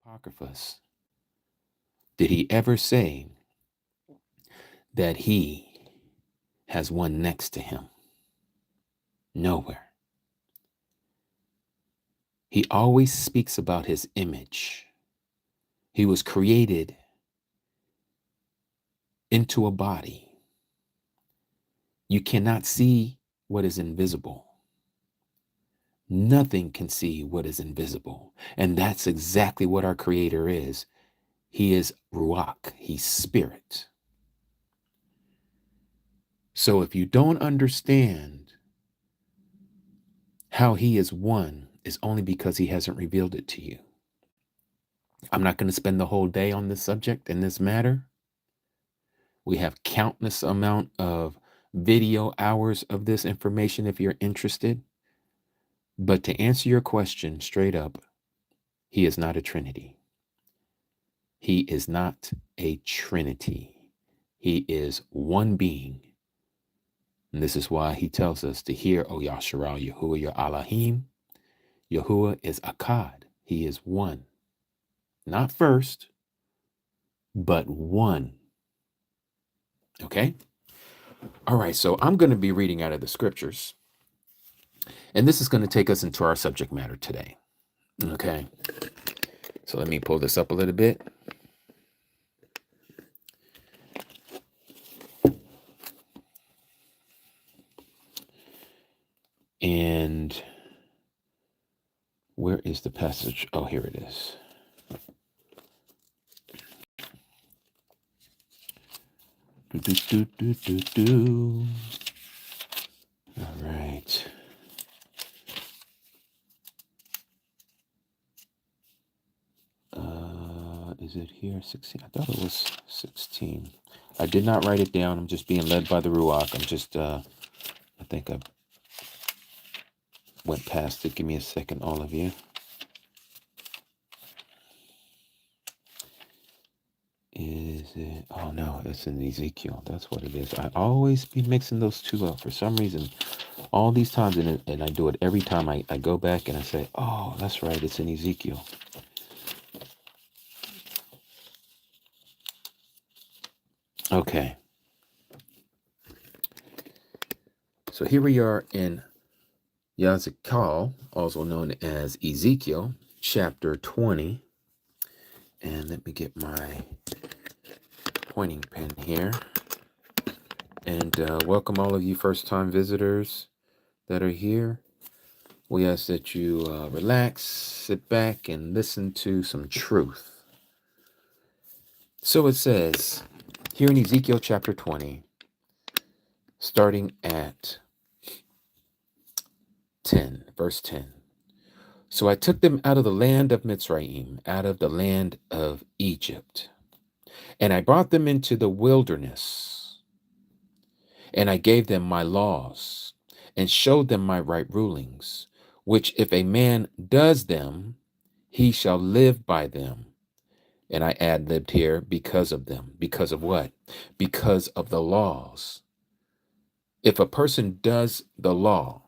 Apocryphas did he ever say that he has one next to him? Nowhere. He always speaks about his image. He was created into a body. You cannot see what is invisible. Nothing can see what is invisible. And that's exactly what our Creator is. He is Ruach. He's spirit. So if you don't understand how he is one, it's only because he hasn't revealed it to you. I'm not going to spend the whole day on this subject and this matter. We have countless amount of video hours of this information if you're interested. But to answer your question straight up, he is not a Trinity. He is not a Trinity. He is one being. And this is why he tells us to hear, O Yasharal Yahuah, your Elohim. Yahuah is Akkad. He is one. Not first, but one. Okay? All right, so I'm going to be reading out of the scriptures. And this is going to take us into our subject matter today. Okay? So let me pull this up a little bit. And where is the passage? Oh, here it is. All right. Is it here? 16? I thought it was 16. I did not write it down. I'm just being led by the Ruach. I'm just, I think I went past it. Give me a second, all of you. Is it? Oh, no, it's in Ezekiel. That's what it is. I always be mixing those two up for some reason. All these times, and I do it every time I go back and I say, oh, that's right, it's in Ezekiel. Okay. So here we are in Yazikal, also known as Ezekiel, chapter 20. And let me get my pointing pen here. And welcome all of you first-time visitors that are here. We ask that you relax, sit back, and listen to some truth. So it says, here in Ezekiel chapter 20, starting at 10, verse 10. So I took them out of the land of Mitzrayim, out of the land of Egypt, and I brought them into the wilderness, and I gave them my laws, and showed them my right rulings, which if a man does them, he shall live by them. And I ad-libbed here because of them. Because of what? Because of the laws. If a person does the law,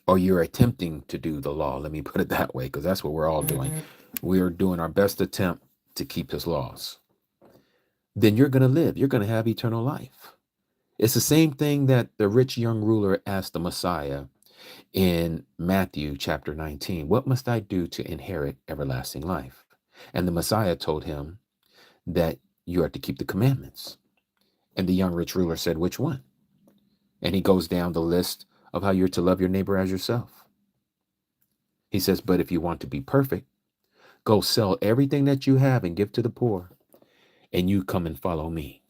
or you're attempting to do the law, let me put it that way, because that's what we're all doing. We are doing our best attempt to keep his laws. Then you're going to live. You're going to have eternal life. It's the same thing that the rich young ruler asked the Messiah in Matthew chapter 19. What must I do to inherit everlasting life? And the Messiah told him that you are to keep the commandments. And the young rich ruler said, which one? And he goes down the list of how you're to love your neighbor as yourself. He says, but if you want to be perfect, go sell everything that you have and give to the poor, and you come and follow me.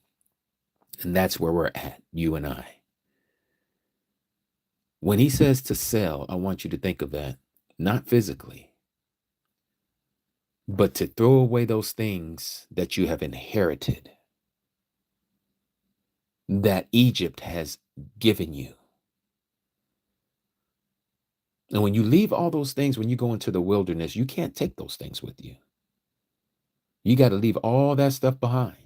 And that's where we're at, you and I. When he says to sell, I want you to think of that, not physically, but to throw away those things that you have inherited, that Egypt has given you. And when you leave all those things, when you go into the wilderness, you can't take those things with you. You got to leave all that stuff behind.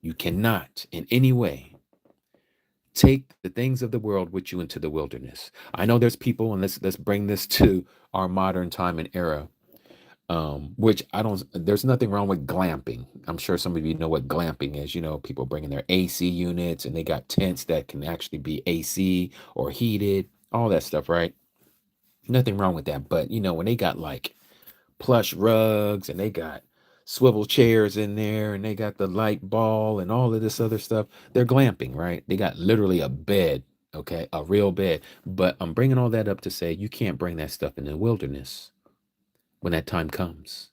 You cannot in any way take the things of the world with you into the wilderness. I know there's people, and let's bring this to our modern time and era, which I don't, there's nothing wrong with glamping. I'm sure some of you know what glamping is. You know, people bringing their AC units and they got tents that can actually be AC or heated, all that stuff, right? Nothing wrong with that. But, you know, when they got like plush rugs and they got swivel chairs in there and they got the light ball and all of this other stuff, they're glamping, right? They got literally a bed, okay, a real bed. But I'm bringing all that up to say you can't bring that stuff in the wilderness when that time comes.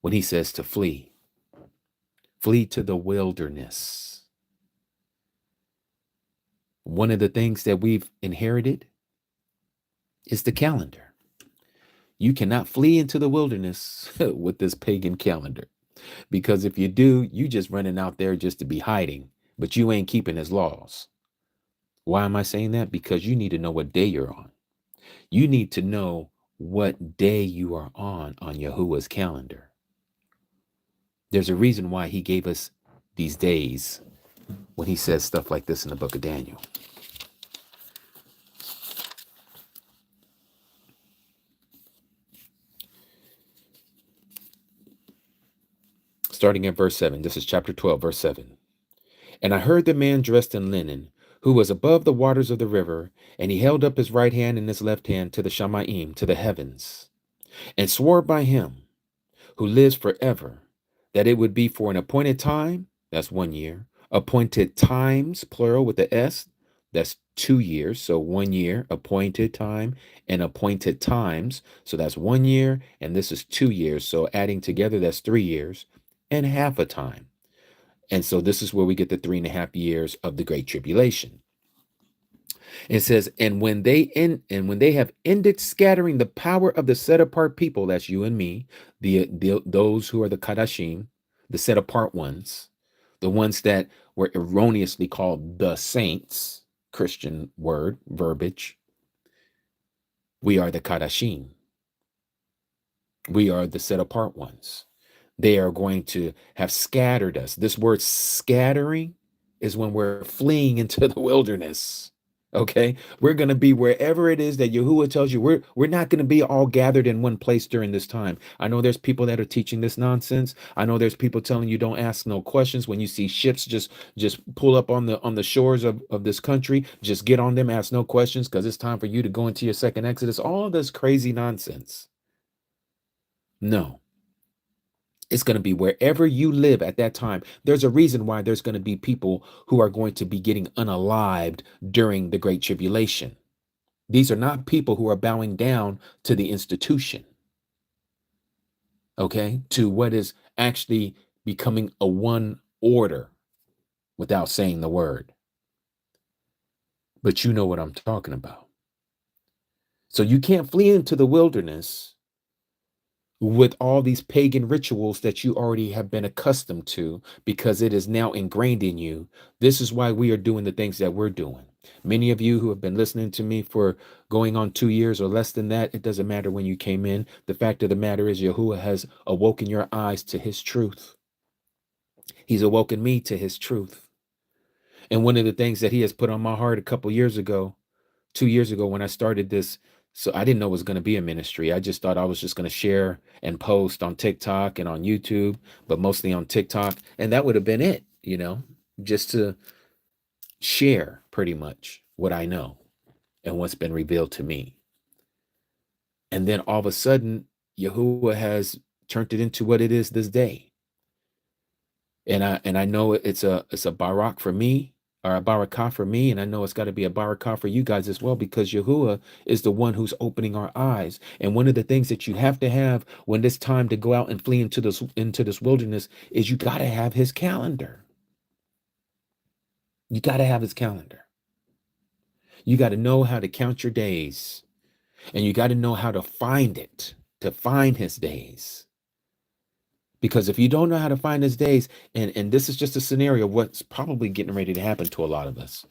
When he says to flee to the wilderness. One of the things that we've inherited is the calendar. You cannot flee into the wilderness with this pagan calendar, because if you do, you just running out there just to be hiding, but you ain't keeping his laws. Why am I saying that? Because you need to know what day you're on. You need to know what day you are on Yahuah's calendar. There's a reason why he gave us these days when he says stuff like this in the book of Daniel. Starting at verse 7, this is chapter 12, verse 7. And I heard the man dressed in linen, who was above the waters of the river, and he held up his right hand and his left hand to the Shamayim, to the heavens, and swore by him who lives forever, that it would be for an appointed time, that's 1 year, appointed times, plural with the S, that's 2 years, so 1 year, appointed time, and appointed times, so that's 1 year, and this is 2 years, so adding together, that's 3 years, and half a time. And so this is where we get the 3.5 years of the Great Tribulation. It says, and when they have ended scattering the power of the set apart people, that's you and me, those who are the Kadashim, the set apart ones, the ones that were erroneously called the saints, Christian word, verbiage. We are the Kadashim. We are the set apart ones. They are going to have scattered us. This word scattering is when we're fleeing into the wilderness. Okay, we're going to be wherever it is that Yahuah tells you. We're not going to be all gathered in one place during this time. I know there's people that are teaching this nonsense. I know there's people telling you don't ask no questions. When you see ships just pull up on the shores of this country, just get on them, ask no questions, because it's time for you to go into your second Exodus. All of this crazy nonsense. No. It's going to be wherever you live at that time. There's a reason why there's going to be people who are going to be getting unalived during the Great Tribulation. These are not people who are bowing down to the institution, okay, to what is actually becoming a one order without saying the word. But you know what I'm talking about. So you can't flee into the wilderness with all these pagan rituals that you already have been accustomed to, because it is now ingrained in you. This is why we are doing the things that we're doing. Many of you who have been listening to me for going on 2 years or less than that, it doesn't matter when you came in. The fact of the matter is Yahuah has awoken your eyes to his truth. He's awoken me to his truth. And one of the things that he has put on my heart a couple years ago, 2 years ago when I started this, so I didn't know it was going to be a ministry. I just thought I was just going to share and post on TikTok and on YouTube, but mostly on TikTok. And that would have been it, just to share pretty much what I know and what's been revealed to me. And then all of a sudden, Yahuah has turned it into what it is this day. And I know it's a barak for me, or a barakah for me, and I know it's got to be a barakah for you guys as well, because Yahuah is the one who's opening our eyes. And one of the things that you have to have when it's time to go out and flee into this wilderness is you got to have his calendar. You got to have his calendar. You got to know how to count your days, and you got to know how to find it, to find his days. Because if you don't know how to find his days, and this is just a scenario of what's probably getting ready to happen to a lot of us.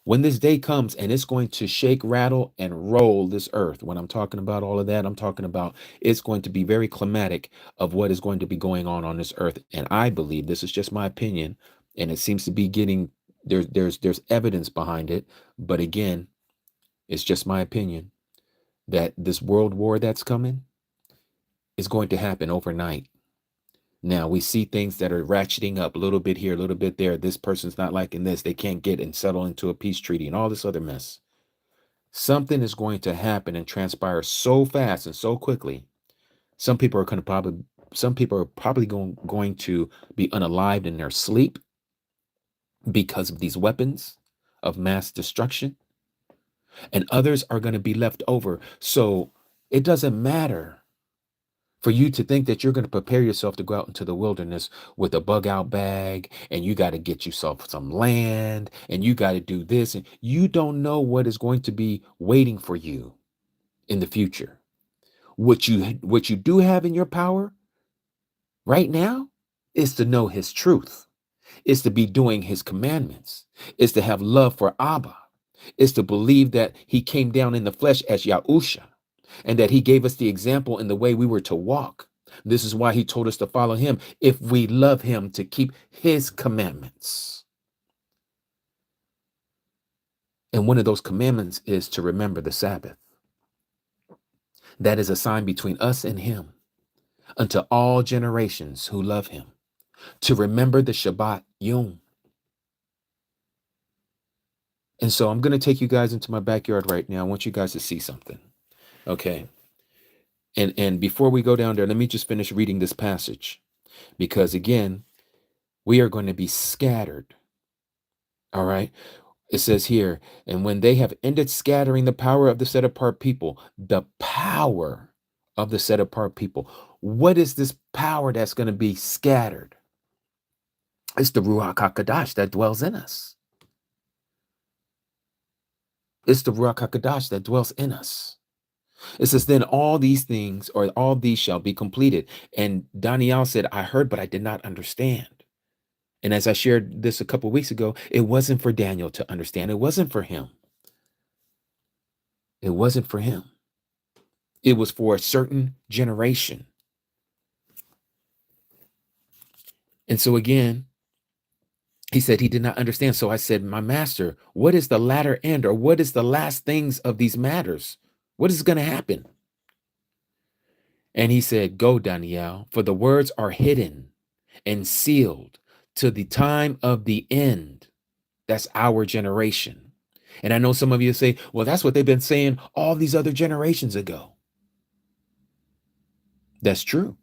When this day comes and it's going to shake, rattle, and roll this earth, when I'm talking about all of that, I'm talking about it's going to be very climatic of what is going to be going on this earth. And I believe, this is just my opinion, and it seems to be getting There's evidence behind it, but again, it's just my opinion that this world war that's coming is going to happen overnight. Now we see things that are ratcheting up a little bit here, a little bit there. This person's not liking this. They can't get and settle into a peace treaty and all this other mess. Something is going to happen and transpire so fast and so quickly. Some people are probably going to be unalived in their sleep because of these weapons of mass destruction, and others are going to be left over. So it doesn't matter for you to think that you're going to prepare yourself to go out into the wilderness with a bug out bag, and you got to get yourself some land, and you got to do this, and you don't know what is going to be waiting for you in the future. What you do have in your power right now is to know his truth, is to be doing his commandments, is to have love for Abba, is to believe that he came down in the flesh as YAHUSHA, and that he gave us the example in the way we were to walk. This is why he told us to follow him if we love him, to keep his commandments. And one of those commandments is to remember the Sabbath. That is a sign between us and him unto all generations who love him, to remember the Shabbat Yaum. And so I'm going to take you guys into my backyard right now. I want you guys to see something. Okay. And before we go down there, let me just finish reading this passage, because again, we are going to be scattered. All right. It says here, and when they have ended scattering the power of the set apart people, the power of the set apart people. What is this power that's going to be scattered? It's the Ruach HaKodesh that dwells in us. It's the Ruach HaKodesh that dwells in us. It says, then all these things, or all these shall be completed. And Daniel said, I heard, but I did not understand. And as I shared this a couple of weeks ago, it wasn't for Daniel to understand. It wasn't for him. It wasn't for him. It was for a certain generation. And so again, he said he did not understand. So I said, my master, what is the latter end, or what is the last things of these matters? What is going to happen? And he said, go, Daniel, for the words are hidden and sealed to the time of the end. That's our generation. And I know some of you say, well, that's what they've been saying all these other generations ago. That's true.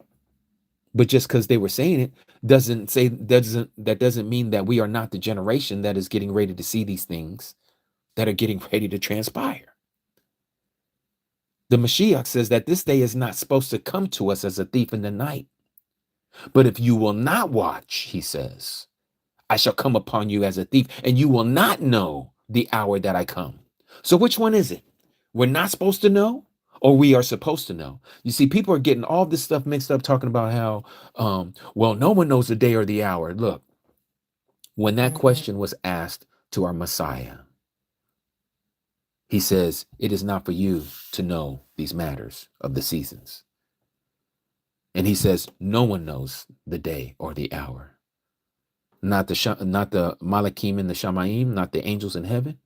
But just because they were saying it that doesn't mean that we are not the generation that is getting ready to see these things that are getting ready to transpire. The Mashiach says that this day is not supposed to come to us as a thief in the night. But if you will not watch, he says, I shall come upon you as a thief, and you will not know the hour that I come. So which one is it? We're not supposed to know, or we are supposed to know? You see, people are getting all this stuff mixed up, talking about how, well, no one knows the day or the hour. Look, when that question was asked to our Messiah, he says, it is not for you to know these matters of the seasons. And he says, no one knows the day or the hour. Not the Malachim and the Shamayim, not the angels in heaven.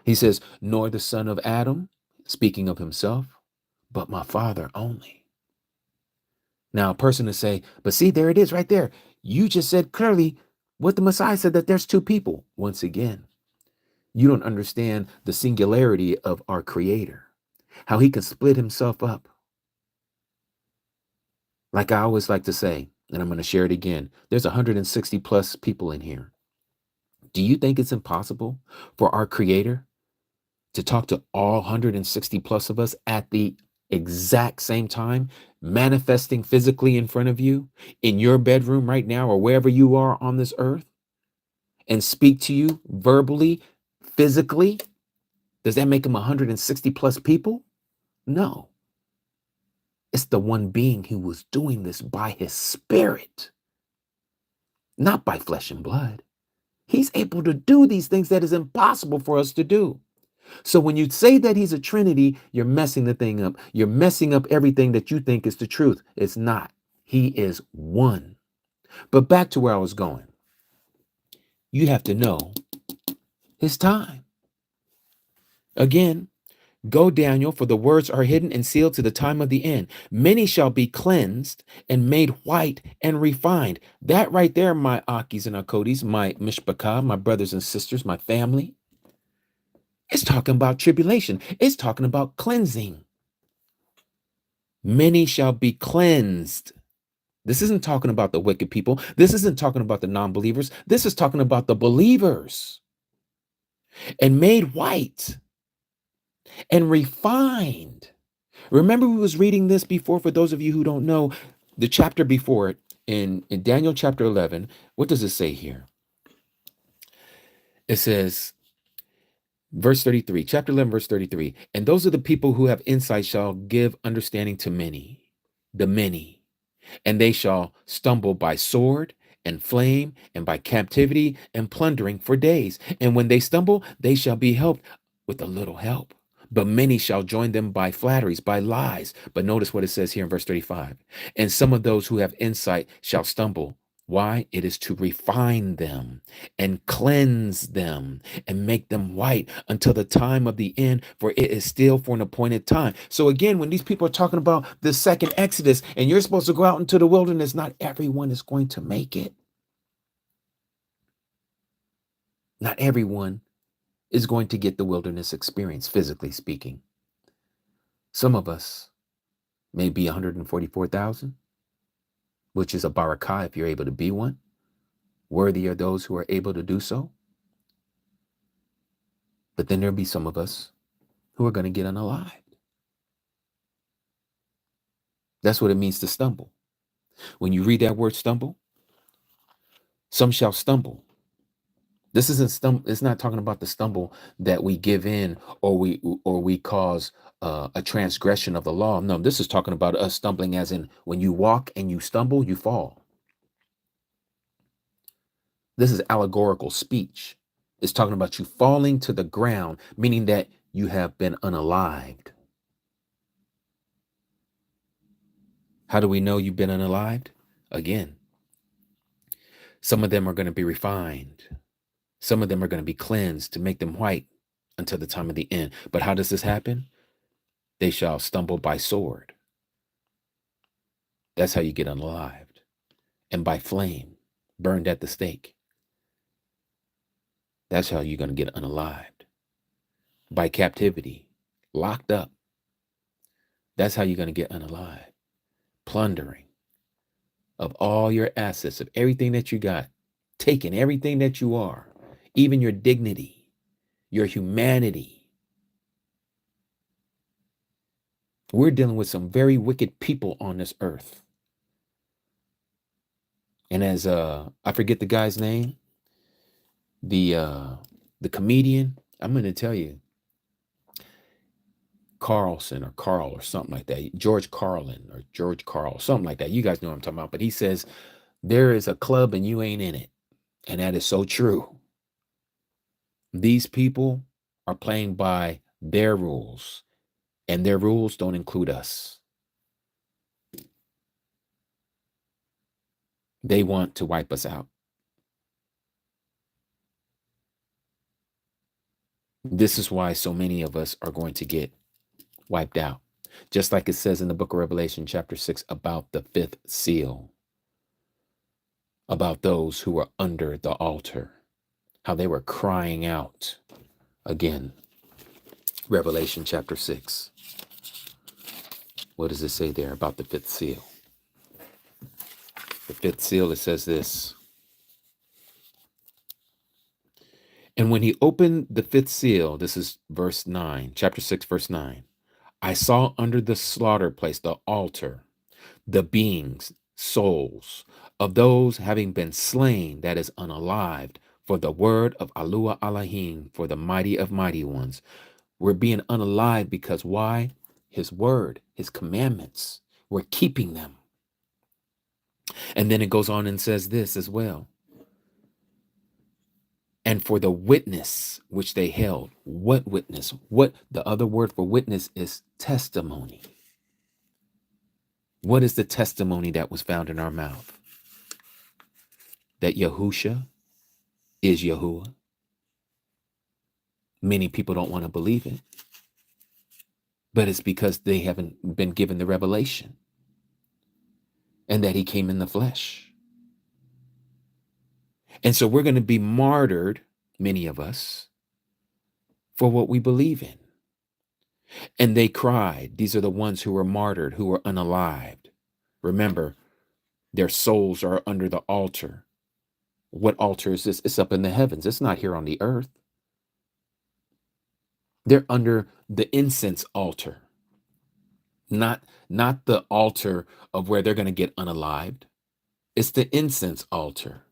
He says, nor the son of Adam, speaking of himself, but my Father only. Now, a person to say, but see, there it is right there. You just said clearly what the Messiah said, that there's two people. Once again, you don't understand the singularity of our Creator, how he can split himself up. Like I always like to say, and I'm going to share it again, there's 160 plus people in here. Do you think it's impossible for our Creator to talk to all 160 plus of us at the exact same time, manifesting physically in front of you, in your bedroom right now, or wherever you are on this earth, and speak to you verbally, physically? Does that make him 160 plus people? No. It's the one being who was doing this by his spirit, not by flesh and blood. He's able to do these things that is impossible for us to do. So when you say that he's a Trinity, you're messing the thing up. You're messing up everything that you think is the truth. It's not. He is one. But back to where I was going. You have to know his time. Again, go, Daniel, for the words are hidden and sealed to the time of the end. Many shall be cleansed and made white and refined. That right there, my Akis and Akodis, my Mishpachah, my brothers and sisters, my family, it's talking about tribulation. It's talking about cleansing. Many shall be cleansed. This isn't talking about the wicked people. This isn't talking about the non-believers. This is talking about the believers. And made white and refined. Remember, we was reading this before. For those of you who don't know, the chapter before it, in Daniel chapter 11, what does it say here? It says, verse 33, chapter 11, verse 33, and those are the people who have insight shall give understanding to many, the many, and they shall stumble by sword and flame and by captivity and plundering for days. And when they stumble, they shall be helped with a little help. But many shall join them by flatteries, by lies. But notice what it says here in verse 35. And some of those who have insight shall stumble. Why? It is to refine them and cleanse them and make them white until the time of the end, for it is still for an appointed time. So again, when these people are talking about the second Exodus and you're supposed to go out into the wilderness, not everyone is going to make it. Not everyone is going to get the wilderness experience, physically speaking. Some of us may be 144,000, which is a barakah if you're able to be one. Worthy are those who are able to do so. But then there'll be some of us who are going to get unalived. That's what it means to stumble. When you read that word stumble, some shall stumble. This isn't it's not talking about the stumble that we give in or we cause a transgression of the law. No, this is talking about us stumbling as in when you walk and you stumble, you fall. This is allegorical speech. It's talking about you falling to the ground, meaning that you have been unalived. How do we know you've been unalived? Again, some of them are going to be refined. Some of them are going to be cleansed to make them white until the time of the end. But how does this happen? They shall stumble by sword. That's how you get unalived. And by flame, burned at the stake. That's how you're going to get unalived. By captivity, locked up. That's how you're going to get unalived. Plundering of all your assets, of everything that you got, taking everything that you are, even your dignity, your humanity. We're dealing with some very wicked people on this earth. And as I forget the guy's name, the comedian, I'm going to tell you, Carlson or Carl or something like that, George Carlin or George Carl, something like that. You guys know what I'm talking about. But he says, there is a club and you ain't in it. And that is so true. These people are playing by their rules, and their rules don't include us. They want to wipe us out. This is why so many of us are going to get wiped out. Just like it says in the book of Revelation, chapter 6, about the fifth seal, about those who were under the altar, how they were crying out. Again, Revelation chapter 6. What does it say there about the fifth seal? The fifth seal, it says this. And when he opened the fifth seal, this is verse 9, chapter 6, verse 9, I saw under the slaughter place, the altar, the beings, souls of those having been slain, that is unalived, for the word of Yahuah Elohim, for the mighty of mighty ones. We're being unalived because why? His word, his commandments, we're keeping them. And then it goes on and says this as well. And for the witness which they held. What witness? What the other word for witness is testimony. What is the testimony that was found in our mouth? That Yahusha is Yahuah. Many people don't want to believe it, but it's because they haven't been given the revelation and that he came in the flesh. And so we're going to be martyred, many of us, for what we believe in. And they cried. These are the ones who were martyred, who were unalived. Remember, their souls are under the altar. What altar is this? It's up in the heavens. It's not here on the earth. They're under the incense altar, not the altar of where they're going to get unalived. It's the incense altar.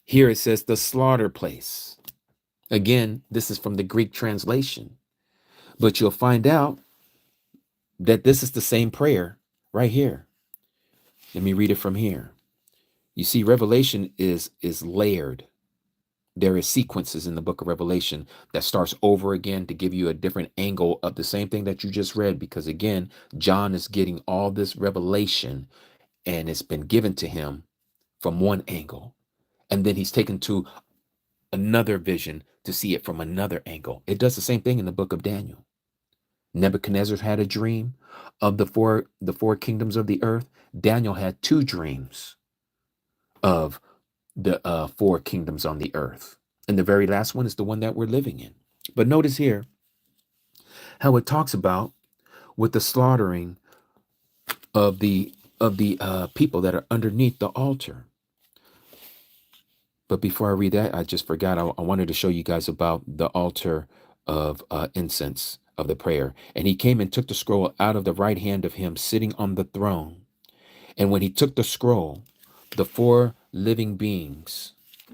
Here it says the slaughter place. Again, this is from the Greek translation, but you'll find out that this is the same prayer right here. Let me read it from here. You see, Revelation is layered. There is sequences in the book of Revelation that starts over again to give you a different angle of the same thing that you just read, because again, John is getting all this revelation and it's been given to him from one angle. And then he's taken to another vision to see it from another angle. It does the same thing in the book of Daniel. Nebuchadnezzar had a dream of the four kingdoms of the earth. Daniel had two dreams of the four kingdoms on the earth. And the very last one is the one that we're living in. But notice here how it talks about with the slaughtering of the people that are underneath the altar. But before I read that, I just forgot. I wanted to show you guys about the altar of incense of the prayer. And he came and took the scroll out of the right hand of him sitting on the throne. And when he took the scroll, the four living beings,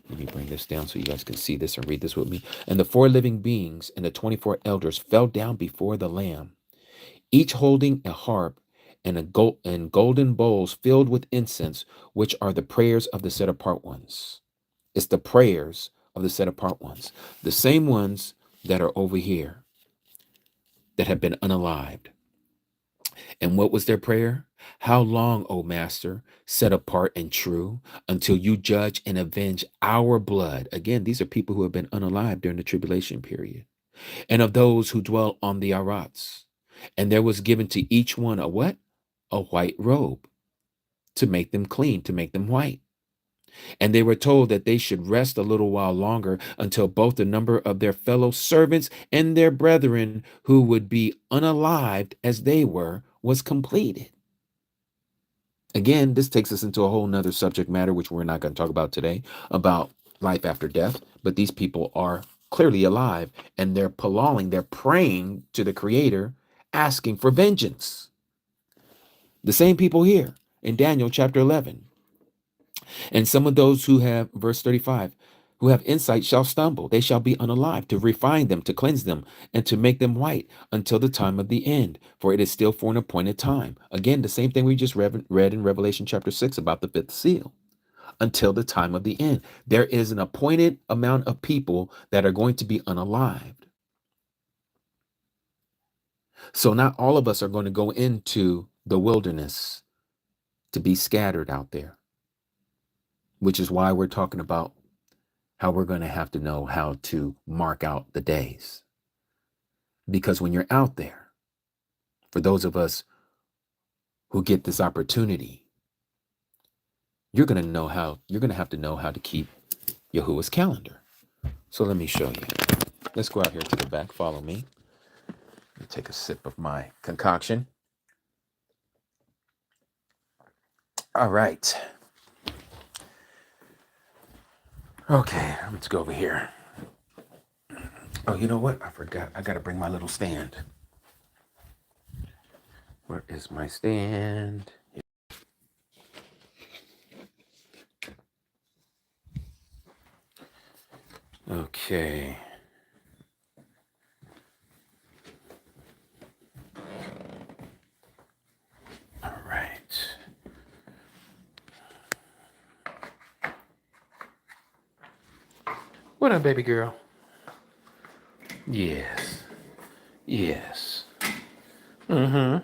let me bring this down so you guys can see this and read this with me. And the four living beings and the 24 elders fell down before the Lamb, each holding a harp and golden bowls filled with incense, which are the prayers of the set apart ones. It's the prayers of the set apart ones, the same ones that are over here that have been unalived. And what was their prayer? How long, O Master, set apart and true, until you judge and avenge our blood? Again, these are people who have been unalived during the tribulation period. And of those who dwell on the Arats. And there was given to each one a what? A white robe to make them clean, to make them white. And they were told that they should rest a little while longer until both the number of their fellow servants and their brethren who would be unalived as they were was completed. Again, this takes us into a whole nother subject matter, which we're not going to talk about today, about life after death. But these people are clearly alive and they're they're praying to the Creator, asking for vengeance. The same people here in Daniel chapter 11. And some of those who have, verse 35, who have insight shall stumble. They shall be unalive, to refine them, to cleanse them, and to make them white until the time of the end. For it is still for an appointed time. Again, the same thing we just read in Revelation chapter 6 about the fifth seal. Until the time of the end. There is an appointed amount of people that are going to be unalived. So not all of us are going to go into the wilderness to be scattered out there. Which is why we're talking about how we're going to have to know how to mark out the days. Because when you're out there, for those of us who get this opportunity, you're going to have to know how to keep Yahuah's calendar. So let me show you. Let's go out here to the back. Follow me. Let me take a sip of my concoction. All right. Okay, let's go over here. Oh, you know what? I forgot. I got to bring my little stand. Where is my stand? Okay. All right. What up, baby girl? Yes. Yes. Mm-hmm.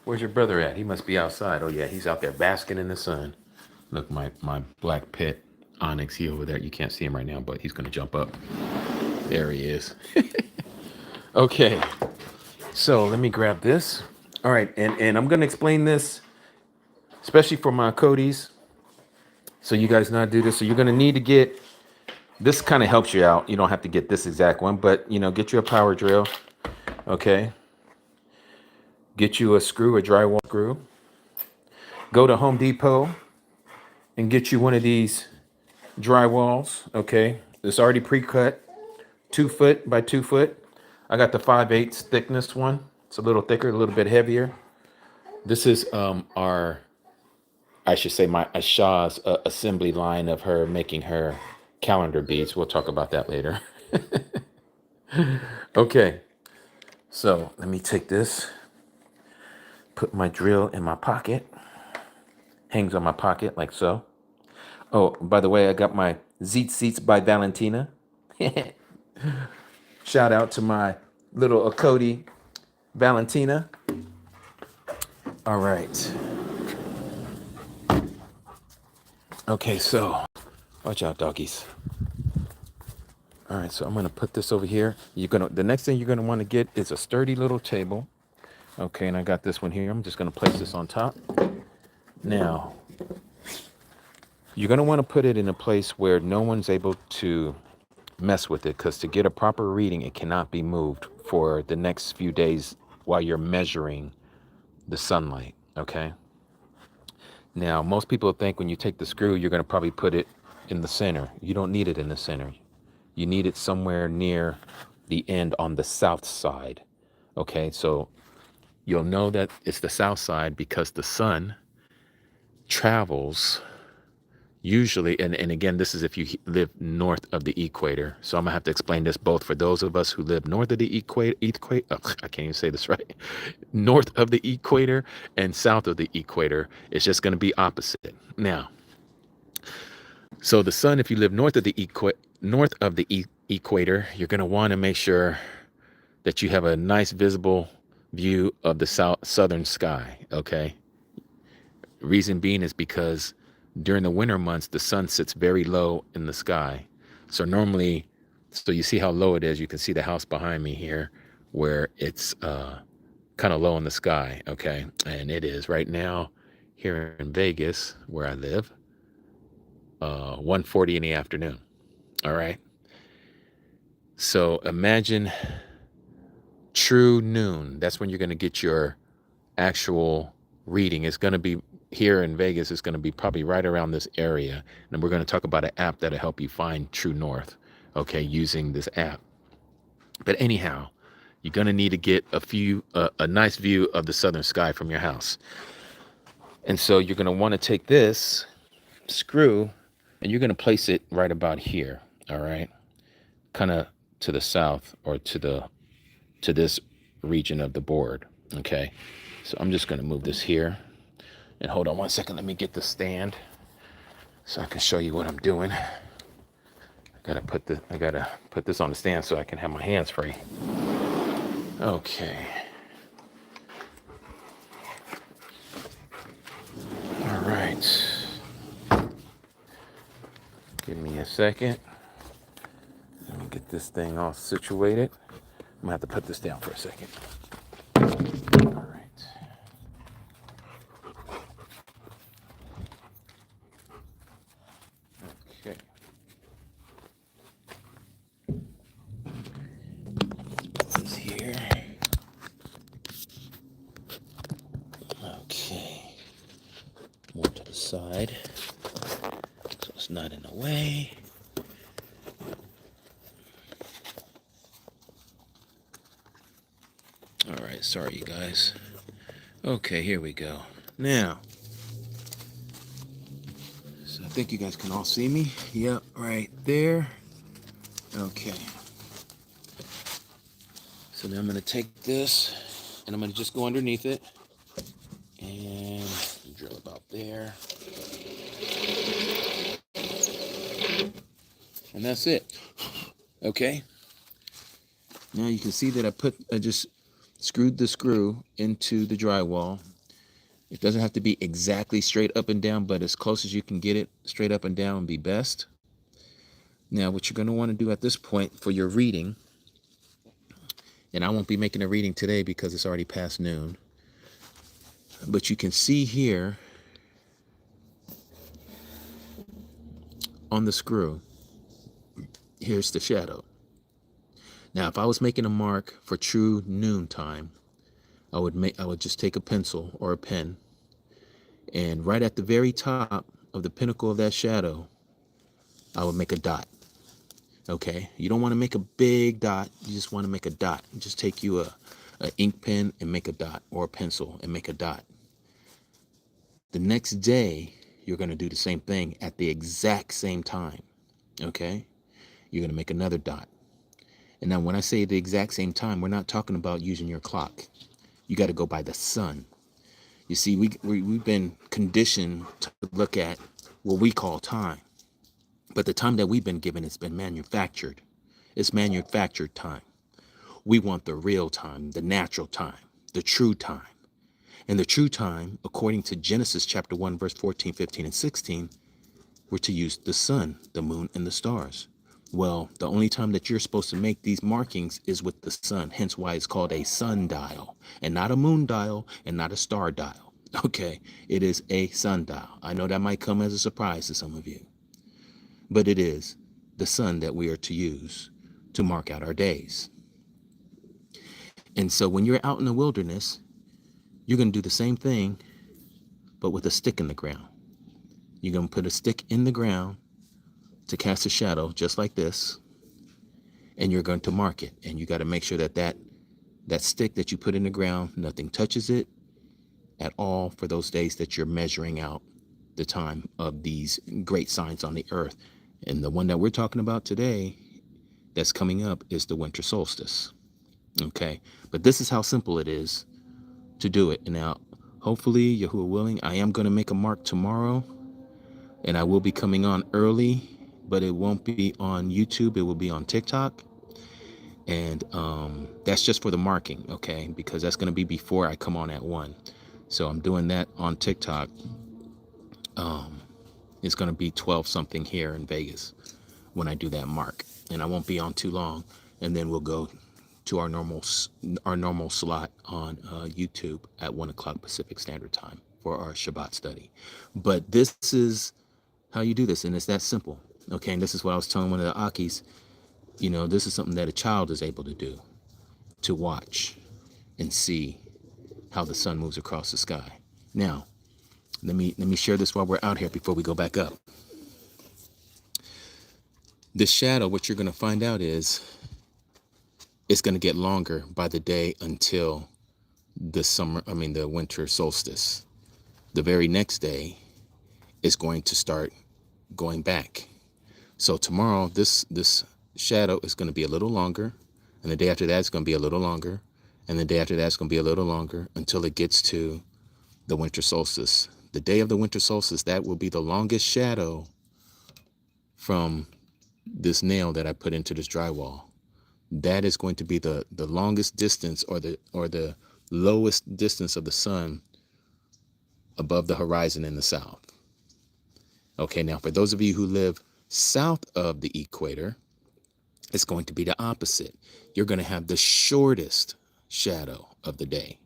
Where's your brother at? He must be outside. Oh, yeah, he's out there basking in the sun. Look, my black pet Onyx, he over there. You can't see him right now, but he's gonna jump up. There he is. Okay, so let me grab this. All right, and I'm gonna explain this, especially for my Codys, so you guys know how to do this. So you're gonna need to get this. Kind of helps you out. You don't have to get this exact one, but get you a power drill. Okay, get you a screw, a drywall screw. Go to Home Depot and get you one of these drywalls. Okay, it's already pre-cut, 2 foot by 2 foot. I got the 5/8 thickness one. It's a little thicker, a little bit heavier. This is I should say my Asha's assembly line of her making her calendar beads. We'll talk about that later. Okay, so let me take this, put my drill in my pocket, hangs on my pocket like so. Oh, by the way, I got my Zeet Seats by Valentina. Shout out to my little Cody Valentina. All right. Okay, so watch out, doggies. All right, so I'm gonna put this over here. The next thing you're gonna want to get is a sturdy little table. Okay, and I got this one here. I'm just gonna place this on top. Now, you're gonna want to put it in a place where no one's able to mess with it, because to get a proper reading, it cannot be moved for the next few days while you're measuring the sunlight. Okay. Now, most people think when you take the screw, you're going to probably put it in the center. You don't need it in the center. You need it somewhere near the end on the south side. Okay, so you'll know that it's the south side because the sun travels usually, and again, this is if you live north of the equator. So I'm gonna have to explain this both for those of us who live north of the equator, I can't even say this right, north of the equator and south of the equator. It's just gonna be opposite. Now, so the sun, if you live north of the equator, you're gonna want to make sure that you have a nice visible view of the southern sky. Okay. Reason being is because during the winter months, the sun sits very low in the sky. So you see how low it is. You can see the house behind me here where it's kind of low in the sky. Okay. And it is right now here in Vegas, where I live, 1:40 in the afternoon. All right. So imagine true noon. That's when you're going to get your actual reading. It's going to be here in Vegas. It's going to be probably right around this area. And we're going to talk about an app that'll help you find true north. Okay, using this app. But anyhow, you're going to need to get a nice view of the southern sky from your house. And so you're going to want to take this screw and you're going to place it right about here. All right, kind of to the south or to this region of the board. Okay, so I'm just going to move this here. And hold on one second. Let me get the stand so I can show you what I'm doing. I gotta put this on the stand so I can have my hands free. Okay. All right. Give me a second. Let me get this thing all situated. I'm gonna have to put this down for a second. All right. Okay. Put this here. Okay. More to the side so it's not in the way. All right, sorry you guys. Okay, here we go. Now, so I think you guys can all see me. Yep, right there. Okay. So now I'm going to take this and I'm going to just go underneath it and drill about there. And that's it. Okay. Now you can see that I just screwed the screw into the drywall. It doesn't have to be exactly straight up and down, but as close as you can get it straight up and down would be best. Now, what you're going to want to do at this point for your reading, and I won't be making a reading today because it's already past noon, but you can see here on the screw, here's the shadow. Now, if I was making a mark for true noon time, I would just take a pencil or a pen, and right at the very top of the pinnacle of that shadow, I would make a dot. Okay, you don't want to make a big dot, you just want to make a dot. Just take you a ink pen and make a dot, or a pencil and make a dot. The next day, you're going to do the same thing at the exact same time. Okay, you're going to make another dot. And now when I say the exact same time, we're not talking about using your clock. You got to go by the sun. You see, we've been conditioned to look at what we call time. But the time that we've been given has been manufactured. It's manufactured time. We want the real time, the natural time, the true time. And the true time, according to Genesis chapter 1, verse 14, 15, and 16, we're to use the sun, the moon, and the stars. Well, the only time that you're supposed to make these markings is with the sun, hence why it's called a sundial, and not a moon dial, and not a star dial. Okay, it is a sundial. I know that might come as a surprise to some of you, but it is the sun that we are to use to mark out our days. And so when you're out in the wilderness, you're going to do the same thing, but with a stick in the ground. You're going to put a stick in the ground to cast a shadow just like this, and you're going to mark it. And you got to make sure that that stick that you put in the ground, nothing touches it at all for those days that you're measuring out the time of these great signs on the earth. And the one that we're talking about today that's coming up is the winter solstice. Okay, but this is how simple it is to do it. And now, hopefully, Yahuah willing, I am going to make a mark tomorrow, and I will be coming on early, but it won't be on YouTube. It will be on TikTok. And that's just for the marking, okay? Because that's going to be before I come on at 1. So I'm doing that on TikTok. It's going to be 12 something here in Vegas when I do that mark. And I won't be on too long. And then we'll go to our normal slot on YouTube at 1 o'clock Pacific Standard Time for our Shabbat study. But this is how you do this, and it's that simple. Okay, and this is what I was telling one of the Akis. You know, this is something that a child is able to do, to watch and see how the sun moves across the sky. Now, let me share this while we're out here before we go back up. This shadow, what you're going to find out is it's going to get longer by the day until the winter solstice. The very next day, it's going to start going back. So tomorrow, this shadow is going to be a little longer, and the day after that, it's going to be a little longer, and the day after that, it's going to be a little longer until it gets to the winter solstice. The day of the winter solstice, that will be the longest shadow from this nail that I put into this drywall. That is going to be the longest distance, or the lowest distance of the sun above the horizon in the south. Okay, now for those of you who live south of the equator, it's going to be the opposite. You're going to have the shortest shadow of the day.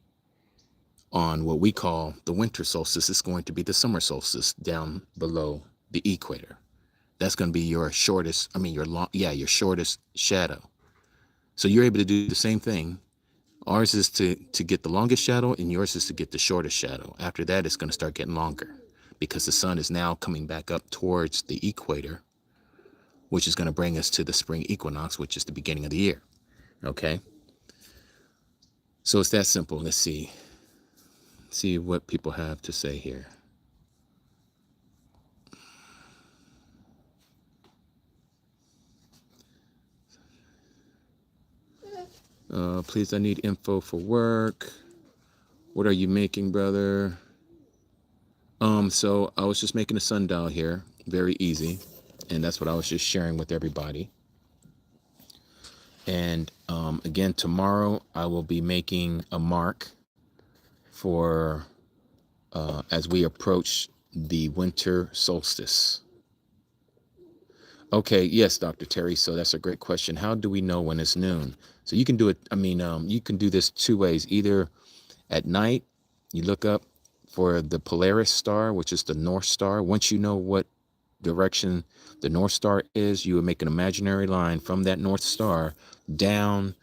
On what we call the winter solstice, it's going to be the summer solstice down below the equator. That's going to be your shortest, your shortest shadow. So you're able to do the same thing. Ours is to get the longest shadow, and yours is to get the shortest shadow. After that, it's going to start getting longer because the sun is now coming back up towards the equator, which is going to bring us to the spring equinox, which is the beginning of the year. Okay? So it's that simple. Let's see what people have to say here. Please, I need info for work. What are you making, brother? So I was just making a sundial here. Very easy. And that's what I was just sharing with everybody. And again, tomorrow I will be making a mark for as we approach the winter solstice. Okay, yes, Dr. Terry. So that's a great question. How do we know when it's noon? So you can do it. I mean, you can do this two ways. Either at night, you look up for the Polaris star, which is the North Star. Once you know what direction the North Star is, you would make an imaginary line from that North Star down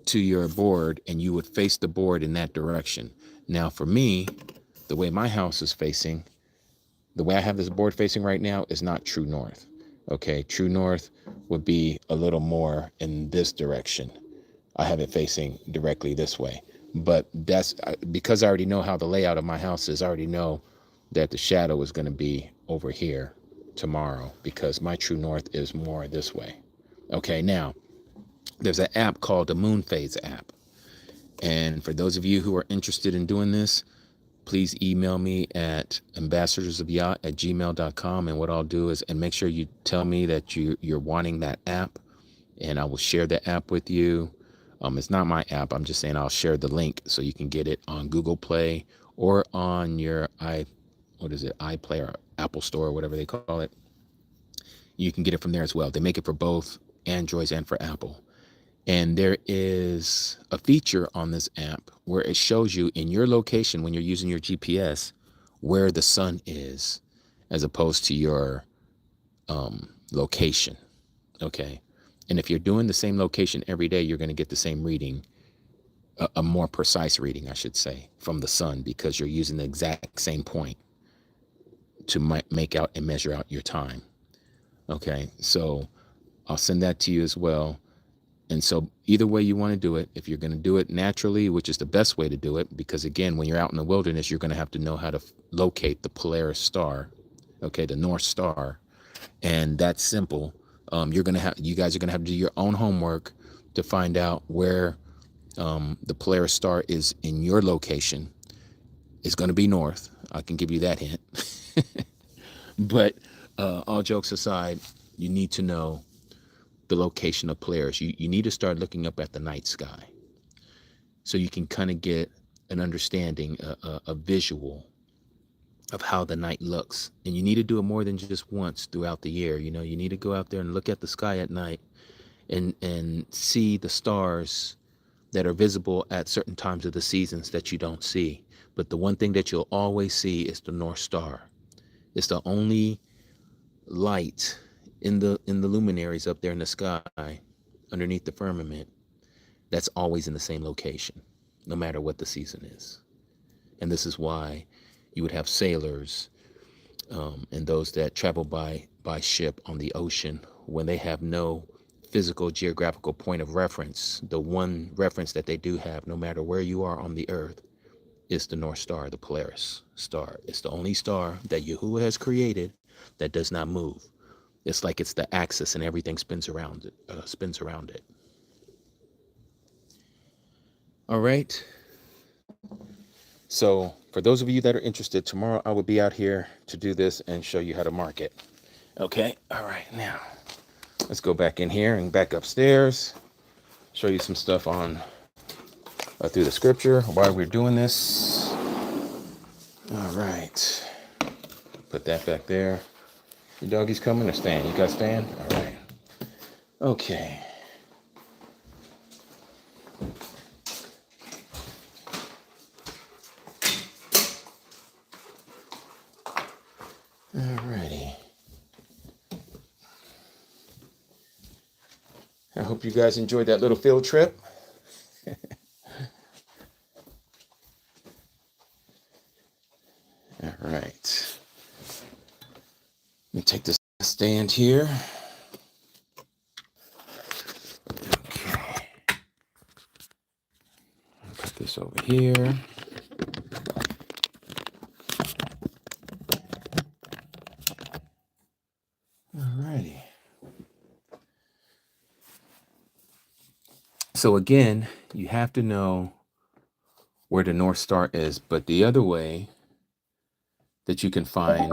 to your board, and you would face the board in that direction. Now, for me, the way my house is facing, the way I have this board facing right now is not true north. Okay, true north would be a little more in this direction. I have it facing directly this way. But that's because I already know how the layout of my house is. I already know that the shadow is going to be over here tomorrow because my true north is more this way. Okay, now there's an app called the Moon Phase app. And for those of you who are interested in doing this, please email me at ambassadorsofyah@gmail.com. And what I'll do is, and make sure you tell me that you're wanting that app, and I will share the app with you. It's not my app. I'm just saying I'll share the link so you can get it on Google Play or on your iPlay or Apple Store or whatever they call it. You can get it from there as well. They make it for both Androids and for Apple. And there is a feature on this app where it shows you in your location when you're using your GPS where the sun is as opposed to your location. Okay. And if you're doing the same location every day, you're going to get the same reading, a more precise reading, I should say, from the sun, because you're using the exact same point to make out and measure out your time. Okay. So I'll send that to you as well. And so either way you want to do it, if you're going to do it naturally, which is the best way to do it, because again, when you're out in the wilderness, you're going to have to know how to locate the Polaris star, okay, the North Star. And that's simple. You guys are going to have to do your own homework to find out where the Polaris star is in your location. It's going to be north. I can give you that hint. But all jokes aside, you need to know the location of Polaris. You need to start looking up at the night sky so you can kind of get an understanding, a visual of how the night looks. And you need to do it more than just once throughout the year. You know, you need to go out there and look at the sky at night and see the stars that are visible at certain times of the seasons that you don't see. But the one thing that you'll always see is the North Star. It's the only light in the luminaries up there in the sky underneath the firmament that's always in the same location, no matter what the season is. And this is why you would have sailors and those that travel by ship on the ocean, when they have no physical geographical point of reference, the one reference that they do have, no matter where you are on the earth, is the North Star, the Polaris star. It's the only star that Yahuah has created that does not move. It's like it's the axis and everything spins around it. All right. So for those of you that are interested, tomorrow I will be out here to do this and show you how to mark it. Okay. All right. Now let's go back in here and back upstairs. Show you some stuff on through the scripture while we're doing this. All right. Put that back there. Your doggies coming or staying? You guys staying? All right. Okay. Alrighty. I hope you guys enjoyed that little field trip. All right. Let me take this stand here. Okay. Put this over here. Alrighty. So again, you have to know where the North Star is, but the other way that you can find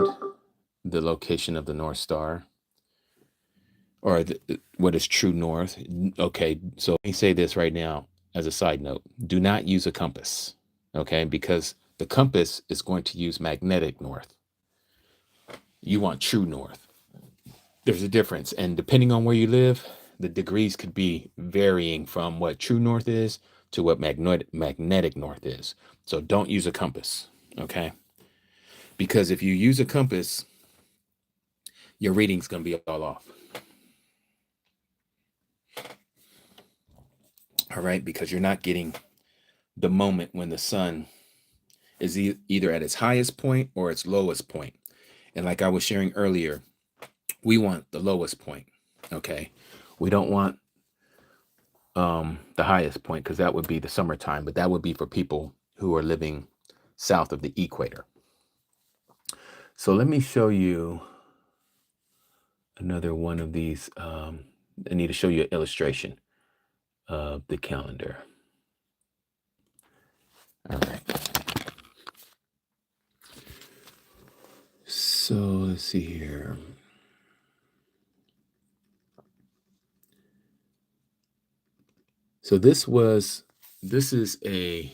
the location of the North Star, or what is true north. Okay, so let me say this right now as a side note. Do not use a compass, okay? Because The compass is going to use magnetic north. You want true north. There's a difference. And depending on where you live, the degrees could be varying from what true north is to what magnetic north is. So don't use a compass, okay? Because if you use a compass, your reading's going to be all off. All right, because you're not getting the moment when the sun is either at its highest point or its lowest point. And like I was sharing earlier, we want the lowest point, okay? We don't want the highest point, because that would be the summertime, but that would be for people who are living south of the equator. So let me show you another one of these. I need to show you an illustration of the calendar. All right. So let's see here. So this is a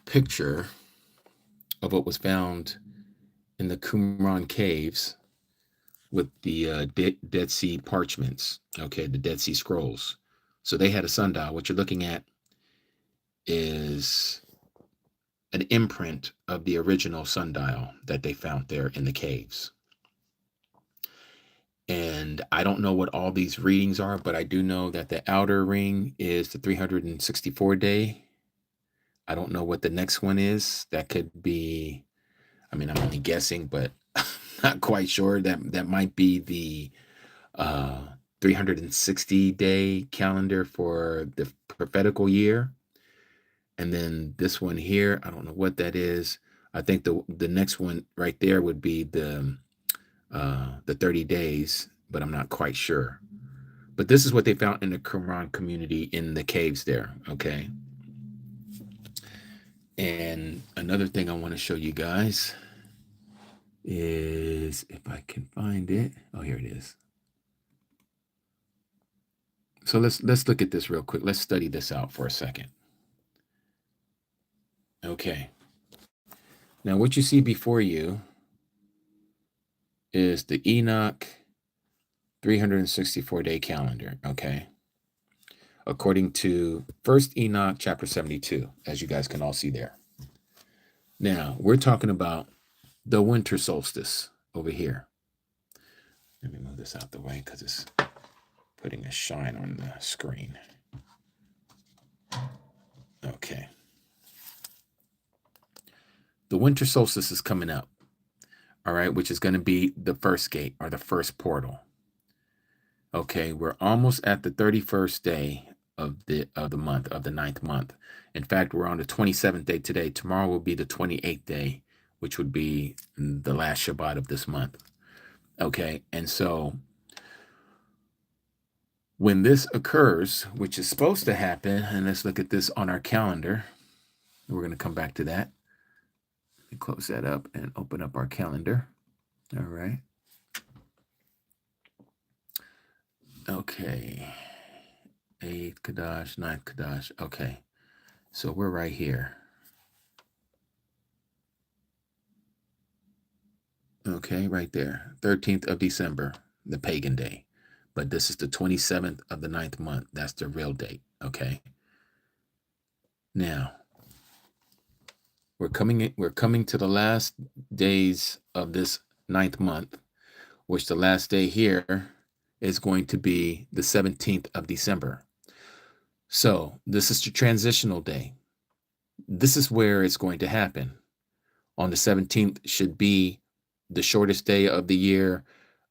picture of what was found in the Qumran caves with the Dead Sea parchments, okay, the Dead Sea Scrolls. So they had a sundial. What you're looking at is an imprint of the original sundial that they found there in the caves. And I don't know what all these readings are, but I do know that the outer ring is the 364 day. I don't know what the next one is. That could be, I mean, I'm only guessing, but I'm not quite sure. That might be the 360 day calendar for the prophetical year. And then this one here, I don't know what that is. I think the next one right there would be the 30 days, but I'm not quite sure. But this is what they found in the Qumran community in the caves there, okay? And another thing I want to show you guys is, if I can find it. Oh, here it is. So let's look at this real quick. Let's study this out for a second. Okay. Now what you see before you is the Enoch 364 day calendar, okay? According to 1st Enoch chapter 72, as you guys can all see there. Now, we're talking about the winter solstice over here. Let me move this out the way because it's putting a shine on the screen. Okay. The winter solstice is coming up, all right, which is going to be the first gate or the first portal. Okay, we're almost at the 31st day of the month, of the 9th month. In fact, we're on the 27th day today. Tomorrow will be the 28th day, which would be the last Shabbat of this month. Okay, and so when this occurs, which is supposed to happen, and let's look at this on our calendar. We're going to come back to that. Let me close that up and open up our calendar. All right. Okay. 8th Kadash, 9th Kadash. Okay. So we're right here. Okay, right there. 13th of December, the pagan day. But this is the 27th of the 9th month. That's the real date. Okay. Now, we're coming to the last days of this 9th month, which the last day here is going to be the 17th of December. So this is the transitional day. This is where it's going to happen. On the 17th should be the shortest day of the year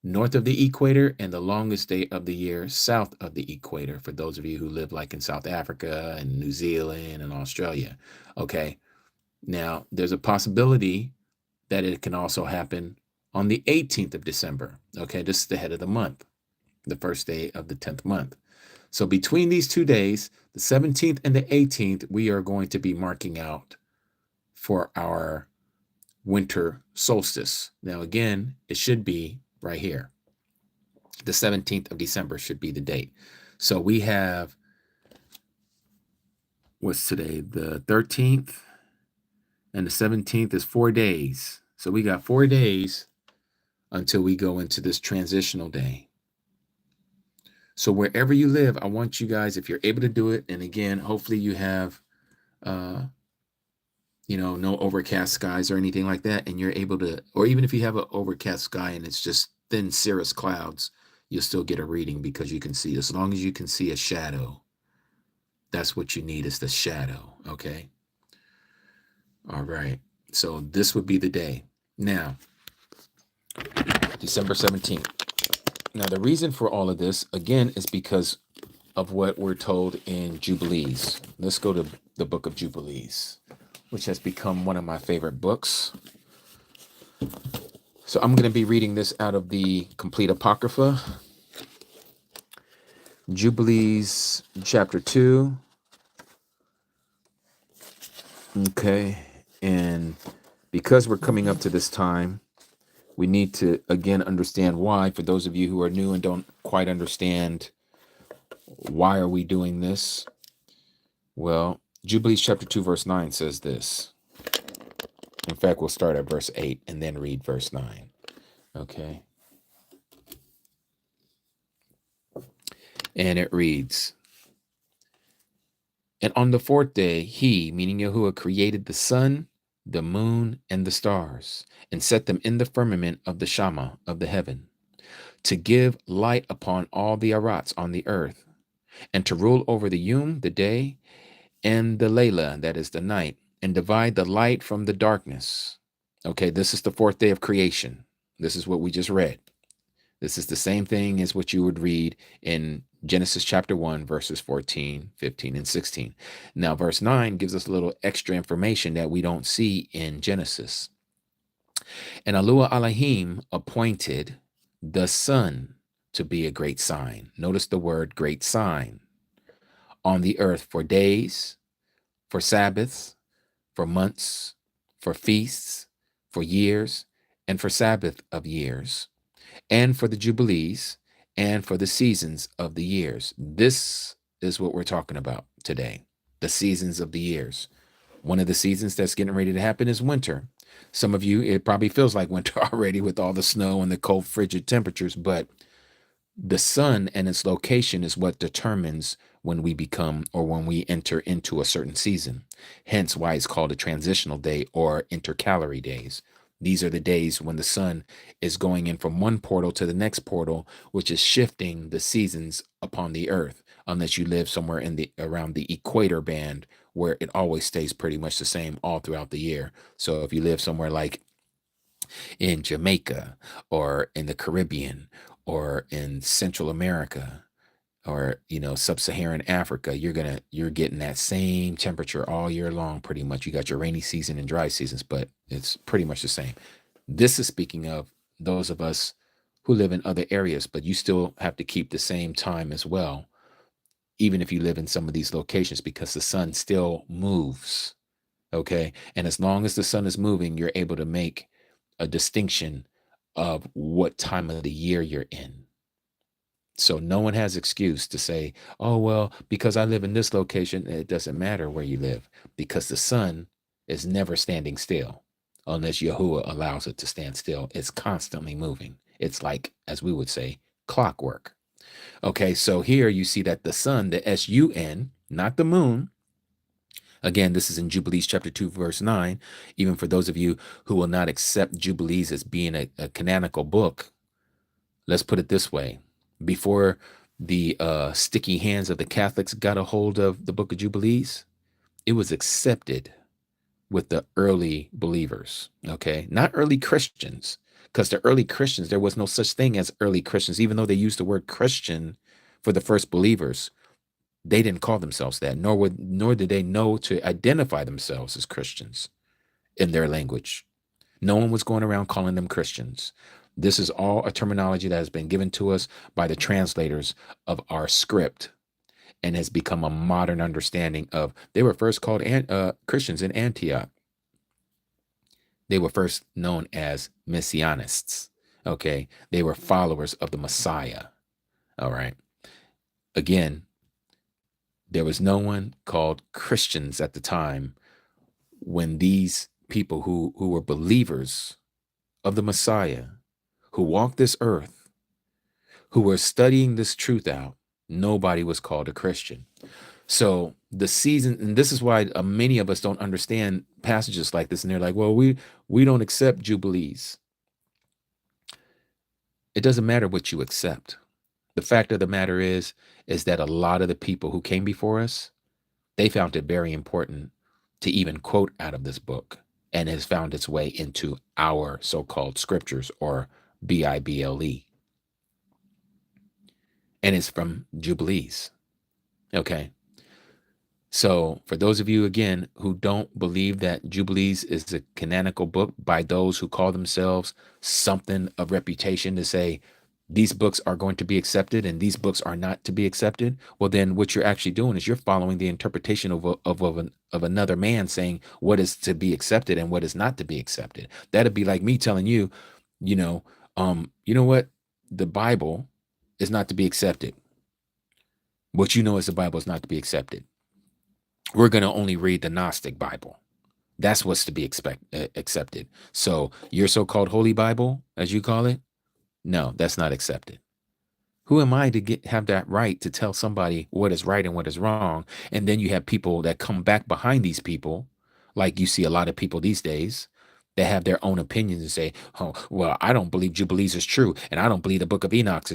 north of the equator and the longest day of the year south of the equator, for those of you who live like in South Africa and New Zealand and Australia. Okay. Now, there's a possibility that it can also happen on the 18th of December. Okay, this is the head of the month, the first day of the 10th month. So between these 2 days, the 17th and the 18th, we are going to be marking out for our winter solstice. Now, again, it should be right here. The 17th of December should be the date. So we have, what's today? The 13th. And the 17th is 4 days. So we got 4 days until we go into this transitional day. So wherever you live, I want you guys, if you're able to do it, and again, hopefully you have, no overcast skies or anything like that, and you're able to, or even if you have an overcast sky and it's just thin cirrus clouds, you'll still get a reading because you can see, as long as you can see a shadow, that's what you need, is the shadow, okay? All right, so this would be the day. Now, December 17th. Now, the reason for all of this, again, is because of what we're told in Jubilees. Let's go to the book of Jubilees, which has become one of my favorite books. So I'm going to be reading this out of the Complete Apocrypha. Jubilees chapter 2. Okay. And because we're coming up to this time, we need to, again, understand why. For those of you who are new and don't quite understand why are we doing this, well, Jubilees chapter 2, verse 9 says this. In fact, we'll start at verse 8 and then read verse 9. Okay. And it reads, "And on the fourth day, he," meaning Yahuah, "created the sun, the moon, and the stars, and set them in the firmament of the Shama of the heaven, to give light upon all the Arats on the earth, and to rule over the Yaum, the day, and the Layla, that is the night, and divide the light from the darkness." Okay, this is the fourth day of creation. This is what we just read. This is the same thing as what you would read in Genesis chapter 1, verses 14, 15, and 16. Now, verse 9 gives us a little extra information that we don't see in Genesis. "And Yahuah Elohim appointed the sun to be a great sign." Notice the word great sign. "On the earth for days, for Sabbaths, for months, for feasts, for years, and for Sabbath of years, and for the Jubilees, and for the seasons of the years." This is what we're talking about today, the seasons of the years. One of the seasons that's getting ready to happen is winter. Some of you, it probably feels like winter already with all the snow and the cold, frigid temperatures, but the sun and its location is what determines when we become or when we enter into a certain season. Hence why it's called a transitional day or intercalary days. These are the days when the sun is going in from one portal to the next portal, which is shifting the seasons upon the earth, unless you live somewhere in the around the equator band where it always stays pretty much the same all throughout the year. So if you live somewhere like in Jamaica or in the Caribbean or in Central America or sub-Saharan Africa, you're getting that same temperature all year long pretty much. You got your rainy season and dry seasons, but it's pretty much the same. This is speaking of those of us who live in other areas, but you still have to keep the same time as well, even if you live in some of these locations, because the sun still moves. Okay. And as long as the sun is moving, you're able to make a distinction of what time of the year you're in. So no one has excuse to say, "Oh, well, because I live in this location." It doesn't matter where you live, because the sun is never standing still unless Yahuah allows it to stand still. It's constantly moving. It's like, as we would say, clockwork. Okay, so here you see that the sun, the sun, not the moon. Again, this is in Jubilees chapter 2, verse 9. Even for those of you who will not accept Jubilees as being a canonical book, let's put it this way. Before the sticky hands of the Catholics got a hold of the book of Jubilees, it was accepted with the early believers, okay? Not early Christians, because the early Christians, there was no such thing as early Christians. Even though they used the word Christian for the first believers, they didn't call themselves that, nor did they know to identify themselves as Christians in their language. No one was going around calling them Christians. This is all a terminology that has been given to us by the translators of our script and has become a modern understanding of. They were first called Christians in Antioch. They were first known as Messianists. Okay. They were followers of the Messiah. All right. Again, there was no one called Christians at the time when these people who were believers of the Messiah, who walked this earth, who were studying this truth out, nobody was called a Christian. So the season, and this is why many of us don't understand passages like this, and they're like, well, we don't accept Jubilees. It doesn't matter what you accept. The fact of the matter is that a lot of the people who came before us, they found it very important to even quote out of this book, and has found its way into our so-called scriptures, or Bible. And it's from Jubilees. Okay. So for those of you, again, who don't believe that Jubilees is a canonical book by those who call themselves something of reputation to say these books are going to be accepted and these books are not to be accepted, well, then what you're actually doing is you're following the interpretation of another man saying what is to be accepted and what is not to be accepted. That'd be like me telling you, you know what? The Bible is not to be accepted. What you know is the Bible is not to be accepted. We're going to only read the Gnostic Bible. That's what's to be accepted. So your so-called Holy Bible, as you call it, no, that's not accepted. Who am I to have that right to tell somebody what is right and what is wrong? And then you have people that come back behind these people, like you see a lot of people these days, that have their own opinions and say, oh, well, I don't believe Jubilees is true, and I don't believe the book of Enoch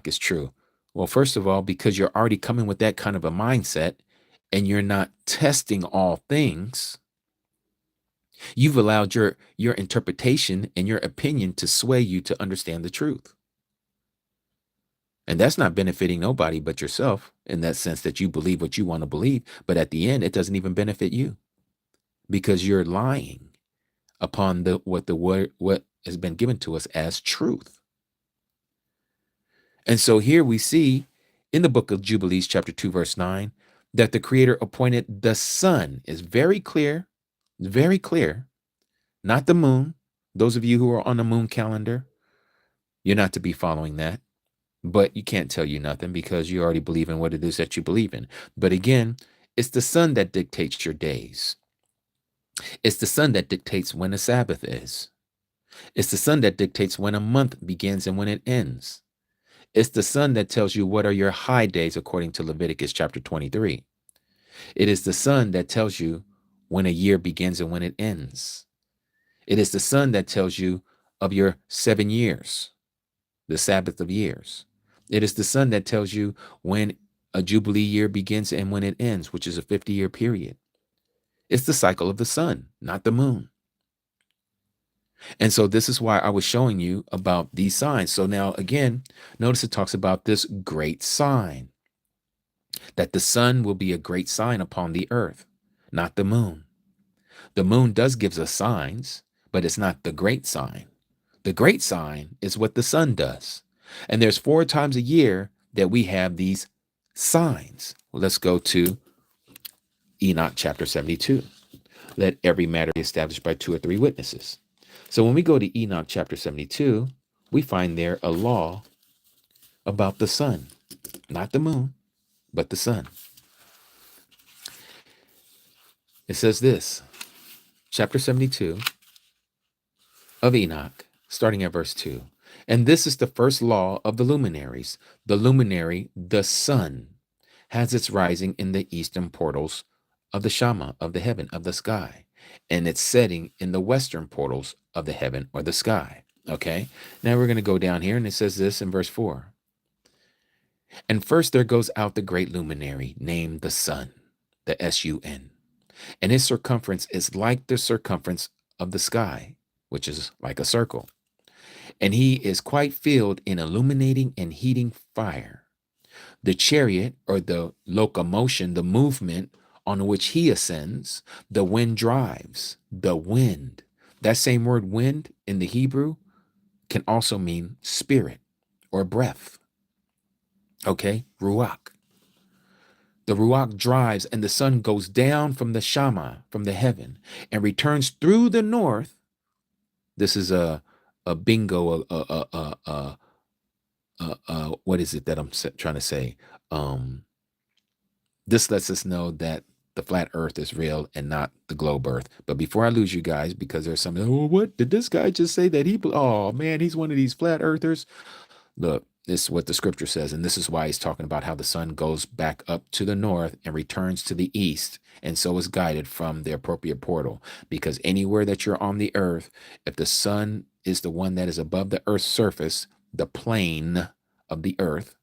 is true. Well, first of all, because you're already coming with that kind of a mindset, and you're not testing all things, you've allowed your interpretation and your opinion to sway you to understand the truth. And that's not benefiting nobody but yourself, in that sense that you believe what you want to believe. But at the end, it doesn't even benefit you, because you're lying upon what has been given to us as truth. And so here we see in the book of Jubilees, chapter 2, verse 9, that the Creator appointed the sun. Is very clear, not the moon. Those of you who are on the moon calendar, you're not to be following that. But you can't tell you nothing, because you already believe in what it is that you believe in. But again, it's the sun that dictates your days. It's the sun that dictates when a Sabbath is. It's the sun that dictates when a month begins and when it ends. It's the sun that tells you what are your high days, according to Leviticus chapter 23. It is the sun that tells you when a year begins and when it ends. It is the sun that tells you of your 7 years, the Sabbath of years. It is the sun that tells you when a Jubilee year begins and when it ends, which is a 50-year period. It's the cycle of the sun, not the moon. And so this is why I was showing you about these signs. So now, again, notice it talks about this great sign, that the sun will be a great sign upon the earth, not the moon. The moon does give us signs, but it's not the great sign. The great sign is what the sun does. And there's 4 times a year that we have these signs. Well, let's go to Enoch chapter 72. Let every matter be established by 2 or 3 witnesses. So when we go to Enoch chapter 72, we find there a law about the sun, not the moon, but the sun. It says this, chapter 72 of Enoch, starting at verse 2. And this is the first law of the luminaries. The luminary, the sun, has its rising in the eastern portals of the Shama, of the heaven, of the sky, and its setting in the western portals of the heaven or the sky. Okay, now we're going to go down here, and it says this in verse 4. And first there goes out the great luminary named the sun, the S-U-N, and his circumference is like the circumference of the sky, which is like a circle. And he is quite filled in illuminating and heating fire. The chariot, or the locomotion, the movement on which he ascends, the wind drives. The wind. That same word wind in the Hebrew can also mean spirit or breath. Okay, ruach. The ruach drives, and the sun goes down from the Shama, from the heaven, and returns through the north. This is a bingo, what is it that I'm trying to say? This lets us know that the flat earth is real and not the globe earth. But before I lose you guys, because there's some, oh, what did this guy just say that oh man, he's one of these flat earthers? Look, this is what the scripture says, and this is why he's talking about how the sun goes back up to the north and returns to the east, and so is guided from the appropriate portal. Because anywhere that you're on the earth, if the sun is the one that is above the earth's surface, the plane of the earth,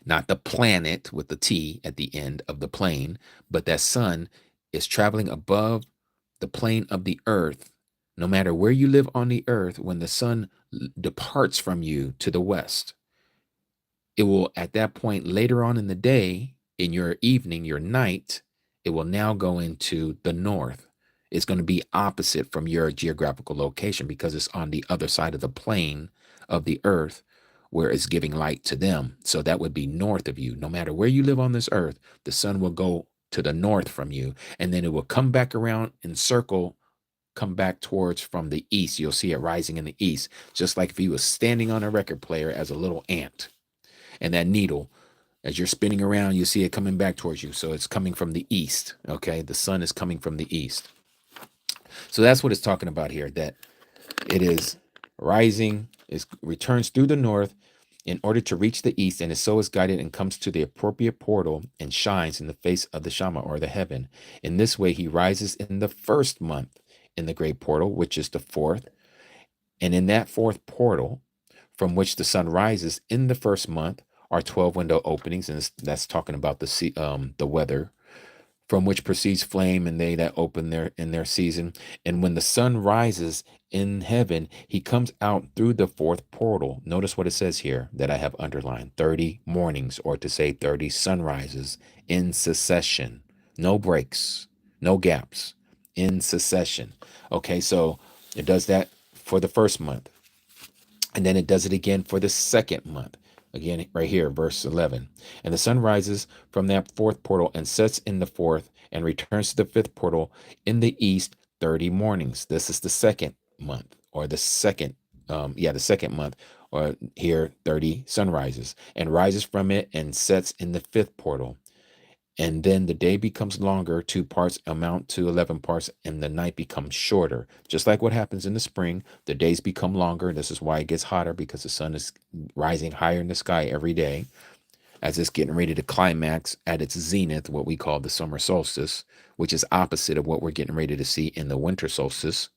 not the planet with the T at the end of the plane, but that sun is traveling above the plane of the earth. No matter where you live on the earth, when the sun departs from you to the west, it will, at that point later on in the day, in your evening, your night, it will now go into the north. It's going to be opposite from your geographical location because it's on the other side of the plane of the earth where it's giving light to them. So that would be north of you. No matter where you live on this earth, the sun will go to the north from you, and then it will come back around and circle, come back towards from the east. You'll see it rising in the east, just like if you was standing on a record player as a little ant, and that needle, as you're spinning around, you see it coming back towards you. So it's coming from the east. Okay, the sun is coming from the east. So that's what it's talking about here, that it is rising, it returns through the north in order to reach the east, and so is guided and comes to the appropriate portal and shines in the face of the Shama, or the heaven. In this way, he rises in the first month in the great portal, which is the fourth. And in that fourth portal, from which the sun rises in the first month, are 12 window openings, and that's talking about the weather, from which proceeds flame, and they that open in their season. And when the sun rises in heaven, he comes out through the fourth portal. Notice what it says here that I have underlined: 30 mornings, or to say 30 sunrises in succession. No breaks, no gaps, in succession. Okay, so it does that for the first month. And then it does it again for the second month. Again, right here, verse 11. And the sun rises from that fourth portal and sets in the fourth and returns to the fifth portal in the east 30 mornings. This is the second month, or the second month, or here 30 sunrises, and rises from it and sets in the fifth portal. And then the day becomes longer, 2 parts amount to 11 parts, and the night becomes shorter. Just like what happens in the spring, the days become longer. This is why it gets hotter, because the sun is rising higher in the sky every day as it's getting ready to climax at its zenith, what we call the summer solstice, which is opposite of what we're getting ready to see in the winter solstice.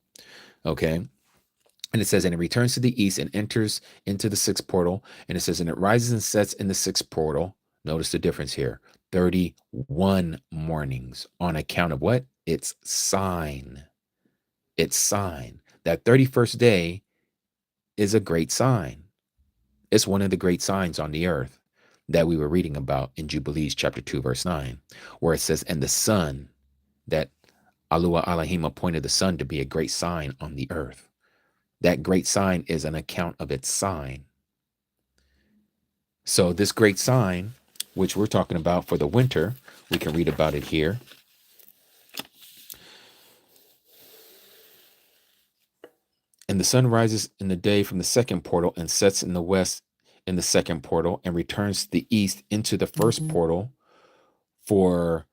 Okay. And it says, and it returns to the east and enters into the sixth portal. And it says, and it rises and sets in the sixth portal. Notice the difference here. 31 mornings on account of what? Its sign. Its sign. That 31st day is a great sign. It's one of the great signs on the earth that we were reading about in Jubilees chapter 2, verse 9, where it says, and the sun, that Yahuah Elohim appointed the sun to be a great sign on the earth. That great sign is an account of its sign. So this great sign, which we're talking about for the winter, we can read about it here. And the sun rises in the day from the second portal and sets in the west in the second portal and returns to the east into the first portal for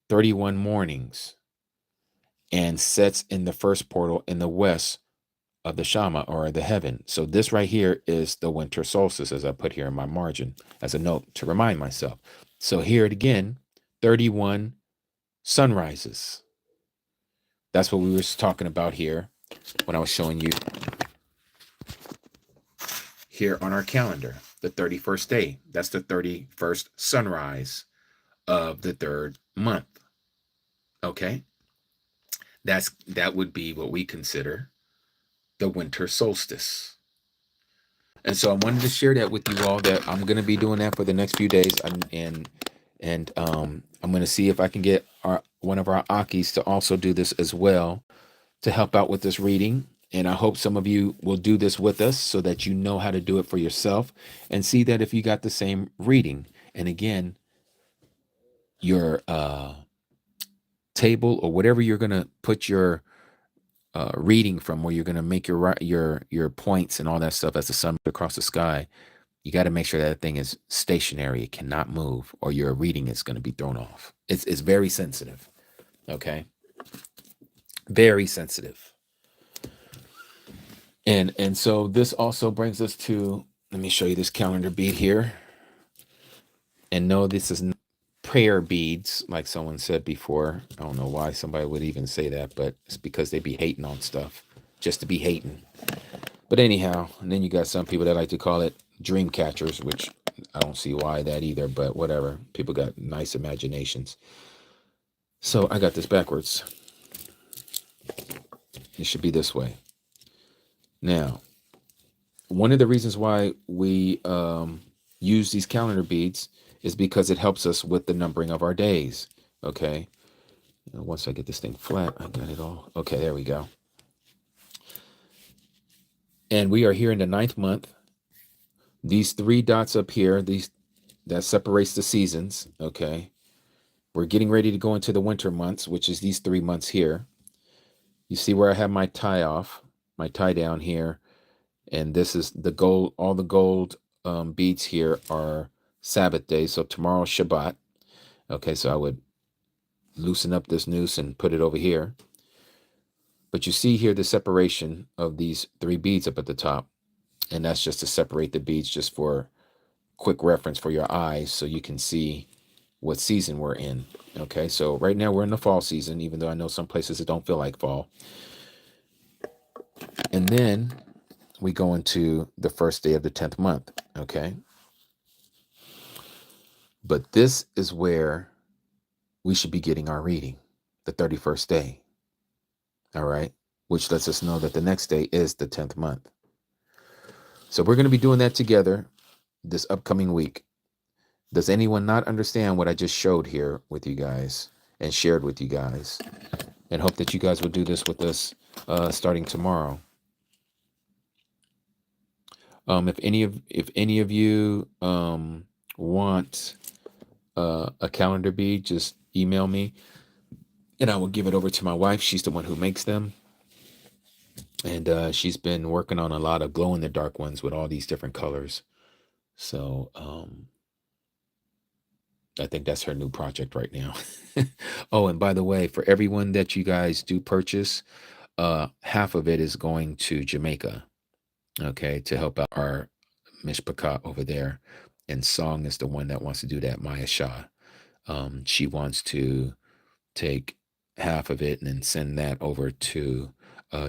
31 mornings and sets in the first portal in the west of the Shama, or the heaven. So this right here is the winter solstice, as I put here in my margin as a note to remind myself. So here it again, 31 sunrises. That's what we were talking about here when I was showing you here on our calendar, the 31st day. That's the 31st sunrise of the third month. Okay. That would be what we consider the winter solstice. And so I wanted to share that with you all, that I'm going to be doing that for the next few days. And I'm going to see if I can get one of our Akis to also do this as well, to help out with this reading. And I hope some of you will do this with us so that you know how to do it for yourself, and see that if you got the same reading. And again, your table, or whatever you're going to put your reading from, where you're going to make your points and all that stuff as the sun across the sky, You got to make sure that thing is stationary. It cannot move, or your reading is going to be thrown off. It's very sensitive. Okay. Very sensitive. And so this also brings us to, let me show you this calendar bead here. And no, this is not prayer beads, like someone said before. I don't know why somebody would even say that, but it's because they be hating on stuff just to be hating. But anyhow, and then you got some people that like to call it dream catchers, which I don't see why that either, but whatever. People got nice imaginations. So I got this backwards. It should be this way. Now, one of the reasons why we use these calendar beads is because it helps us with the numbering of our days. Okay. Once I get this thing flat, I got it all. Okay, there we go. And we are here in the 9th month. These 3 dots up here, that separates the seasons. Okay. We're getting ready to go into the winter months, which is these 3 months here. You see where I have my tie off, my tie down here. And this is the gold. All the gold beads here are Sabbath days. So tomorrow's Shabbat. Okay, so I would loosen up this noose and put it over here. But you see here the separation of these 3 beads up at the top. And that's just to separate the beads, just for quick reference for your eyes, so you can see what season we're in. Okay, so right now we're in the fall season, even though I know some places it don't feel like fall. And then we go into the first day of the 10th month. Okay. But this is where we should be getting our reading, the 31st day. All right. Which lets us know that the next day is the 10th month. So we're going to be doing that together this upcoming week. Does anyone not understand what I just showed here with you guys and shared with you guys? And hope that you guys will do this with us starting tomorrow. If any of you want a calendar bead, just email me and I will give it over to my wife. She's the one who makes them. And she's been working on a lot of glow in the dark ones with all these different colors. So I think that's her new project right now. Oh, and by the way, for everyone that you guys do purchase, half of it is going to Jamaica. Okay, to help out our Mishpachah over there. And Song is the one that wants to do that, YAHUSHA. She wants to take half of it and then send that over to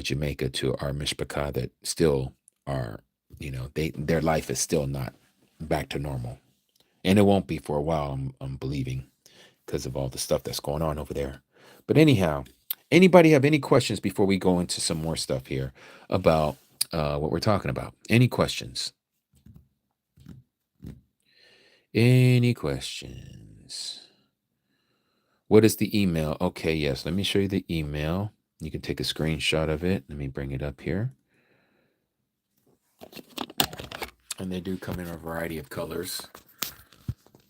Jamaica, to our Mishpachah that still are, their life is still not back to normal. And it won't be for a while, I'm believing, because of all the stuff that's going on over there. But anyhow, anybody have any questions before we go into some more stuff here about what we're talking about? Any questions? Any questions? What is the email? Okay, yes. Let me show you the email. You can take a screenshot of it. Let me bring it up here. And they do come in a variety of colors.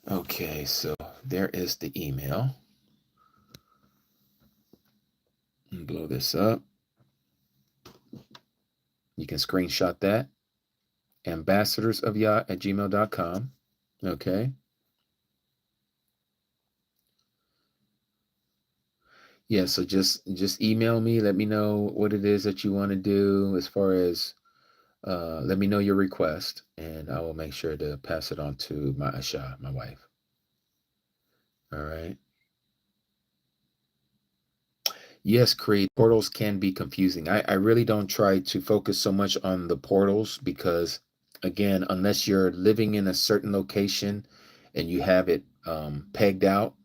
Okay, so there is the email. Blow this up. You can screenshot that. ambassadorsofyah@gmail.com. Okay. Yeah, so just email me. Let me know what it is that you want to do, as far as let me know your request, and I will make sure to pass it on to my Asha, my wife. All right. Yes, Creed, portals can be confusing. I really don't try to focus so much on the portals because, again, unless you're living in a certain location and you have it pegged out,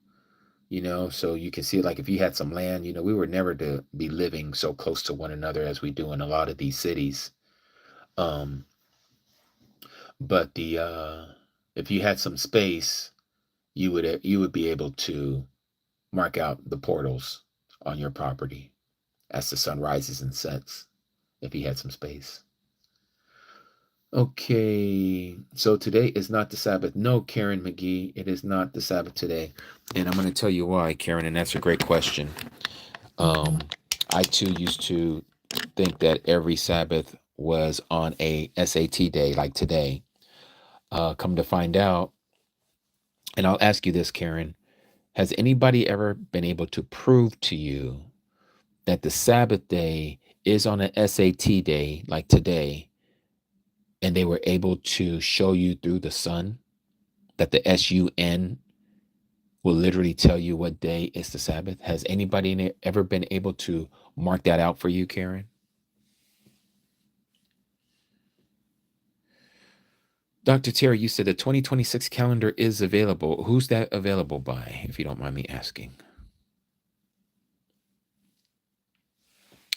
so you can see, like, if you had some land, we were never to be living so close to one another as we do in a lot of these cities. But if you had some space, you would be able to mark out the portals on your property as the sun rises and sets, if you had some space. Okay, so today is not the Sabbath. No, Karen McGee, it is not the Sabbath today. And I'm going to tell you why, Karen, and that's a great question. I too used to think that every Sabbath was on a SAT day, like today. Come to find out, and I'll ask you this, Karen, has anybody ever been able to prove to you that the Sabbath day is on an SAT day like today, and they were able to show you through the sun that the SUN will literally tell you what day is the Sabbath? Has anybody ever been able to mark that out for you, Karen? Dr. Terry, you said the 2026 calendar is available. Who's that available by, if you don't mind me asking?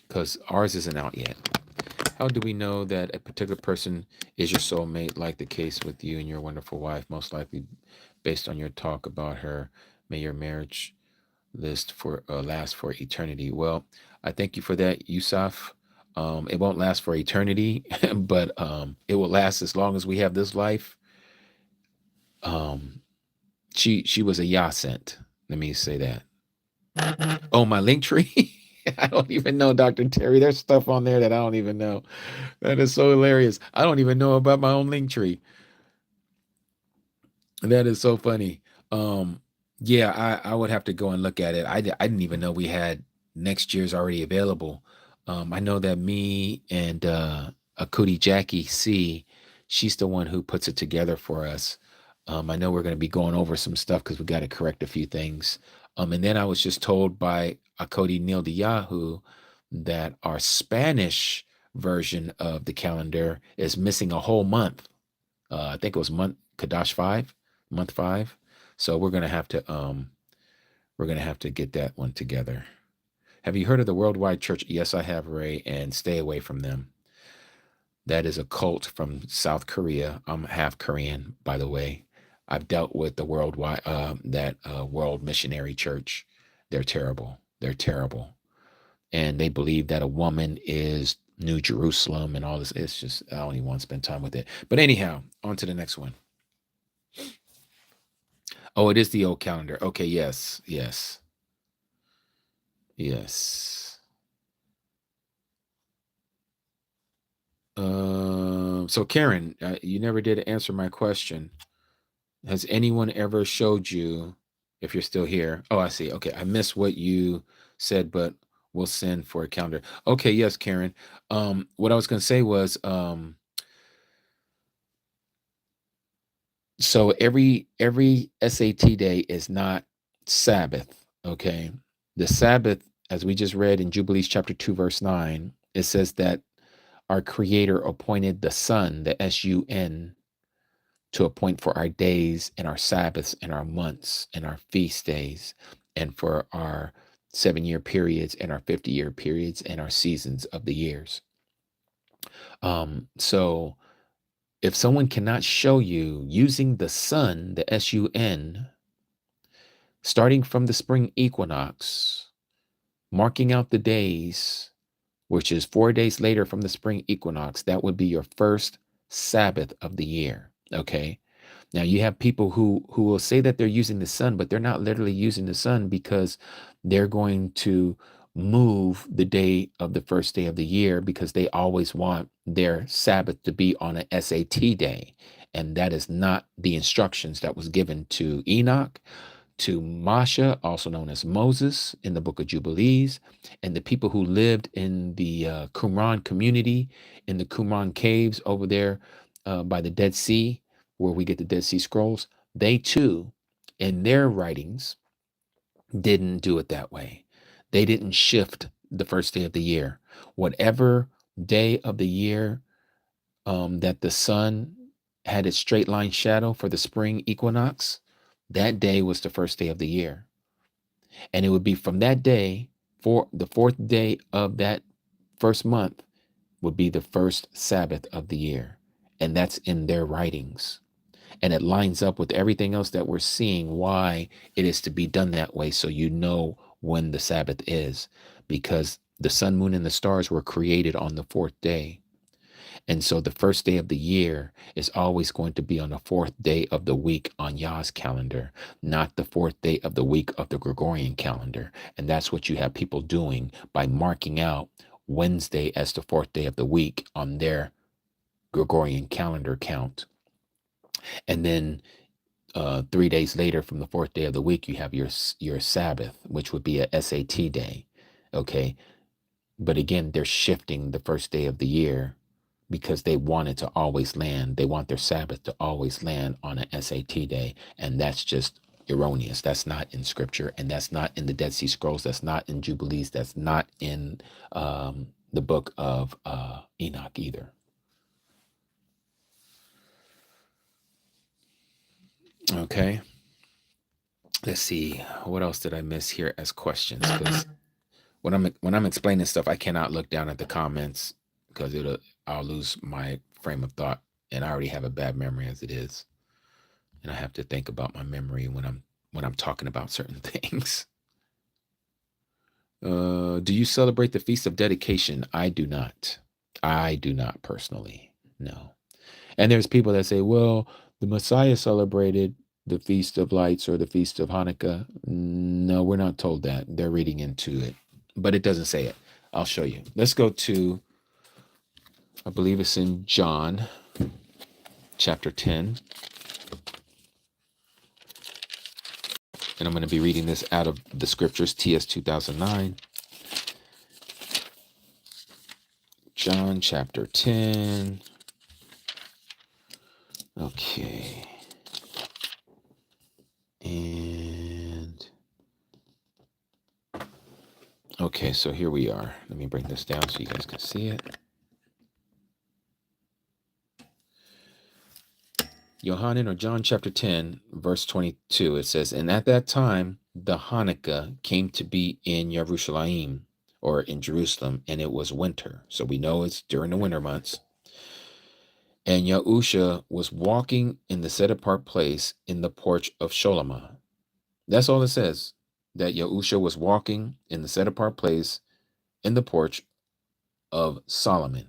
Because ours isn't out yet. How do we know that a particular person is your soulmate, like the case with you and your wonderful wife? Most likely based on your talk about her. May your marriage last for eternity. Well, I thank you for that, Yusuf. It won't last for eternity, but it will last as long as we have this life. She was a Yah sent. Let me say that. Oh, my link tree. I don't even know, Dr. Terry. There's stuff on there that I don't even know. That is so hilarious. I don't even know about my own link tree. That is so funny. Yeah, I would have to go and look at it. I didn't even know we had next year's already available. I know that me and Akuti Jackie C, she's the one who puts it together for us. I know we're going to be going over some stuff because we got to correct a few things. And then I was just told by Akodi Neil de Yahoo that our Spanish version of the calendar is missing a whole month. I think it was month 5. So we're gonna have to get that one together. Have you heard of the Worldwide Church? Yes, I have, Ray, and stay away from them. That is a cult from South Korea. I'm half Korean, by the way. I've dealt with the worldwide World Missionary Church. They're terrible. They're terrible. And they believe that a woman is New Jerusalem and all this. It's just, I don't even want to spend time with it. But anyhow, on to the next one. Oh, it is the old calendar. Okay, yes. So Karen, you never did answer my question. Has anyone ever showed you, if you're still here? Oh, I see. Okay, I missed what you said, but we'll send for a calendar. Okay, yes, Karen. What I was going to say was, so every SAT day is not Sabbath. Okay, the Sabbath, as we just read in Jubilees chapter 2, verse 9, it says that our Creator appointed the sun, the SUN, to appoint for our days and our Sabbaths and our months and our feast days, and for our 7-year periods and our 50-year periods and our seasons of the years. So if someone cannot show you using the sun, the SUN, starting from the spring equinox, marking out the days, which is 4 days later from the spring equinox, that would be your first Sabbath of the year. Okay. Now you have people who will say that they're using the sun, but they're not literally using the sun, because they're going to move the day of the first day of the year because they always want their Sabbath to be on a SAT day. And that is not the instructions that was given to Enoch, to Masha, also known as Moses, in the book of Jubilees, and the people who lived in the Qumran community, in the Qumran caves over there by the Dead Sea, where we get the Dead Sea Scrolls. They too, in their writings, didn't do it that way. They didn't shift the first day of the year. Whatever day of the year that the sun had its straight line shadow for the spring equinox, that day was the first day of the year. And it would be from that day, for the fourth day of that first month would be the first Sabbath of the year. And that's in their writings. And it lines up with everything else that we're seeing, why it is to be done that way. So you know when the Sabbath is, because the sun, moon, and the stars were created on the fourth day. And so the first day of the year is always going to be on the fourth day of the week on Yah's calendar, not the fourth day of the week of the Gregorian calendar. And that's what you have people doing by marking out Wednesday as the fourth day of the week on their Gregorian calendar count. And then 3 days later, from the fourth day of the week, you have your Sabbath, which would be a SAT day. Okay. But again, they're shifting the first day of the year because they want it to always land. They want their Sabbath to always land on an SAT day. And that's just erroneous. That's not in scripture. And that's not in the Dead Sea Scrolls. That's not in Jubilees. That's not in the book of Enoch either. Okay. Let's see. What else did I miss here as questions? Because when I'm explaining stuff, I cannot look down at the comments because I'll lose my frame of thought, and I already have a bad memory as it is, and I have to think about my memory when I'm talking about certain things. Do you celebrate the Feast of Dedication? I do not. I do not personally. No. And there's people that say, well, the Messiah celebrated the Feast of Lights or the Feast of Hanukkah. No, we're not told that. They're reading into it, but it doesn't say it. I'll show you. Let's go to, I believe it's in John chapter 10. And I'm going to be reading this out of the scriptures, TS 2009. John chapter 10. Okay. And okay, so here we are. Let me bring this down so you guys can see it. Yohanan, or John chapter 10, verse 22, it says, and at that time, the Hanukkah came to be in Yerushalayim, or in Jerusalem, and it was winter. So we know it's during the winter months. And YAHUSHA was walking in the set-apart place in the porch of Sholomah. That's all it says, that YAHUSHA was walking in the set-apart place in the porch of Solomon,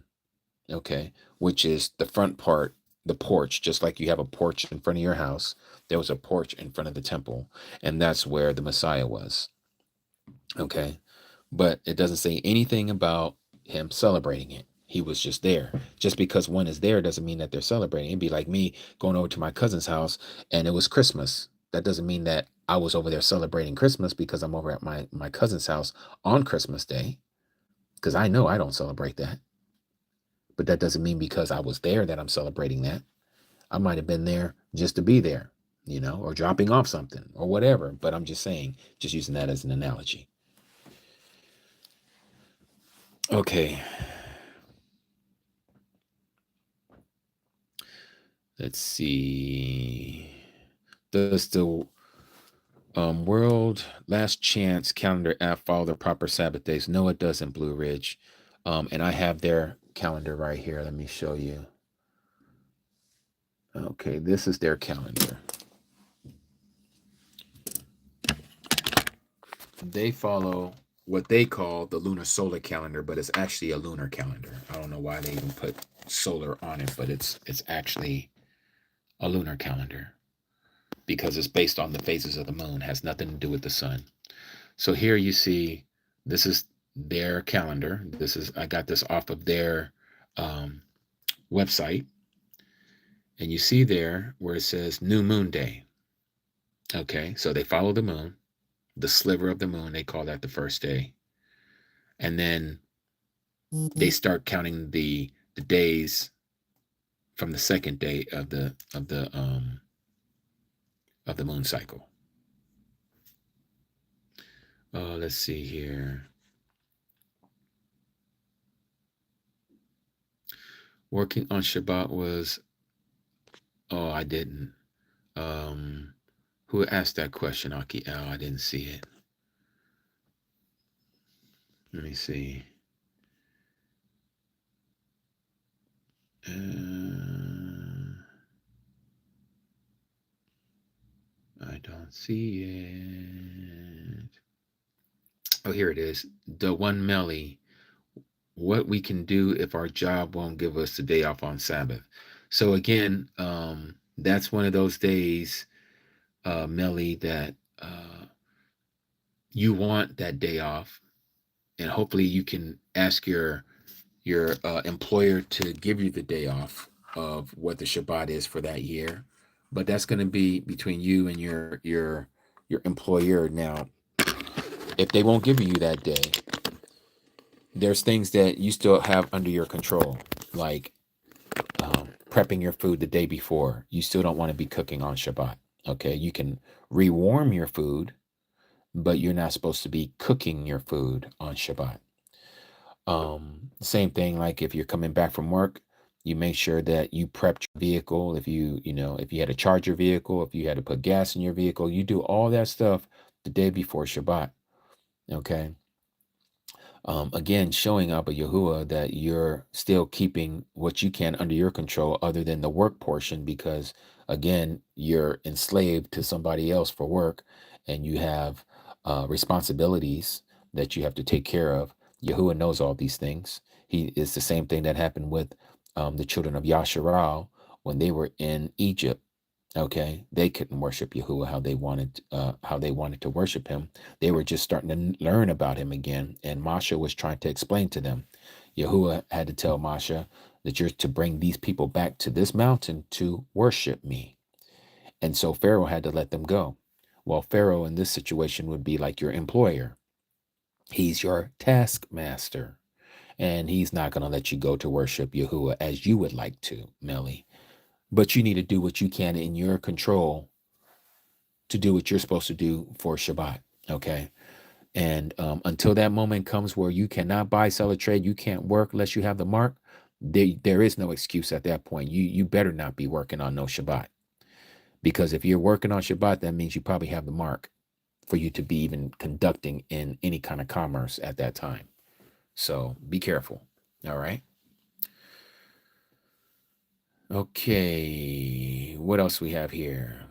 okay, which is the front part, the porch, just like you have a porch in front of your house. There was a porch in front of the temple, and that's where the Messiah was, okay? But it doesn't say anything about him celebrating it. He was just there. Just because one is there doesn't mean that they're celebrating. It'd be like me going over to my cousin's house and it was Christmas. That doesn't mean that I was over there celebrating Christmas because I'm over at my cousin's house on Christmas Day, because I know I don't celebrate that. But that doesn't mean because I was there that I'm celebrating that. I might have been there just to be there, you know, or dropping off something or whatever. But I'm just saying, just using that as an analogy. Okay. Let's see. Does the World Last Chance calendar app follow the proper Sabbath days? No, it doesn't, Blue Ridge. And I have their calendar right here. Let me show you. Okay, this is their calendar. They follow what they call the lunar solar calendar, but it's actually a lunar calendar. I don't know why they even put solar on it, but it's actually a lunar calendar because it's based on the phases of the moon. It has nothing to do with the sun. So here you see, this is their calendar. I got this off of their website. And you see there where it says New Moon Day. Okay, so they follow the moon, the sliver of the moon. They call that the first day. And then they start counting the days from the second day of the moon cycle. Let's see here. Working on Shabbat was, oh, I didn't. Who asked that question, Aki? Oh, I didn't see it. Let me see. I don't see it. Oh, here it is. The one Melly. What we can do if our job won't give us the day off on Sabbath. So again, that's one of those days, Melly, that you want that day off, and hopefully you can ask your employer to give you the day off of what the Shabbat is for that year. But that's going to be between you and your employer. Now, if they won't give you that day, there's things that you still have under your control, like prepping your food the day before. You still don't want to be cooking on Shabbat. Okay, you can rewarm your food, but you're not supposed to be cooking your food on Shabbat. Same thing, like if you're coming back from work, you make sure that you prepped your vehicle. If if you had to charge your vehicle, if you had to put gas in your vehicle, you do all that stuff the day before Shabbat. Okay. Again, showing up a Yahuah that you're still keeping what you can under your control other than the work portion, because again, you're enslaved to somebody else for work and you have responsibilities that you have to take care of. Yahuah knows all these things. He is the same thing that happened with the children of Yasharal when they were in Egypt. Okay, they couldn't worship Yahuwah how they wanted to worship him. They were just starting to learn about him again, and Masha was trying to explain to them. Yahuwah had to tell Masha that you're to bring these people back to this mountain to worship me. And so Pharaoh had to let them go. Well, Pharaoh in this situation would be like your employer. He's your taskmaster, and he's not going to let you go to worship Yahuwah as you would like to, Melly. But you need to do what you can in your control to do what you're supposed to do for Shabbat. Okay. And until that moment comes where you cannot buy, sell, or trade, you can't work unless you have the mark. There is no excuse at that point. You better not be working on no Shabbat, because if you're working on Shabbat, that means you probably have the mark for you to be even conducting in any kind of commerce at that time. So be careful. All right. Okay. What else we have here?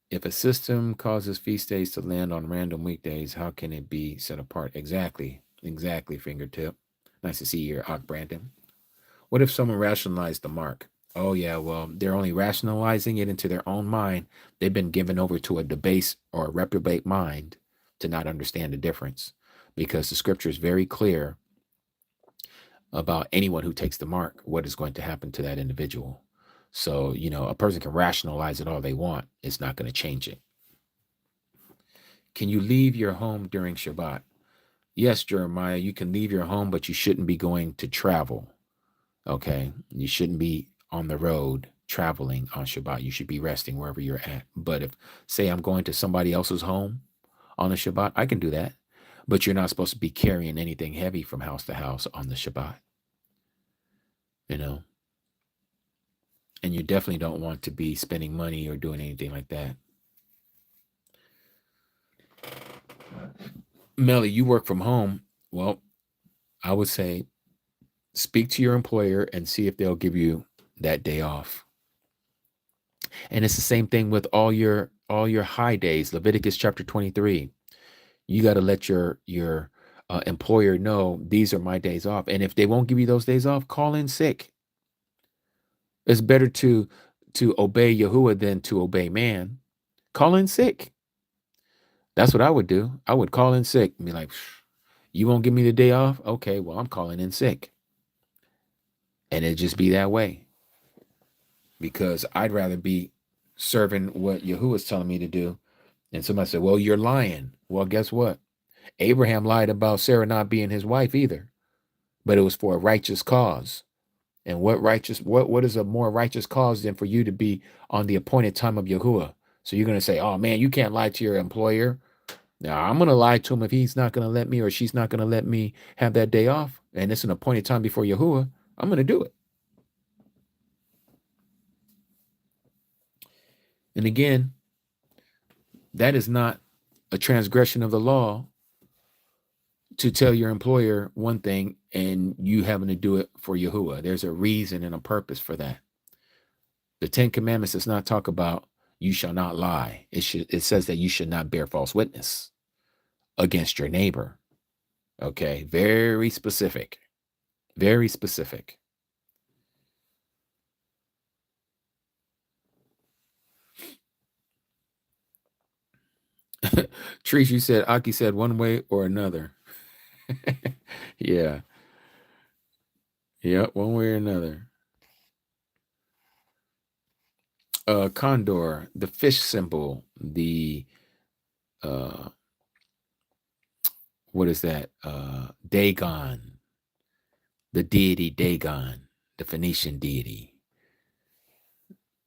If a system causes feast days to land on random weekdays, how can it be set apart? Exactly. Exactly, Fingertip. Nice to see you here, Hawk Brandon. What if someone rationalized the mark? Oh, yeah, well, they're only rationalizing it into their own mind. They've been given over to a debased or a reprobate mind to not understand the difference, because the scripture is very clear about anyone who takes the mark, what is going to happen to that individual. So, a person can rationalize it all they want. It's not going to change it. Can you leave your home during Shabbat? Yes, Jeremiah, you can leave your home, but you shouldn't be going to travel. Okay. You shouldn't be on the road traveling on Shabbat. You should be resting wherever you're at. But if, say, I'm going to somebody else's home on a Shabbat, I can do that. But you're not supposed to be carrying anything heavy from house to house on the Shabbat. And you definitely don't want to be spending money or doing anything like that. Melly, you work from home. Well, I would say speak to your employer and see if they'll give you that day off. And it's the same thing with all your high days. Leviticus chapter 23. You got to let your employer know these are my days off. And if they won't give you those days off, call in sick. It's better to obey Yahuwah than to obey man. Call in sick. That's what I would do. I would call in sick and be like, you won't give me the day off? Okay, well, I'm calling in sick. And it'd just be that way. Because I'd rather be serving what Yahuwah's telling me to do. And somebody said, well, you're lying. Well, guess what? Abraham lied about Sarah not being his wife either, but it was for a righteous cause. And what is a more righteous cause than for you to be on the appointed time of Yahuwah? So you're going to say, oh man, you can't lie to your employer. Now I'm going to lie to him if he's not going to let me, or she's not going to let me have that day off. And it's an appointed time before Yahuwah. I'm going to do it. And again, that is not a transgression of the law to tell your employer one thing and you having to do it for Yahuwah. There's a reason and a purpose for that. The 10 Commandments does not talk about you shall not lie. It says that you should not bear false witness against your neighbor. Okay, very specific. Very specific. Trish, you said, Aki said one way or another. Yeah. Yep, one way or another. Condor, the fish symbol, the what is that? Dagon, the deity Dagon, the Phoenician deity.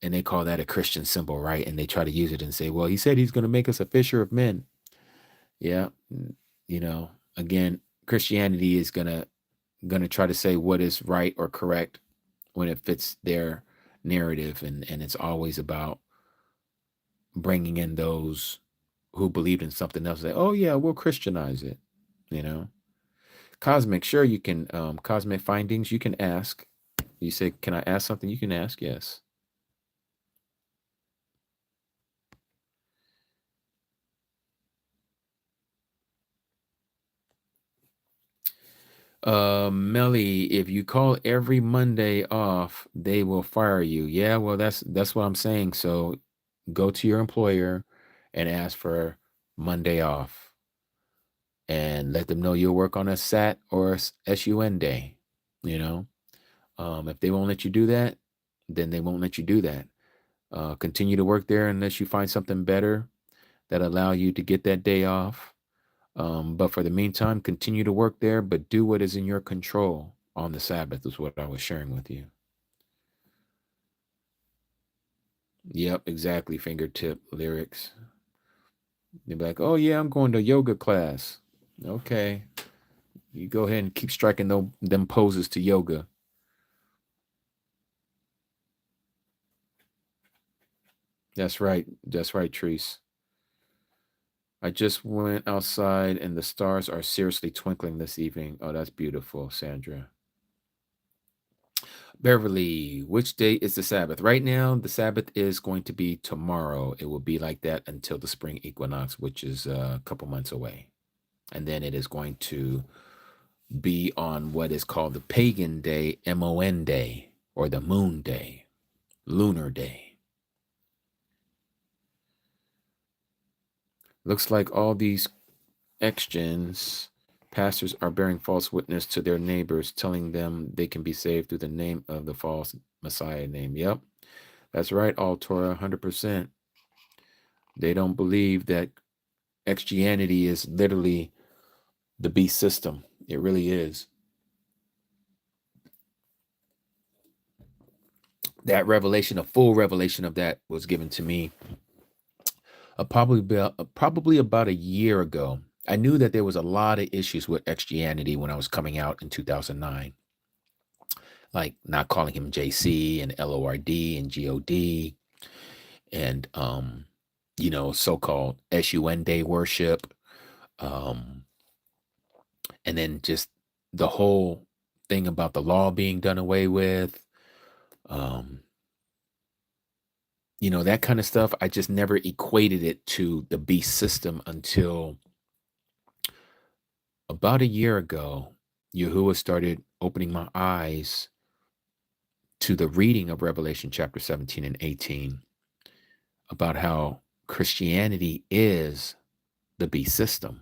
And they call that a Christian symbol, right? And they try to use it and say, well, he said he's going to make us a fisher of men. Yeah. You know, again, Christianity is going to try to say what is right or correct when it fits their narrative. And it's always about bringing in those who believed in something else. Say, oh, yeah, we'll Christianize it, you know. Cosmic, sure, you can, cosmic findings, you can ask. You say, can I ask something? You can ask, yes. Melly, if you call every Monday off, they will fire you. Yeah, well, that's what I'm saying. So go to your employer and ask for Monday off and let them know you'll work on a SAT or SUN day, you know. If they won't let you do that, then they won't let you do that. Continue to work there unless you find something better that allow you to get that day off. But for the meantime, continue to work there, but do what is in your control on the Sabbath is what I was sharing with you. Yep, exactly. Fingertip lyrics. They'd be like, oh yeah, I'm going to yoga class. Okay. You go ahead and keep striking them poses to yoga. That's right. That's right, Treese. I just went outside and the stars are seriously twinkling this evening. Oh, that's beautiful, Sandra. Beverly, which day is the Sabbath? Right now, the Sabbath is going to be tomorrow. It will be like that until the spring equinox, which is a couple months away. And then it is going to be on what is called the pagan day, MON day, or the moon day, lunar day. Looks like all these ex-gens, pastors are bearing false witness to their neighbors, telling them they can be saved through the name of the false Messiah name. Yep, that's right, all Torah, 100%. They don't believe that Christianity is literally the beast system. It really is. That revelation, a full revelation of that was given to me probably about a year ago. I knew that there was a lot of issues with Christianity when I was coming out in 2009, like not calling him JC and LORD and GOD and so-called SUN day worship, and then just the whole thing about the law being done away with, that kind of stuff. I just never equated it to the beast system until about a year ago. Yahuah started opening my eyes to the reading of Revelation chapter 17 and 18 about how Christianity is the beast system.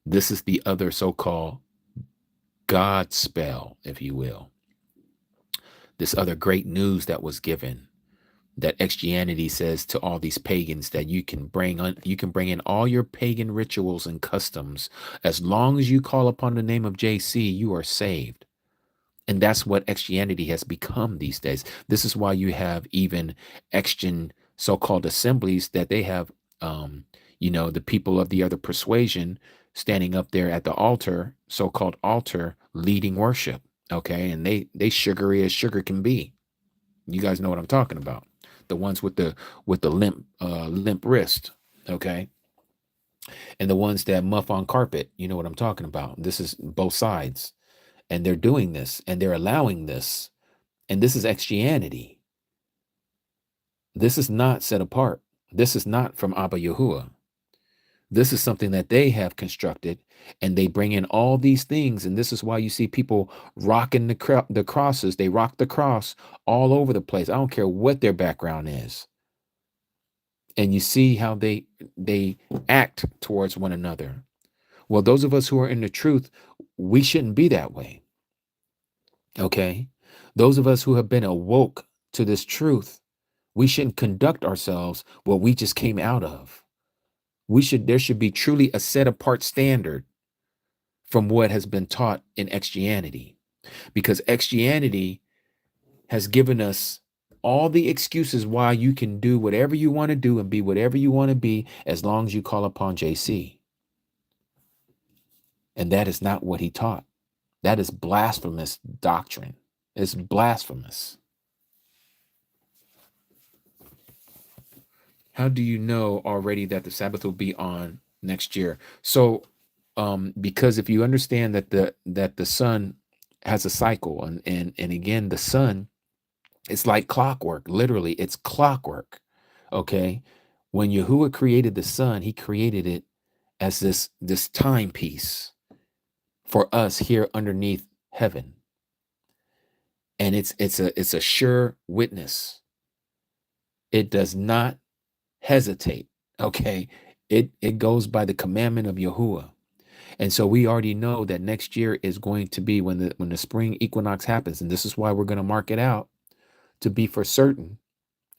This is the other so-called God spell, if you will. This other great news that was given, that Christianity says to all these pagans that you can bring in all your pagan rituals and customs. As long as you call upon the name of JC, you are saved. And that's what Christianity has become these days. This is why you have even Christian so-called assemblies that they have, the people of the other persuasion standing up there at the altar, so-called altar, leading worship. Okay, and they sugary as sugar can be. You guys know what I'm talking about. The ones with the limp wrist. Okay, and the ones that muff on carpet. You know what I'm talking about. This is both sides. And they're doing this and they're allowing this. And this is Christianity. This is not set apart. This is not from Abba Yahuah. This is something that they have constructed, and they bring in all these things. And this is why you see people rocking the crosses. They rock the cross all over the place. I don't care what their background is. And you see how they act towards one another. Well, those of us who are in the truth, we shouldn't be that way. Okay, those of us who have been awoke to this truth, We shouldn't conduct ourselves what we just came out of. There should be truly a set apart standard from what has been taught in Christianity, because Christianity has given us all the excuses why you can do whatever you want to do and be whatever you want to be as long as you call upon JC. And that is not what he taught. That is blasphemous doctrine. It's blasphemous. How do you know already that the Sabbath will be on next year? So, because if you understand that the sun has a cycle, and again, the sun, it's like clockwork. Literally, it's clockwork. Okay, when Yahuah created the sun, he created it as this timepiece for us here underneath heaven, and it's a sure witness. It does not hesitate. Okay, it goes by the commandment of Yahuah. And so we already know that next year is going to be when the spring equinox happens, and this is why we're going to mark it out to be for certain.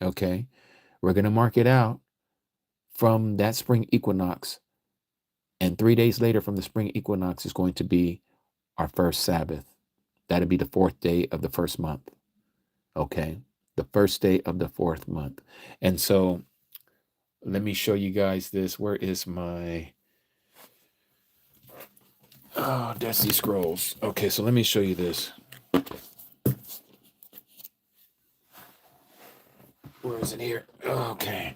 Okay, we're going to mark it out from that spring equinox, and 3 days later from the spring equinox is going to be our first Sabbath. That'll be the 4th day of the first month. Okay, the first day of the 4th month. And so let me show you guys this. Where is my DEC scrolls? Okay, so let me show you this. Where is it here? Okay.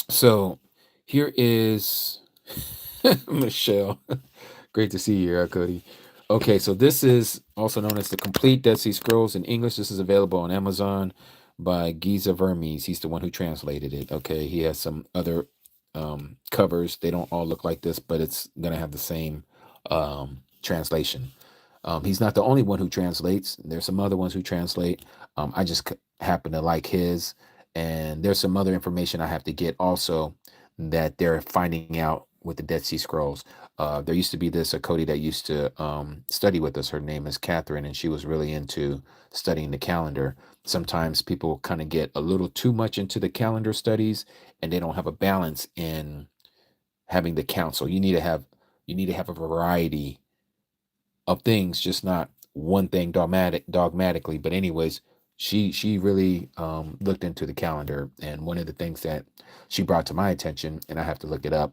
So here is Michelle. Great to see you here, Cody. Okay, so this is also known as the Complete DEC Scrolls in English. This is available on Amazon by Giza Vermes. He's the one who translated it. Okay, he has some other covers. They don't all look like this, but it's gonna have the same translation. He's not the only one who translates. There's some other ones who translate. I just happen to like his, and there's some other information I have to get also that they're finding out with the Dead Sea Scrolls. There used to be a Cody that used to study with us. Her name is Catherine, and she was really into studying the calendar. Sometimes people kind of get a little too much into the calendar studies, and they don't have a balance in having the count. So you need to have a variety of things, just not one thing dogmatically. But anyways, she really looked into the calendar, and one of the things that she brought to my attention, and I have to look it up,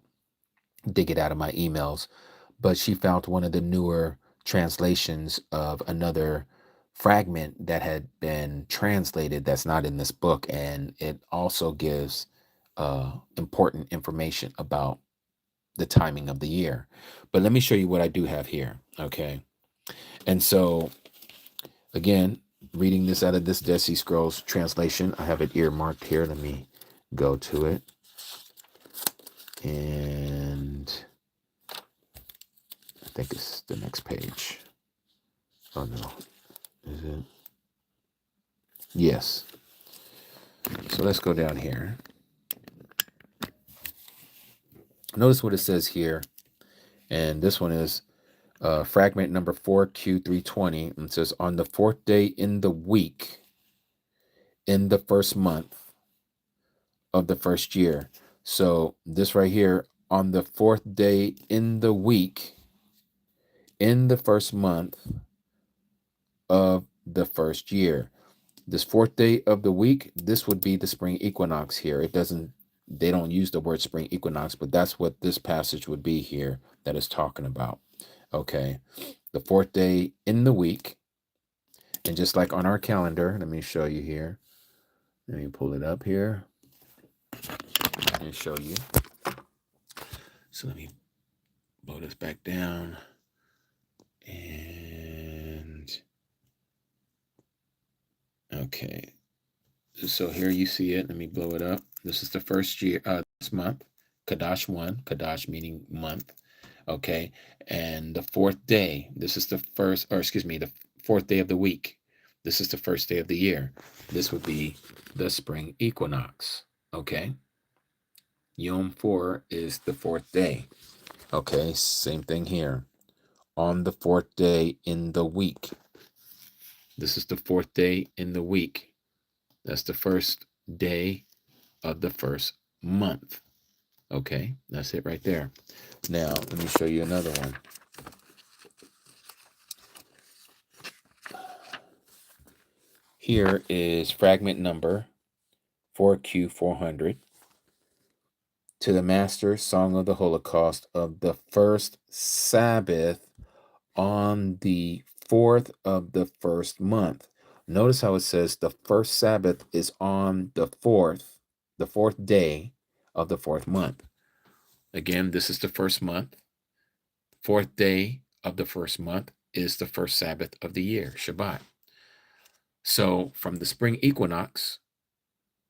dig it out of my emails, but she found one of the newer translations of another fragment that had been translated that's not in this book, and it also gives important information about the timing of the year. But let me show you what I do have here. Okay, and so again, reading this out of this Dead Sea Scrolls translation, I have it earmarked here. Let me go to it. And I think it's the next page. Oh no, is it? Yes. So let's go down here. Notice what it says here. And this one is fragment number 4, Q320. It says, on the 4th day in the week, in the first month of the first year. So this right here, on the 4th day in the week, in the first month of the first year. This 4th day of the week, this would be the spring equinox here. They don't use the word spring equinox, but that's what this passage would be here that is talking about. Okay, the 4th day in the week. And just like on our calendar, let me show you here. Let me pull it up here and show you. So let me blow this back down. And okay, so here you see it. Let me blow it up. This is the first year, this month, Kadash 1, Kadash meaning month. Okay, and the 4th day, this is the the 4th day of the week. This is the first day of the year. This would be the spring equinox. Okay, Yaum 4 is the 4th day. Okay, same thing here. On the 4th day in the week. This is the 4th day in the week. That's the first day of the first month. Okay, that's it right there. Now, let me show you another one. Here is fragment number 4Q400. To the Master, Song of the Holocaust of the first Sabbath on the 4th of the first month. Notice how it says the first Sabbath is on the fourth day of the fourth month. Again, this is the first month. Fourth day of the first month is the first Sabbath of the year, Shabbat. So from the spring equinox,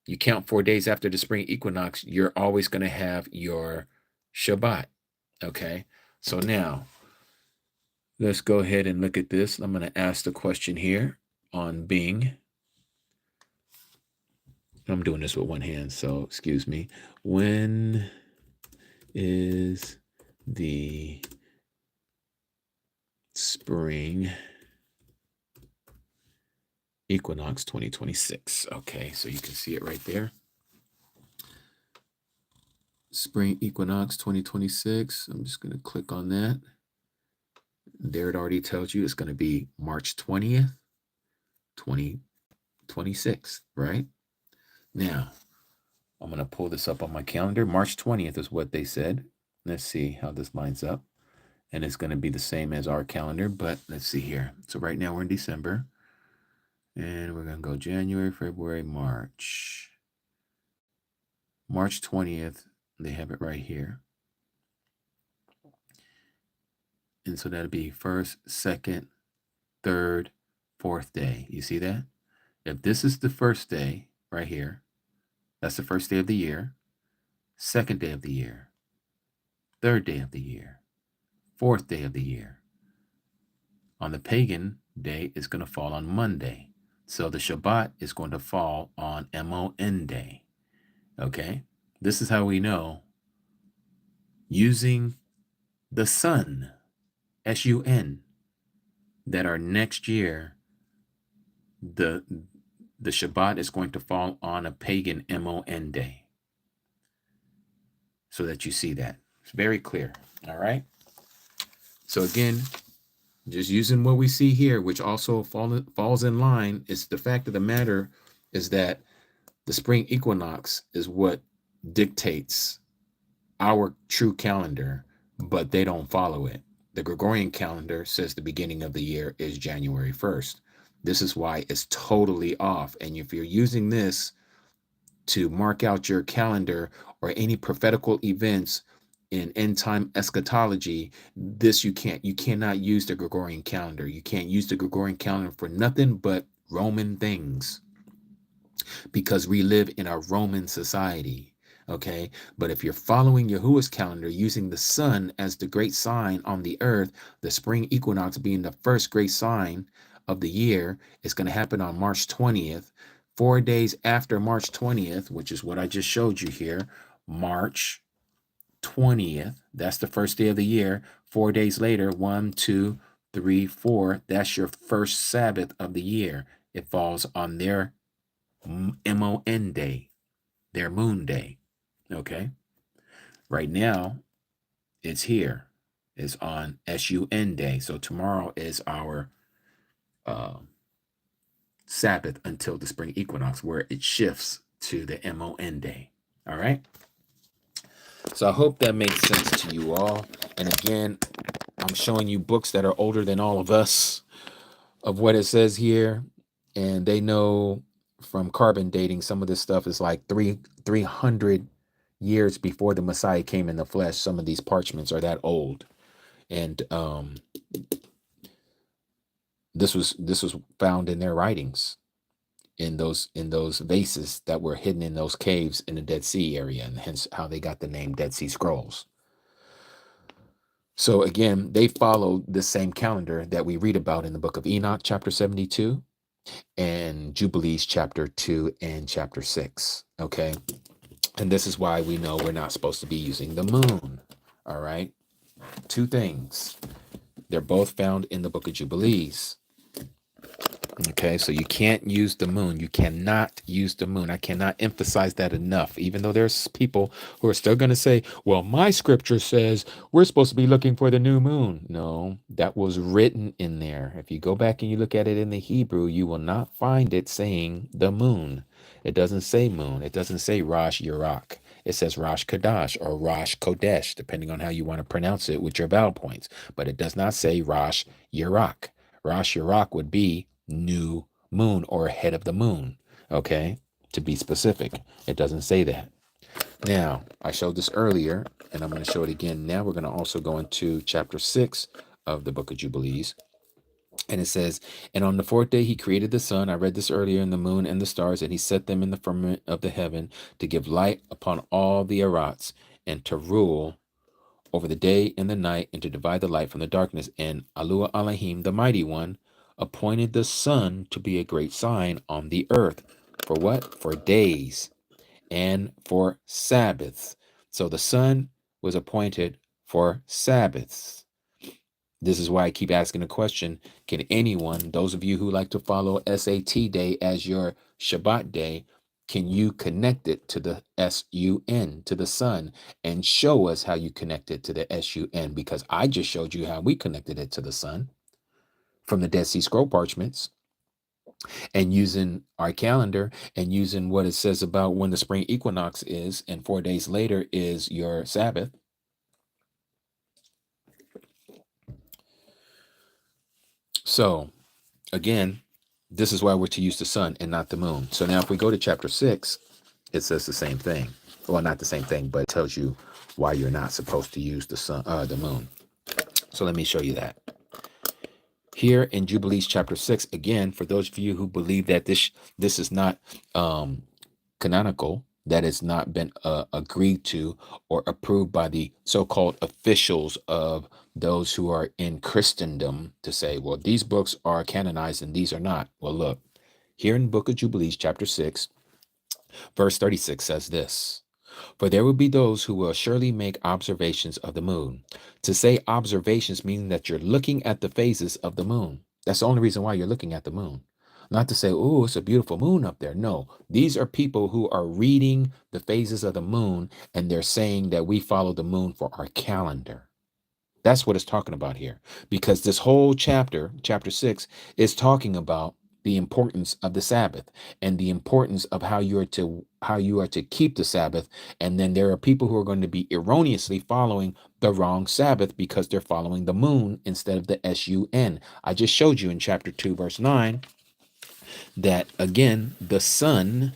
you count 4 days after the spring equinox, you're always going to have your Shabbat. Okay, so now let's go ahead and look at this. I'm going to ask the question here on Bing. I'm doing this with one hand, so excuse me. When is the spring equinox 2026? Okay, so you can see it right there. Spring equinox 2026. I'm just going to click on that. There it already tells you it's going to be March 20th, 2026, right? Now, I'm going to pull this up on my calendar. March 20th is what they said. Let's see how this lines up. And it's going to be the same as our calendar, but let's see here. So right now we're in December. And we're going to go January, February, March. March 20th, they have it right here. And so that'll be first, second, third, fourth day. You see that? If this is the first day right here, that's the first day of the year, second day of the year, third day of the year, fourth day of the year. On the pagan day, it's going to fall on Monday. So the Shabbat is going to fall on MON day. Okay? This is how we know using the sun, SUN, that our next year, the Shabbat is going to fall on a pagan MON day. So that you see that. It's very clear. All right? So again, just using what we see here, which also falls in line, is the fact of the matter is that the spring equinox is what dictates our true calendar, but they don't follow it. The Gregorian calendar says the beginning of the year is January 1st. This is why it's totally off. And if you're using this to mark out your calendar or any prophetical events in end time eschatology, this you cannot use the Gregorian calendar. You can't use the Gregorian calendar for nothing but Roman things, because we live in a Roman society. Okay, but if you're following Yahuah's calendar using the sun as the great sign on the earth, the spring equinox being the first great sign of the year, is going to happen on March 20th. 4 days after March 20th, which is what I just showed you here, March 20th, that's the first day of the year. 4 days later, 1, 2, 3, 4, that's your first Sabbath of the year. It falls on their MON day, their moon day. Okay. Right now, it's here. It's on SUN day. So tomorrow is our Sabbath until the spring equinox, where it shifts to the MON day. All right. So I hope that makes sense to you all. And again, I'm showing you books that are older than all of us of what it says here. And they know from carbon dating, some of this stuff is like 300 years before the Messiah came in the flesh. Some of these parchments are that old. And this was found in their writings, in those vases that were hidden in those caves in the Dead Sea area, and hence how they got the name Dead Sea Scrolls. So again, they follow the same calendar that we read about in the book of Enoch, chapter 72, and Jubilees, chapter 2 and chapter 6. Okay. And this is why we know we're not supposed to be using the moon. All right. 2 things. They're both found in the book of Jubilees. Okay, so you can't use the moon. You cannot use the moon. I cannot emphasize that enough, even though there's people who are still going to say, well, my scripture says we're supposed to be looking for the new moon. No, that was written in there. If you go back and you look at it in the Hebrew, you will not find it saying the moon. It doesn't say moon. It doesn't say Rosh Yurak. It says Rosh Kadash or Rosh Kodesh, depending on how you want to pronounce it with your vowel points. But it does not say Rosh Yurak. Rosh Yurak would be new moon or head of the moon. Okay, to be specific, it doesn't say that. Now, I showed this earlier, and I'm going to show it again. Now we're going to also go into chapter 6 of the book of Jubilees. And it says, and on the fourth day he created the sun. I read this earlier, and the moon and the stars, and he set them in the firmament of the heaven to give light upon all the Arats and to rule over the day and the night and to divide the light from the darkness. And Alua Elohim, the mighty one, appointed the sun to be a great sign on the earth. For what? For days and for Sabbaths. So the sun was appointed for Sabbaths. This is why I keep asking the question, can anyone, those of you who like to follow SAT day as your Shabbat day, can you connect it to the SUN, to the sun, and show us how you connect it to the SUN? Because I just showed you how we connected it to the sun from the Dead Sea Scroll parchments, and using our calendar and using what it says about when the spring equinox is, and 4 days later is your Sabbath. So again, this is why we're to use the sun and not the moon. So now if we go to chapter 6, it says the same thing. Well, not the same thing, but it tells you why you're not supposed to use the sun, the moon. So let me show you that. Here in Jubilees chapter 6, again, for those of you who believe that this is not canonical, that it's not been agreed to or approved by the so-called officials of those who are in Christendom to say, well, these books are canonized and these are not. Well, look, here in the book of Jubilees, chapter 6, verse 36 says this, for there will be those who will surely make observations of the moon. To say observations meaning that you're looking at the phases of the moon. That's the only reason why you're looking at the moon. Not to say, oh, it's a beautiful moon up there. No, these are people who are reading the phases of the moon, and they're saying that we follow the moon for our calendar. That's what it's talking about here, because this whole chapter 6, is talking about the importance of the Sabbath and the importance of how you are to keep the Sabbath. And then there are people who are going to be erroneously following the wrong Sabbath because they're following the moon instead of the SUN. I just showed you in chapter 2, verse 9, that again, the sun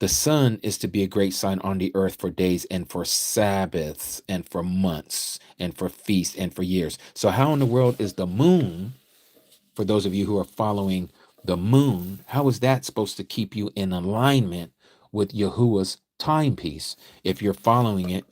is to be a great sign on the earth for days and for Sabbaths and for months and for feasts and for years. So how in the world is the moon, for those of you who are following the moon, how is that supposed to keep you in alignment with Yahuah's timepiece if you're following it?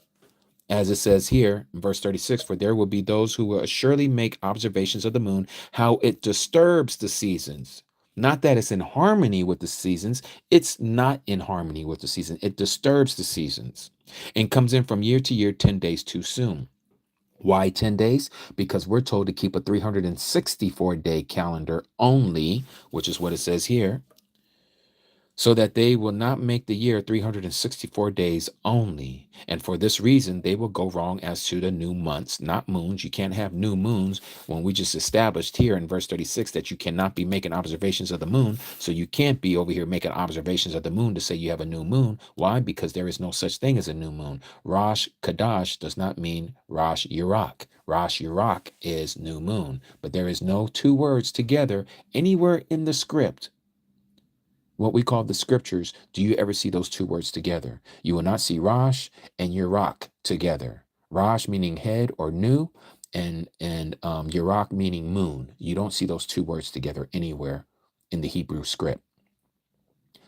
As it says here in verse 36, for there will be those who will surely make observations of the moon, how it disturbs the seasons. Not that it's in harmony with the seasons. It's not in harmony with the season. It disturbs the seasons and comes in from year to year 10 days too soon. Why 10 days? Because we're told to keep a 364-day calendar only, which is what it says here, so that they will not make the year 364 days only. And for this reason, they will go wrong as to the new months, not moons. You can't have new moons when we just established here in verse 36 that you cannot be making observations of the moon. So you can't be over here making observations of the moon to say you have a new moon. Why? Because there is no such thing as a new moon. Rosh Kadash does not mean Rosh Yurak. Rosh Yurak is new moon, but there is no two words together anywhere in the script. What we call the scriptures, do you ever see those two words together? You will not see Rosh and Yurak together. Rosh meaning head or new, and Yurak meaning moon. You don't see those two words together anywhere in the Hebrew script.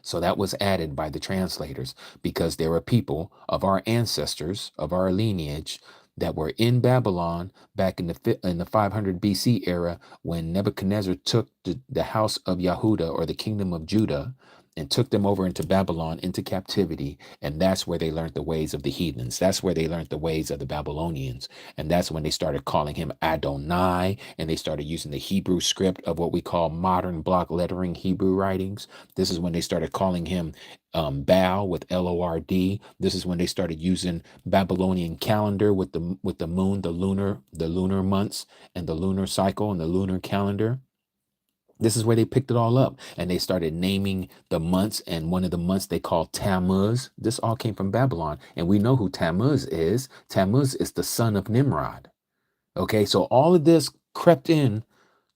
So that was added by the translators because there were people of our ancestors, of our lineage, that were in Babylon back in the 500 BC era when Nebuchadnezzar took the house of Yahudah or the kingdom of Judah, and took them over into Babylon, into captivity. And that's where they learned the ways of the heathens. That's where they learned the ways of the Babylonians. And that's when they started calling him Adonai, and they started using the Hebrew script of what we call modern block lettering Hebrew writings. This is when they started calling him Baal with Lord. This is when they started using Babylonian calendar with the moon, the lunar months and the lunar cycle and the lunar calendar. This is where they picked it all up, and they started naming the months, and one of the months they called Tammuz. This all came from Babylon, and we know who Tammuz is. Tammuz is the son of Nimrod. Okay, so all of this crept in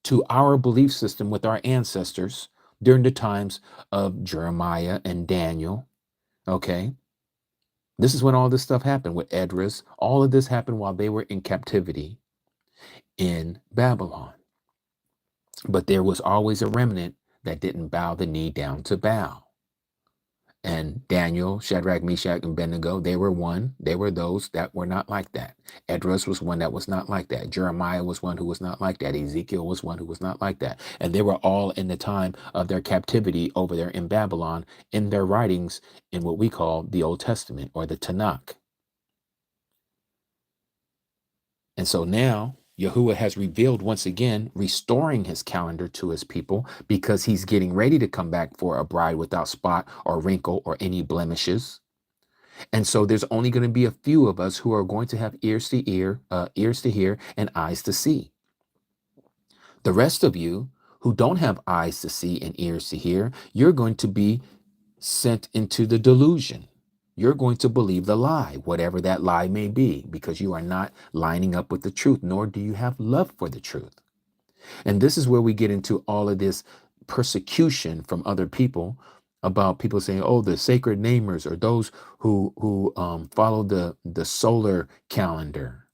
to our belief system with our ancestors during the times of Jeremiah and Daniel. Okay, this is when all this stuff happened with Esdras. All of this happened while they were in captivity in Babylon. But there was always a remnant that didn't bow the knee down to Baal. And Daniel, Shadrach, Meshach, and Abednego, they were one. They were those that were not like that. Esdras was one that was not like that. Jeremiah was one who was not like that. Ezekiel was one who was not like that. And they were all in the time of their captivity over there in Babylon, in their writings in what we call the Old Testament or the Tanakh. And so now Yahuah has revealed once again, restoring his calendar to his people, because he's getting ready to come back for a bride without spot or wrinkle or any blemishes. And so there's only going to be a few of us who are going to have ears to hear, and eyes to see. The rest of you who don't have eyes to see and ears to hear, you're going to be sent into the delusion. You're going to believe the lie, whatever that lie may be, because you are not lining up with the truth, nor do you have love for the truth. And this is where we get into all of this persecution from other people about people saying, oh, the sacred namers, or those who follow the solar calendar.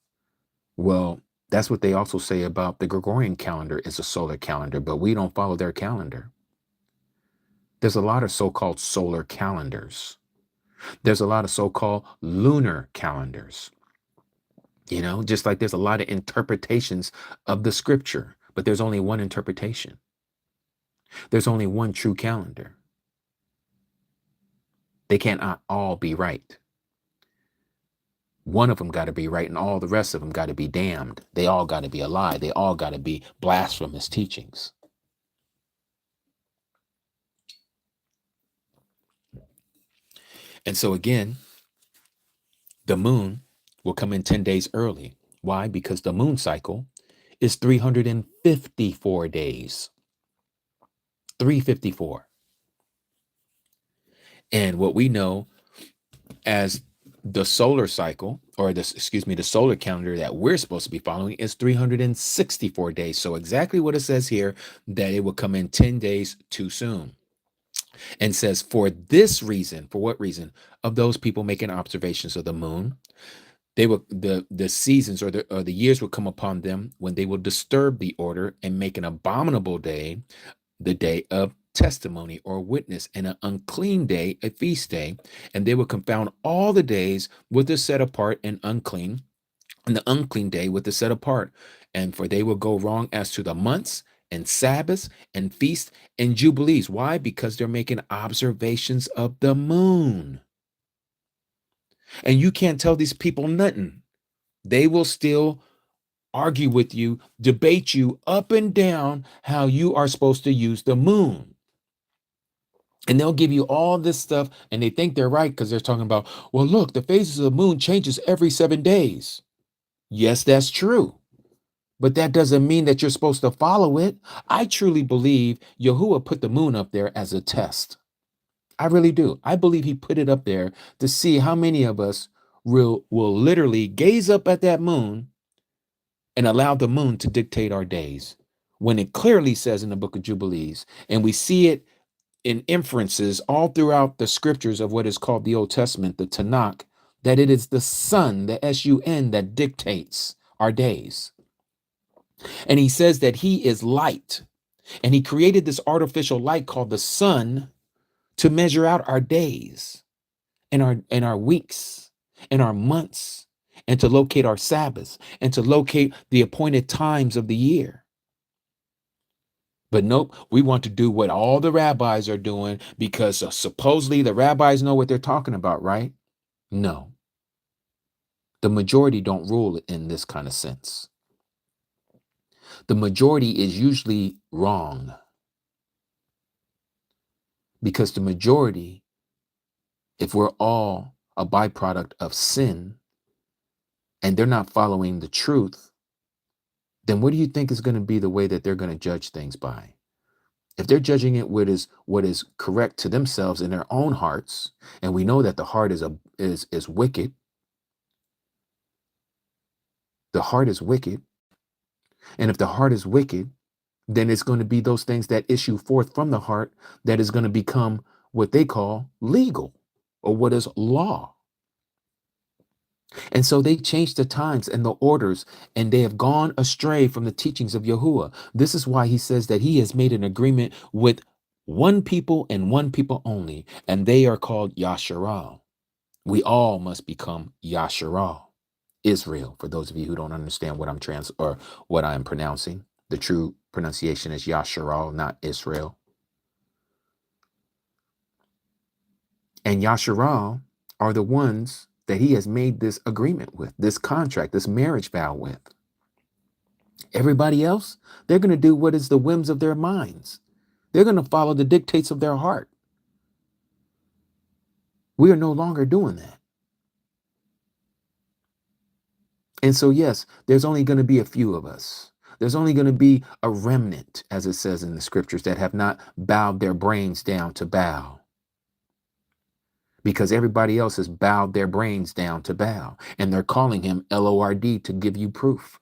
Well, that's what they also say about the Gregorian calendar is a solar calendar, but we don't follow their calendar. There's a lot of so-called solar calendars. There's a lot of so-called lunar calendars, just like there's a lot of interpretations of the scripture, but there's only one interpretation. There's only one true calendar. They can't all be right. One of them got to be right, and all the rest of them got to be damned. They all got to be a lie. They all got to be blasphemous teachings. And so again, the moon will come in 10 days early. Why? Because the moon cycle is 354 days. 354. And what we know as the solar cycle, or the solar calendar that we're supposed to be following, is 364 days. So exactly what it says here, that it will come in 10 days too soon. And says, for this reason, for what reason? Of those people making observations of the moon, they will, the seasons or the years will come upon them when they will disturb the order and make an abominable day, the day of testimony or witness, and an unclean day, a feast day, and they will confound all the days with the set apart and unclean, and the unclean day with the set apart. And for they will go wrong as to the months and Sabbaths and feasts and jubilees. Why? Because they're making observations of the moon. And you can't tell these people nothing. They will still argue with you, debate you up and down how you are supposed to use the moon. And they'll give you all this stuff, and they think they're right because they're talking about, well, look, the phases of the moon changes every 7 days. Yes, that's true. But that doesn't mean that you're supposed to follow it. I truly believe Yahuah put the moon up there as a test. I really do. I believe he put it up there to see how many of us will literally gaze up at that moon and allow the moon to dictate our days, when it clearly says in the book of Jubilees, and we see it in inferences all throughout the scriptures of what is called the Old Testament, the Tanakh, that it is the sun, the sun, that dictates our days. And he says that he is light, and he created this artificial light called the sun to measure out our days and our weeks and our months, and to locate our Sabbaths, and to locate the appointed times of the year. But nope, we want to do what all the rabbis are doing because supposedly the rabbis know what they're talking about, right? No, the majority don't rule in this kind of sense. The majority is usually wrong because the majority, if we're all a byproduct of sin and they're not following the truth, then what do you think is going to be the way that they're going to judge things by? If they're judging it what is correct to themselves in their own hearts, and we know that the heart is wicked, the heart is wicked, and if the heart is wicked, then it's going to be those things that issue forth from the heart that is going to become what they call legal or what is law. And so they changed the times and the orders, and they have gone astray from the teachings of Yahuah. This is why he says that he has made an agreement with one people and one people only, and they are called Yasharal. We all must become Yasharal, Israel. For those of you who don't understand what what I am pronouncing, the true pronunciation is Yasharal, not Israel. And Yasharal are the ones that he has made this agreement with, this contract, this marriage vow with. Everybody else, they're going to do what is the whims of their minds. They're going to follow the dictates of their heart. We are no longer doing that. And so, yes, there's only going to be a few of us. There's only going to be a remnant, as it says in the scriptures, that have not bowed their brains down to Baal. Because everybody else has bowed their brains down to Baal. And they're calling him Lord to give you proof.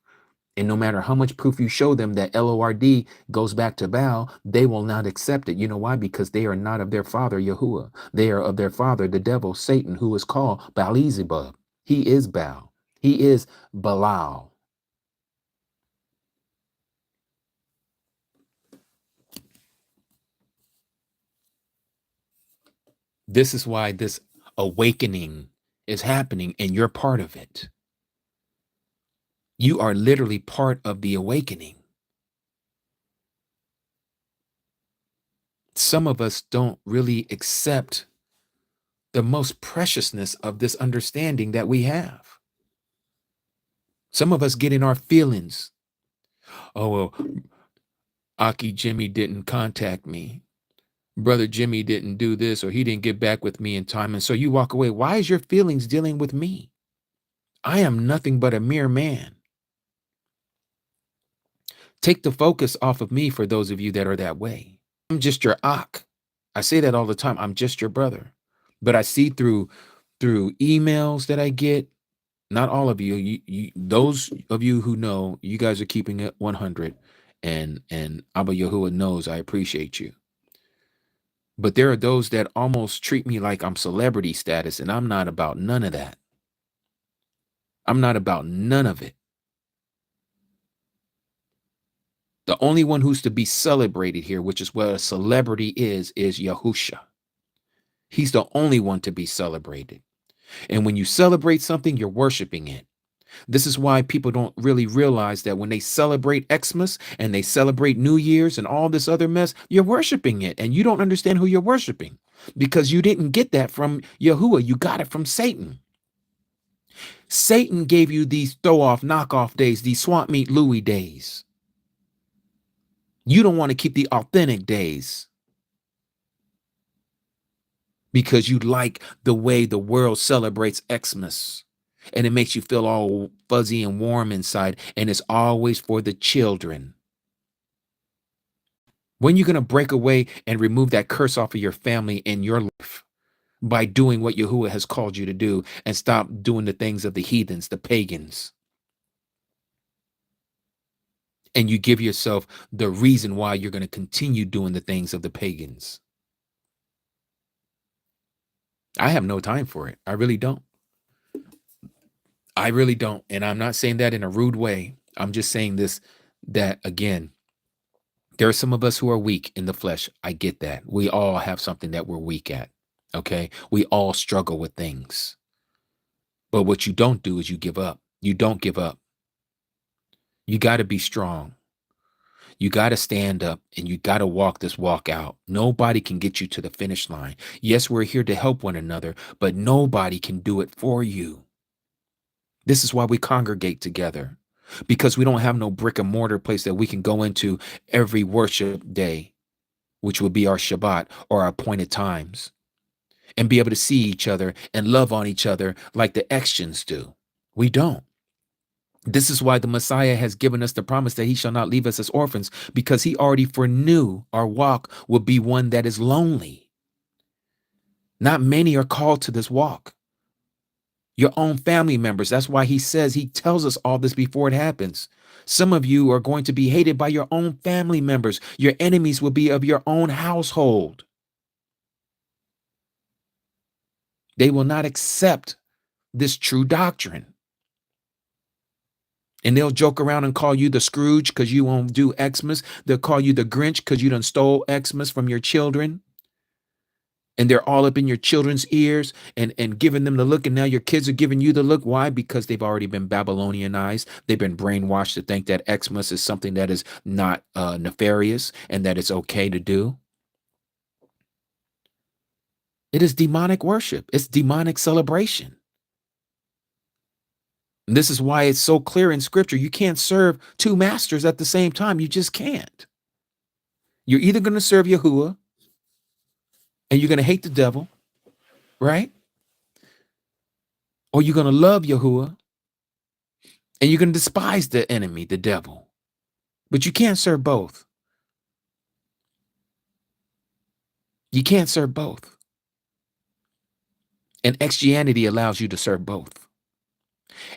And no matter how much proof you show them that Lord goes back to Baal, they will not accept it. You know why? Because they are not of their father, Yahuah. They are of their father, the devil, Satan, who is called Baal-zebub. He is Baal. He is Belial. This is why this awakening is happening, and you're part of it. You are literally part of the awakening. Some of us don't really accept the most preciousness of this understanding that we have. Some of us get in our feelings. Oh, well, Aki Jimmy didn't contact me. Brother Jimmy didn't do this, or he didn't get back with me in time. And so you walk away. Why is your feelings dealing with me? I am nothing but a mere man. Take the focus off of me for those of you that are that way. I'm just your Ak. I say that all the time. I'm just your brother. But I see through emails that I get, not all of you, those of you who know, you guys are keeping it 100, and Abba Yahuah knows I appreciate you. But there are those that almost treat me like I'm celebrity status, and I'm not about none of that. I'm not about none of it. The only one who's to be celebrated here, which is what a celebrity is Yahusha. He's the only one to be celebrated. And when you celebrate something, you're worshiping it. This is why people don't really realize that when they celebrate Xmas and they celebrate New Year's and all this other mess, you're worshiping it. And you don't understand who you're worshiping because you didn't get that from Yahuah. You got it from Satan. Satan gave you these throw-off, knockoff days, these swamp meat Louie days. You don't want to keep the authentic days because you like the way the world celebrates Xmas. And it makes you feel all fuzzy and warm inside. And it's always for the children. When are you going to break away and remove that curse off of your family and your life by doing what Yahuah has called you to do and stop doing the things of the heathens, the pagans? And you give yourself the reason why you're going to continue doing the things of the pagans. I have no time for it. I really don't. I really don't. And I'm not saying that in a rude way. I'm just saying this, that again, there are some of us who are weak in the flesh. I get that. We all have something that we're weak at. Okay. We all struggle with things. But what you don't do is you give up. You don't give up. You got to be strong. You got to stand up and you got to walk this walk out. Nobody can get you to the finish line. Yes, we're here to help one another, but nobody can do it for you. This is why we congregate together, because we don't have no brick and mortar place that we can go into every worship day, which would be our Shabbat or our appointed times, and be able to see each other and love on each other like the Extions do. We don't. This is why the Messiah has given us the promise that he shall not leave us as orphans, because he already foreknew our walk will be one that is lonely. Not many are called to this walk. Your own family members. That's why he says, he tells us all this before it happens. Some of you are going to be hated by your own family members. Your enemies will be of your own household. They will not accept this true doctrine. And they'll joke around and call you the Scrooge because you won't do Xmas. They'll call you the Grinch because you done stole Xmas from your children. And they're all up in your children's ears and giving them the look. And now your kids are giving you the look. Why? Because they've already been Babylonianized. They've been brainwashed to think that Xmas is something that is not nefarious and that it's okay to do. It is demonic worship. It's demonic celebration. And this is why it's so clear in scripture. You can't serve two masters at the same time. You just can't. You're either going to serve Yahuah and you're going to hate the devil, right? Or you're going to love Yahuah and you're going to despise the enemy, the devil. But you can't serve both. You can't serve both. And Christianity allows you to serve both.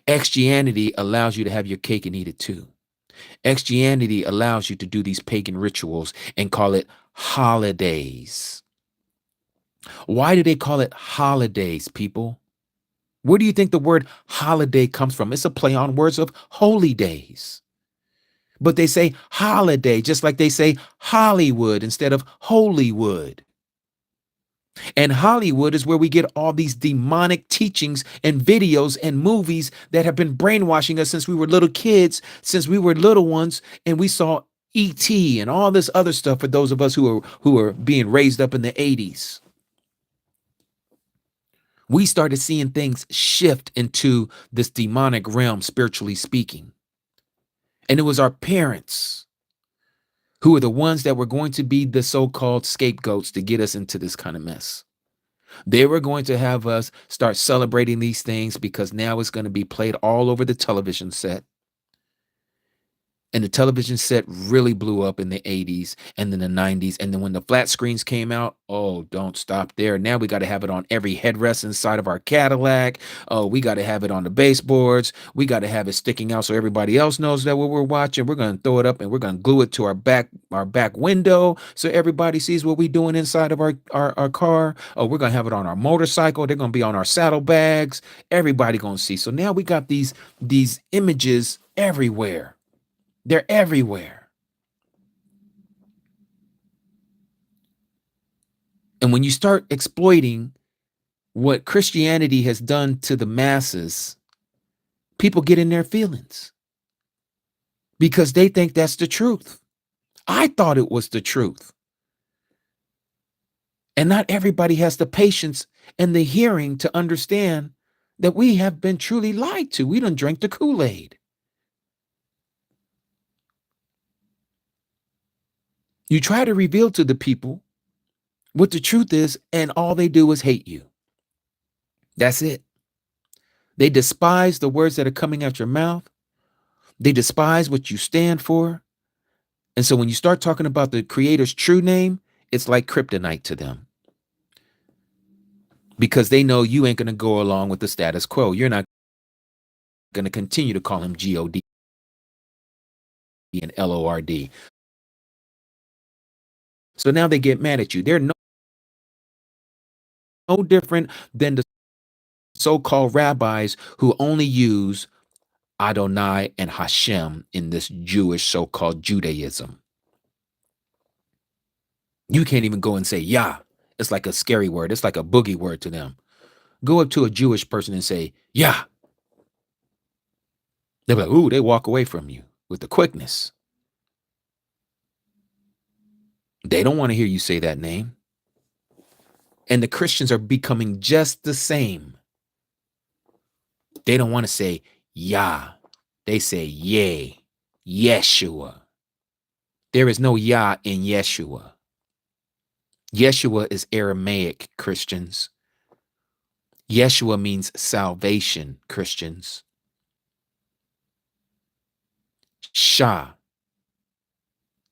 Christianity allows you to have your cake and eat it too. Christianity allows you to do these pagan rituals and call it holidays. Why do they call it holidays, people? Where do you think the word holiday comes from? It's a play on words of holy days. But they say holiday, just like they say Hollywood instead of Holywood. And Hollywood is where we get all these demonic teachings and videos and movies that have been brainwashing us since we were little kids, since we were little ones, and we saw E.T. and all this other stuff for those of us who are being raised up in the 80s. We started seeing things shift into this demonic realm, spiritually speaking. And it was our parents who are the ones that were going to be the so-called scapegoats to get us into this kind of mess. They were going to have us start celebrating these things because now it's going to be played all over the television set. And the television set really blew up in the 80s and then the 90s. And then when the flat screens came out, oh, don't stop there. Now we got to have it on every headrest inside of our Cadillac. Oh, we got to have it on the baseboards. We got to have it sticking out so everybody else knows that what we're watching. We're going to throw it up and we're going to glue it to our back window so everybody sees what we're doing inside of our car. Oh, we're going to have it on our motorcycle. They're going to be on our saddlebags. Everybody going to see. So now we got these images everywhere. They're everywhere. And when you start exploiting what Christianity has done to the masses, people get in their feelings because they think that's the truth. I thought it was the truth. And not everybody has the patience and the hearing to understand that we have been truly lied to. We done drank the Kool-Aid. You try to reveal to the people what the truth is, and all they do is hate you. That's it. They despise the words that are coming out your mouth. They despise what you stand for. And so when you start talking about the Creator's true name, it's like kryptonite to them. Because they know you ain't going to go along with the status quo. You're not going to continue to call him God and Lord. So now they get mad at you. They're no different than the so-called rabbis who only use Adonai and Hashem in this Jewish so-called Judaism. You can't even go and say Yah. It's like a scary word. It's like a boogie word to them. Go up to a Jewish person and say Yah. They're like, ooh, they walk away from you with the quickness. They don't want to hear you say that name. And the Christians are becoming just the same. They don't want to say Yah. They say Yeh, Yeshua. There is no Yah in Yeshua. Yeshua is Aramaic, Christians. Yeshua means salvation, Christians. Shah.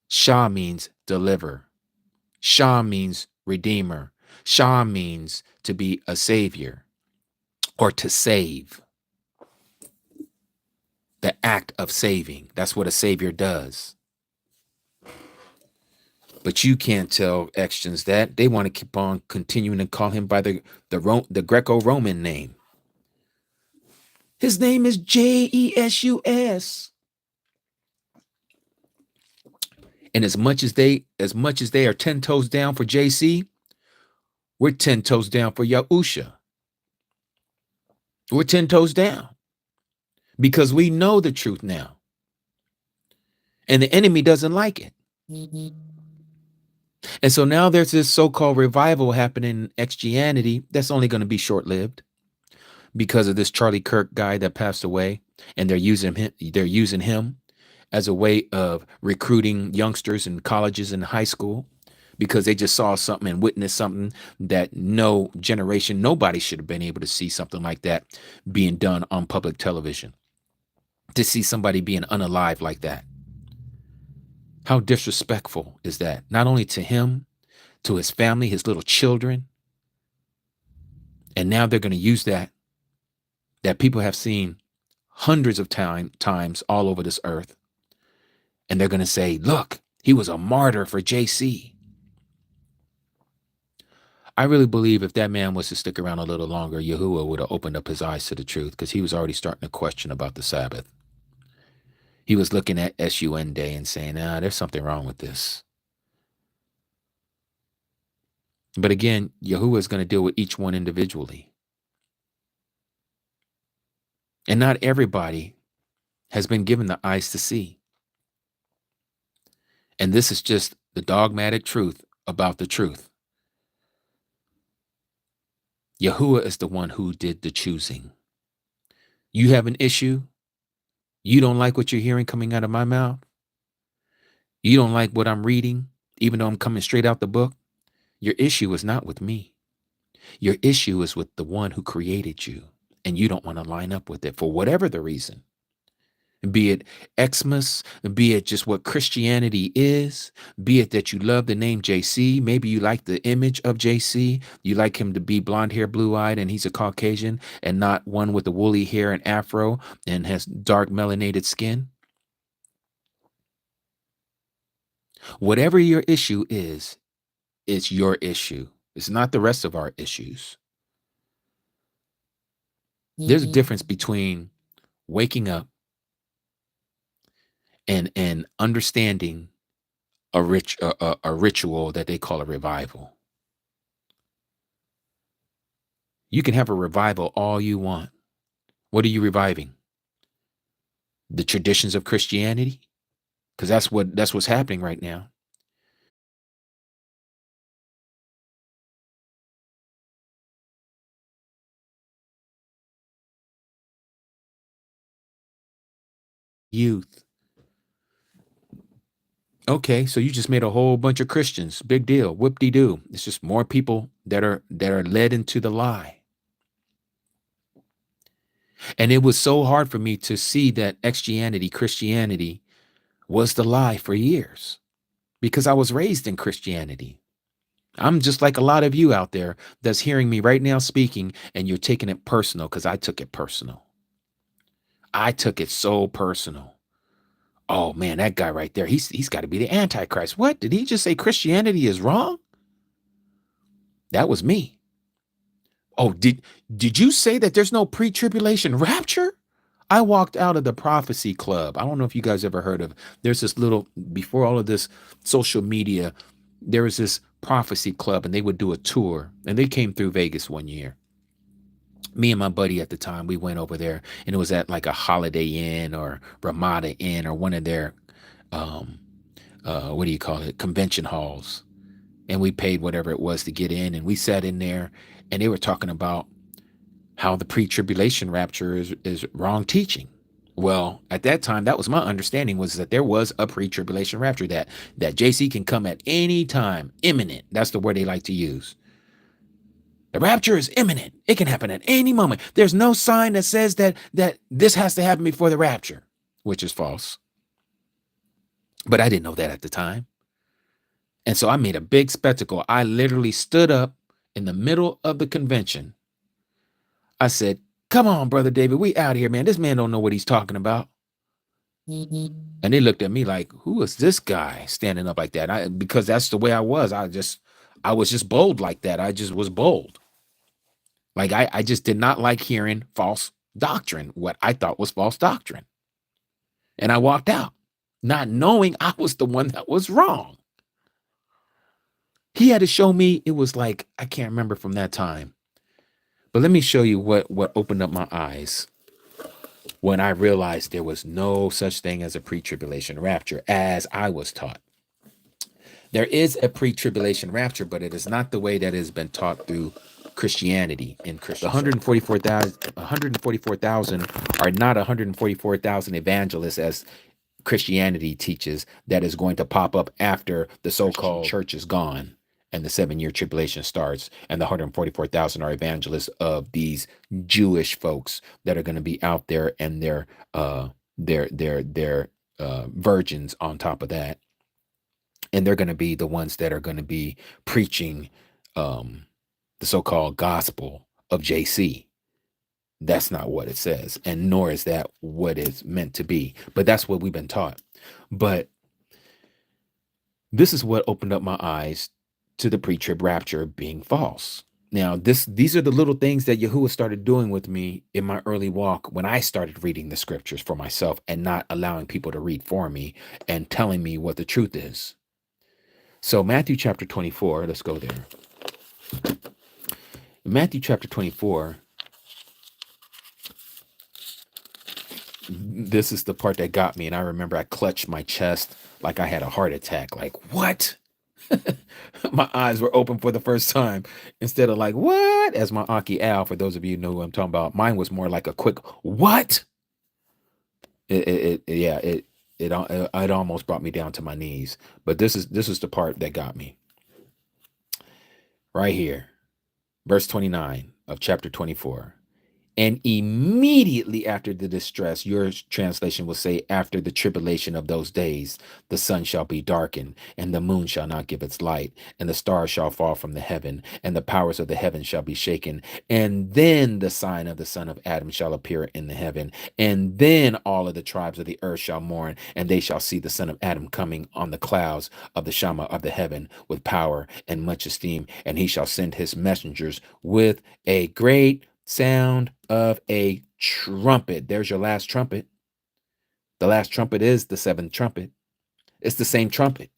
Shah means deliver. Shah means redeemer. Shah means to be a savior or to save. The act of saving. That's what a savior does. But you can't tell Christians that. They want to keep on continuing to call him by the Greco-Roman name. His name is Jesus. And as much as they are 10 toes down for JC, we're 10 toes down for YAHUSHA. We're 10 toes down because we know the truth now. And the enemy doesn't like it. And so now there's this so-called revival happening in Christianity that's only going to be short-lived because of this Charlie Kirk guy that passed away, and they're using him as a way of recruiting youngsters in colleges and high school because they just saw something and witnessed something that nobody should have been able to see something like that being done on public television. To see somebody being unalive like that. How disrespectful is that? Not only to him, to his family, his little children. And now they're going to use that people have seen hundreds of times all over this earth. And they're going to say, look, he was a martyr for JC. I really believe if that man was to stick around a little longer, Yahuah would have opened up his eyes to the truth because he was already starting to question about the Sabbath. He was looking at SUN Day and saying, there's something wrong with this. But again, Yahuah is going to deal with each one individually. And not everybody has been given the eyes to see. And this is just the dogmatic truth about the truth. Yahuah is the one who did the choosing. You have an issue. You don't like what you're hearing coming out of my mouth. You don't like what I'm reading, even though I'm coming straight out the book. Your issue is not with me. Your issue is with the one who created you, and you don't want to line up with it for whatever the reason. Be it Xmas, be it just what Christianity is, be it that you love the name JC. Maybe you like the image of JC. You like him to be blonde hair, blue-eyed, and he's a Caucasian and not one with the woolly hair and afro and has dark melanated skin. Whatever your issue is, it's your issue. It's not the rest of our issues. There's a difference between waking up and understanding a ritual that they call a revival. You can have a revival all you want. What are you reviving? The traditions of Christianity? Because that's what's happening right now. Youth. Okay, so you just made a whole bunch of Christians. Big deal. Whoop-de-doo. It's just more people that are led into the lie. And it was so hard for me to see that Christianity was the lie for years because I was raised in Christianity. I'm just like a lot of you out there that's hearing me right now speaking, and you're taking it personal because I took it personal. I took it so personal. Oh man, that guy right there, he's got to be the Antichrist. What? Did he just say Christianity is wrong? That was me. Oh, did you say that there's no pre-tribulation rapture? I walked out of the prophecy club. I don't know if you guys ever heard of, there's this little, before all of this social media, there was this prophecy club and they would do a tour, and they came through Vegas one year. Me and my buddy at the time, we went over there, and it was at like a Holiday Inn or Ramada Inn or one of their what do you call it, convention halls, and we paid whatever it was to get in, and we sat in there, and they were talking about how the pre-tribulation rapture is wrong teaching. Well, at that time, that was my understanding, was that there was a pre-tribulation rapture, that JC can come at any time, imminent. That's the word they like to use. The rapture is imminent. It can happen at any moment. There's no sign that says that this has to happen before the rapture, which is false. But I didn't know that at the time. And so I made a big spectacle. I literally stood up in the middle of the convention. I said, "Come on, Brother David, we out here, man. This man don't know what he's talking about." And they looked at me like, "Who is this guy standing up like that?" Because that's the way I was. I was just bold like that. I just was bold. Like I just did not like hearing false doctrine, what I thought was false doctrine. And I walked out, not knowing I was the one that was wrong. He had to show me. It was like, I can't remember from that time. But let me show you what opened up my eyes when I realized there was no such thing as a pre-tribulation rapture as I was taught. There is a pre-tribulation rapture, but it is not the way that has been taught through Christianity. In Christian, 144,000 are not 144,000 evangelists as Christianity teaches, that is going to pop up after the so-called church is gone and the 7-year tribulation starts, and the 144,000 are evangelists of these Jewish folks that are going to be out there, and they're virgins on top of that, and they're going to be the ones that are going to be preaching the so-called gospel of JC. That's not what it says, and nor is that what it's meant to be. But that's what we've been taught. But this is what opened up my eyes to the pre-trib rapture being false. Now, these are the little things that Yahuah started doing with me in my early walk, when I started reading the scriptures for myself and not allowing people to read for me and telling me what the truth is. So Matthew chapter 24, let's go there. Matthew chapter 24, this is the part that got me. And I remember I clutched my chest like I had a heart attack. Like, what? My eyes were open for the first time, instead of like, what? As my Aki Al, for those of you who know who I'm talking about, mine was more like a quick, what? It almost brought me down to my knees. But this is the part that got me. Right here. Verse 29 of chapter 24. And immediately after the distress, your translation will say, after the tribulation of those days, the sun shall be darkened, and the moon shall not give its light, and the stars shall fall from the heaven, and the powers of the heaven shall be shaken. And then the sign of the Son of Adam shall appear in the heaven. And then all of the tribes of the earth shall mourn, and they shall see the Son of Adam coming on the clouds of the Shama of the heaven with power and much esteem. And he shall send his messengers with a great sound of a trumpet. There's your last trumpet. The last trumpet is the seventh trumpet. It's the same trumpet.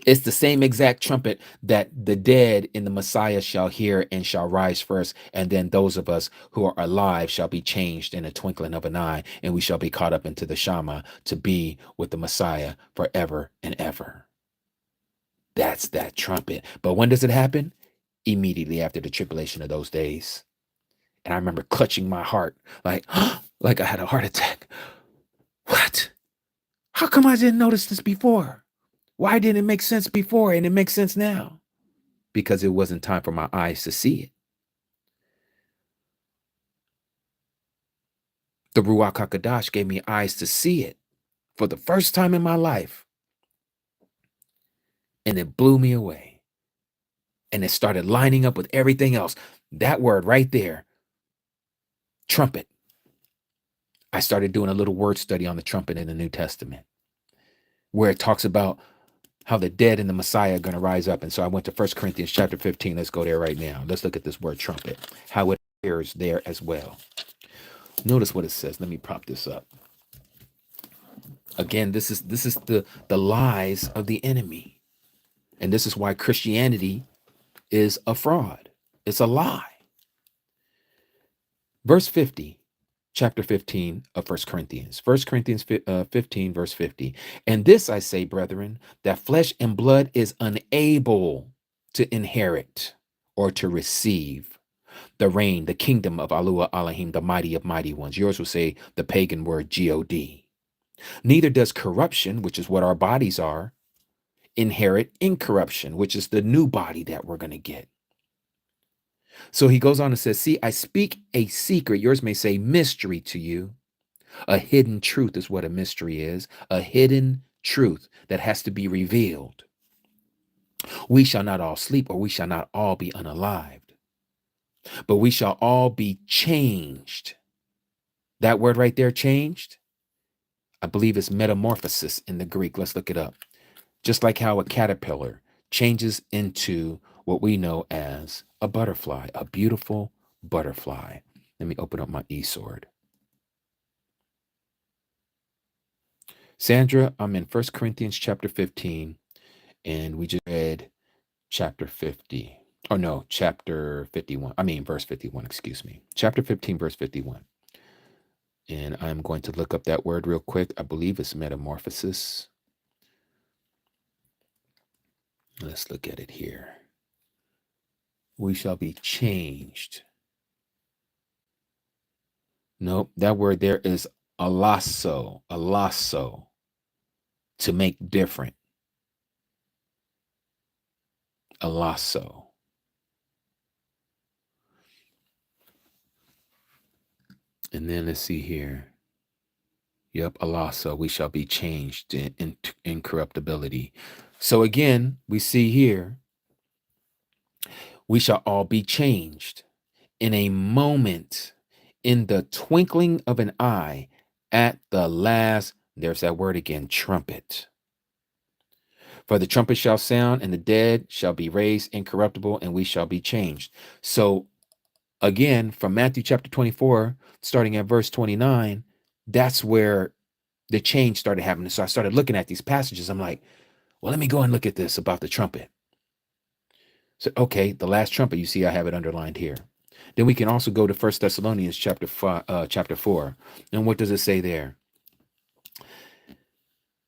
It's the same exact trumpet that the dead in the Messiah shall hear and shall rise first. And then those of us who are alive shall be changed in a twinkling of an eye, and we shall be caught up into the Shama to be with the Messiah forever and ever. That's that trumpet. But when does it happen? Immediately after the tribulation of those days. And I remember clutching my heart like I had a heart attack. What? How come I didn't notice this before? Why didn't it make sense before and it makes sense now? Because it wasn't time for my eyes to see it. The Ruach HaKodesh gave me eyes to see it for the first time in my life. And it blew me away. And it started lining up with everything else. That word right there, trumpet. I started doing a little word study on the trumpet in the New Testament, where it talks about how the dead and the Messiah are going to rise up. And so I went to 1 Corinthians chapter 15. Let's go there right now. Let's look at this word trumpet, how it appears there as well. Notice what it says. Let me prop this up. Again, this is the lies of the enemy. And this is why Christianity is a fraud. It's a lie. Verse 50. chapter 15 of 1 Corinthians. 1 Corinthians 15, verse 50. And this I say, brethren, that flesh and blood is unable to inherit or to receive the reign, the kingdom of Yahuah Elohim, the mighty of mighty ones. Yours will say the pagan word God. Neither does corruption, which is what our bodies are, inherit incorruption, which is the new body that we're going to get. So he goes on and says, see, I speak a secret. Yours may say mystery to you. A hidden truth is what a mystery is. A hidden truth that has to be revealed. We shall not all sleep, or we shall not all be unalived, but we shall all be changed. That word right there, changed, I believe it's metamorphosis in the Greek. Let's look it up. Just like how a caterpillar changes into what we know as a butterfly, a beautiful butterfly. Let me open up my eSword. Sandra, I'm in 1 Corinthians chapter 15, and we just read chapter 50. Oh, no, chapter 51. I mean, verse 51, excuse me. Chapter 15, verse 51. And I'm going to look up that word real quick. I believe it's metamorphosis. Let's look at it here. We shall be changed. Nope, that word there is alasso, to make different. Alasso. And then let's see here. Yep, alasso, we shall be changed in incorruptibility. So again, we see here, we shall all be changed in a moment, in the twinkling of an eye, at the last, there's that word again, trumpet. For the trumpet shall sound, and the dead shall be raised incorruptible, and we shall be changed. So again, from Matthew chapter 24, starting at verse 29, that's where the change started happening. So I started looking at these passages. I'm like, well, let me go and look at this about the trumpet. So, okay, the last trumpet, you see, I have it underlined here. Then we can also go to 1 Thessalonians chapter 4. And what does it say there?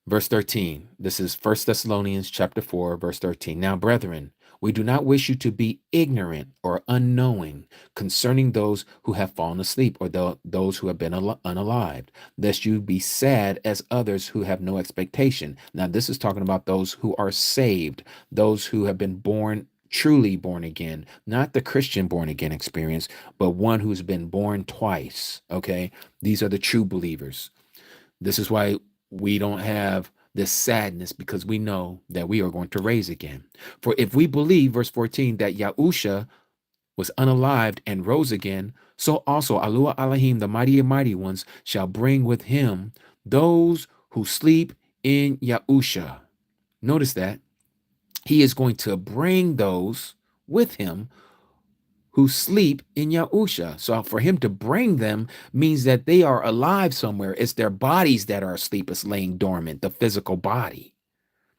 Verse 13. This is 1 Thessalonians chapter 4, verse 13. Now, brethren, we do not wish you to be ignorant or unknowing concerning those who have fallen asleep, or those who have been unalived, lest you be sad as others who have no expectation. Now, this is talking about those who are saved, those who have been born, truly born again, not the Christian born again experience, but one who's been born twice. Okay, these are the true believers. This is why we don't have this sadness, because we know that we are going to raise again. For if we believe, verse 14, that YAHUSHA was unalived and rose again, so also Yahuah Elohim, the mighty and mighty ones, shall bring with him those who sleep in YAHUSHA. Notice that. He is going to bring those with him who sleep in YAHUSHA. So for him to bring them means that they are alive somewhere. It's their bodies that are asleep, it's laying dormant, the physical body.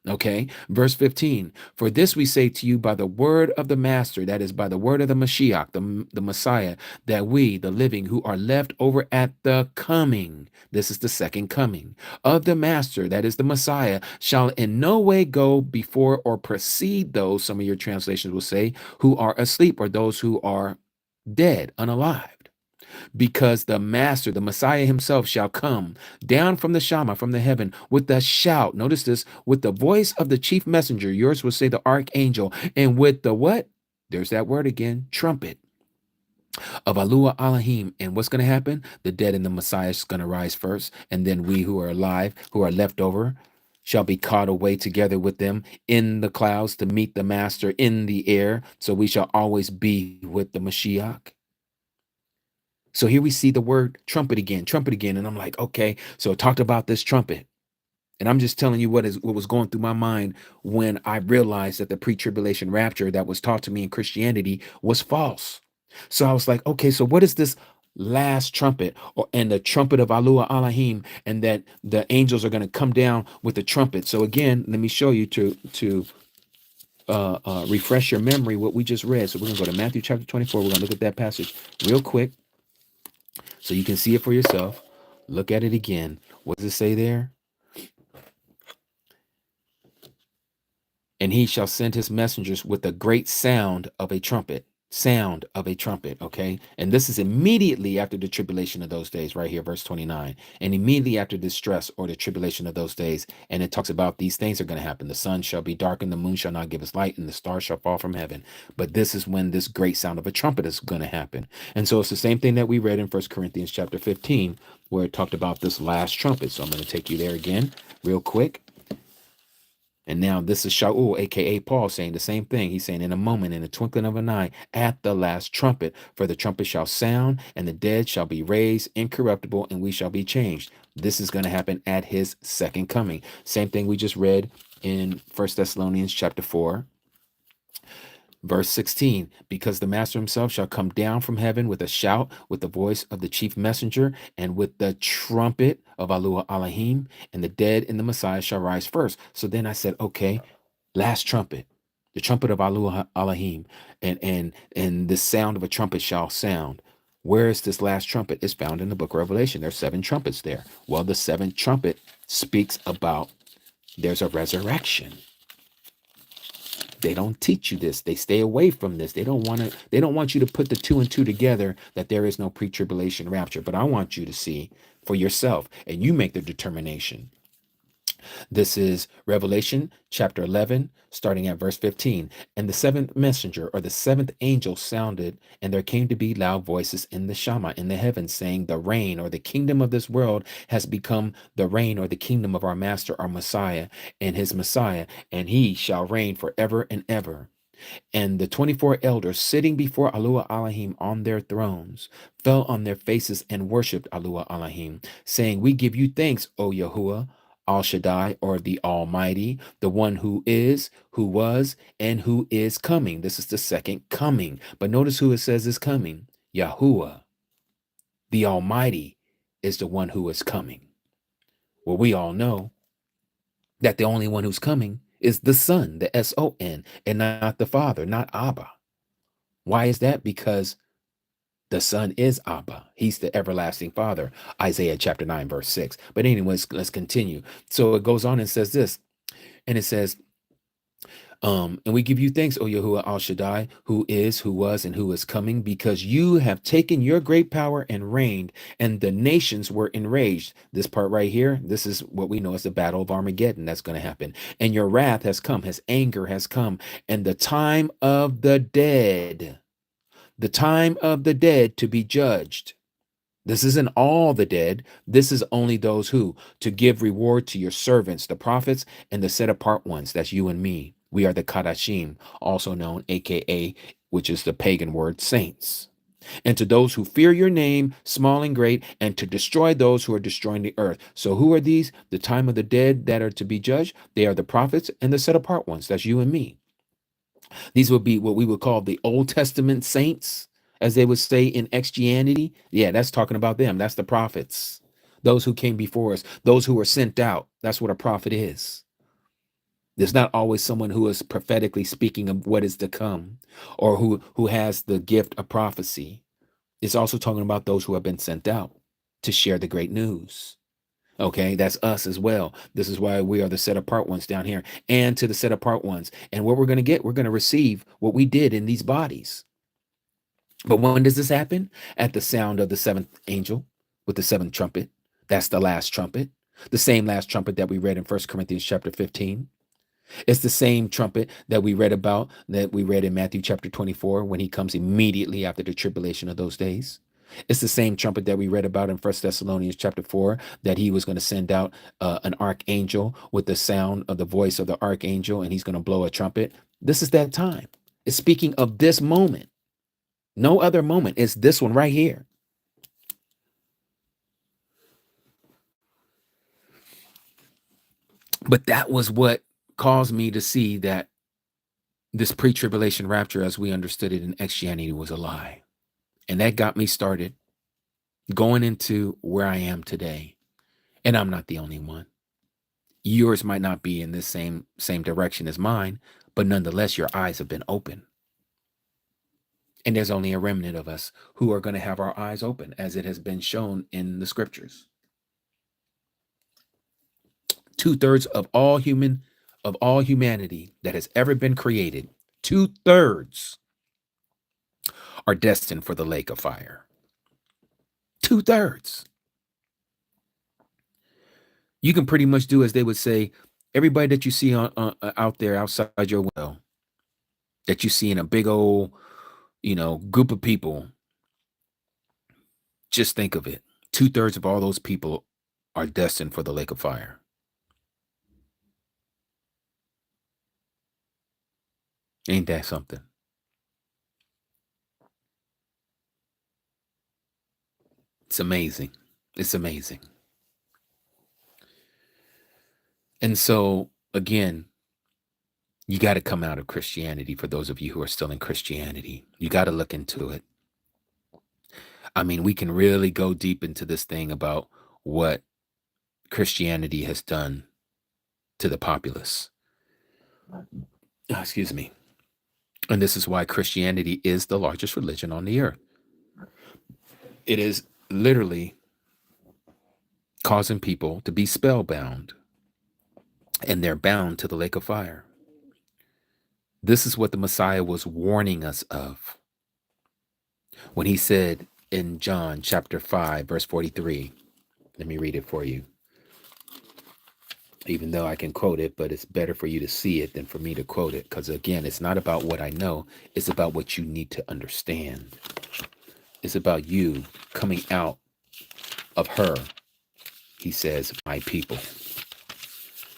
Okay, verse 15, for this we say to you by the word of the master, that is by the word of the Mashiach, the Messiah, that we, the living, who are left over at the coming, this is the second coming, of the master, that is the Messiah, shall in no way go before or precede those, some of your translations will say, who are asleep, or those who are dead, unalived. Because the master, the Messiah himself, shall come down from the Shama, from the heaven, with a shout. Notice this, with the voice of the chief messenger. Yours will say the archangel. And with the what? There's that word again, trumpet of Yahuah Elohim. And what's going to happen? The dead and the Messiah is going to rise first. And then we who are alive, who are left over, shall be caught away together with them in the clouds to meet the master in the air. So we shall always be with the Mashiach. So here we see the word trumpet again. And I'm like, okay, so it talked about this trumpet. And I'm just telling you what was going through my mind when I realized that the pre-tribulation rapture that was taught to me in Christianity was false. So I was like, okay, so what is this last trumpet, and the trumpet of Yahuah Elohim, and that the angels are going to come down with the trumpet? So again, let me show you to refresh your memory what we just read. So we're going to go to Matthew chapter 24. We're going to look at that passage real quick. So you can see it for yourself. Look at it again. What does it say there? And he shall send his messengers with a great sound of a trumpet. Sound of a trumpet. Okay. And this is immediately after the tribulation of those days, right here, verse 29. And immediately after distress or the tribulation of those days. And it talks about these things are going to happen. The sun shall be darkened, the moon shall not give its light, and the stars shall fall from heaven. But this is when this great sound of a trumpet is going to happen. And so it's the same thing that we read in 1 Corinthians chapter 15, where it talked about this last trumpet. So I'm going to take you there again real quick. And now this is Shaul, aka Paul, saying the same thing. He's saying, in a moment, in the twinkling of an eye, at the last trumpet, for the trumpet shall sound, and the dead shall be raised incorruptible, and we shall be changed. This is going to happen at his second coming. Same thing we just read in 1 Thessalonians chapter 4. Verse 16, because the master himself shall come down from heaven with a shout, with the voice of the chief messenger, and with the trumpet of Yahuah Elohim, and the dead in the Messiah shall rise first. So then I said, okay, last trumpet, the trumpet of Yahuah Elohim, and the sound of a trumpet shall sound. Where is this last trumpet? It's found in the book of Revelation. There's 7 trumpets there. Well, the 7th trumpet speaks about there's a resurrection. They don't teach you this. They stay away from this. They don't want you to put the 2 and 2 together, that there is no pre-tribulation rapture. But I want you to see for yourself, and you make the determination. This is Revelation chapter 11, starting at verse 15. And the 7th messenger, or the 7th angel, sounded, and there came to be loud voices in the Shama, in the heavens, saying, the reign, or the kingdom of this world has become the reign, or the kingdom of our master, our Messiah, and his Messiah, and he shall reign forever and ever. And the 24 elders sitting before Yahuah Elohim on their thrones fell on their faces and worshipped Yahuah Elohim, saying, we give you thanks, O Yahuah, Al Shaddai, or the Almighty, the one who is, who was, and who is coming. This is the second coming. But notice who it says is coming. Yahuah, the Almighty, is the one who is coming. Well, we all know that the only one who's coming is the Son, the S-O-N, and not the Father, not Abba. Why is that? Because the Son is Abba. He's the everlasting Father. Isaiah chapter 9, verse 6. But anyways, let's continue. So it goes on and says this, and it says, and we give you thanks, O Yahuah Al Shaddai, who is, who was, and who is coming, because you have taken your great power and reigned, and the nations were enraged. This part right here, this is what we know as the battle of Armageddon. That's going to happen. And your wrath has come, his anger has come, and the time of the dead to be judged. This isn't all the dead. This is only those who, to give reward to your servants, the prophets, and the set apart ones. That's you and me. We are the Kadashim, also known, aka, which is the pagan word, saints. And to those who fear your name, small and great, and to destroy those who are destroying the earth. So who are these? The time of the dead that are to be judged. They are the prophets and the set apart ones. That's you and me. These would be what we would call the Old Testament saints, as they would say in Christianity. Yeah, that's talking about them. That's the prophets. Those who came before us, those who were sent out. That's what a prophet is. There's not always someone who is prophetically speaking of what is to come, or who has the gift of prophecy. It's also talking about those who have been sent out to share the great news. Okay, that's us as well. This is why we are the set apart ones down here, and to the set apart ones. And what we're going to get, we're going to receive what we did in these bodies. But when does this happen? At the sound of the 7th angel with the 7th trumpet. That's the last trumpet. The same last trumpet that we read in 1 Corinthians chapter 15. It's the same trumpet that we read about, that we read in Matthew chapter 24, when he comes immediately after the tribulation of those days. It's the same trumpet that we read about in 1 Thessalonians chapter 4, that he was going to send out an archangel with the sound of the voice of the archangel, and he's going to blow a trumpet. This is that time. It's speaking of this moment. No other moment. It's this one right here. But that was what caused me to see that this pre-tribulation rapture, as we understood it in Christianity, was a lie. And that got me started going into where I am today. And I'm not the only one. Yours might not be in this same direction as mine, but nonetheless, your eyes have been open. And there's only a remnant of us who are going to have our eyes open, as it has been shown in the scriptures. 2/3 of all humanity that has ever been created, 2/3 are destined for the lake of fire. 2/3. You can pretty much do, as they would say, everybody that you see out there outside your window, that you see in a big old, group of people. Just think of it. 2/3 of all those people are destined for the lake of fire. Ain't that something? It's amazing. It's amazing. And so, again, you got to come out of Christianity. For those of you who are still in Christianity, you got to look into it. I mean, we can really go deep into this thing about what Christianity has done to the populace. Excuse me. And this is why Christianity is the largest religion on the earth. It is literally causing people to be spellbound, and they're bound to the lake of fire. This is what the Messiah was warning us of when he said in John chapter 5, verse 43. Let me read it for you. Even though I can quote it, but it's better for you to see it than for me to quote it. Because again, it's not about what I know. It's about what you need to understand. It's about you coming out of her. He says, my people.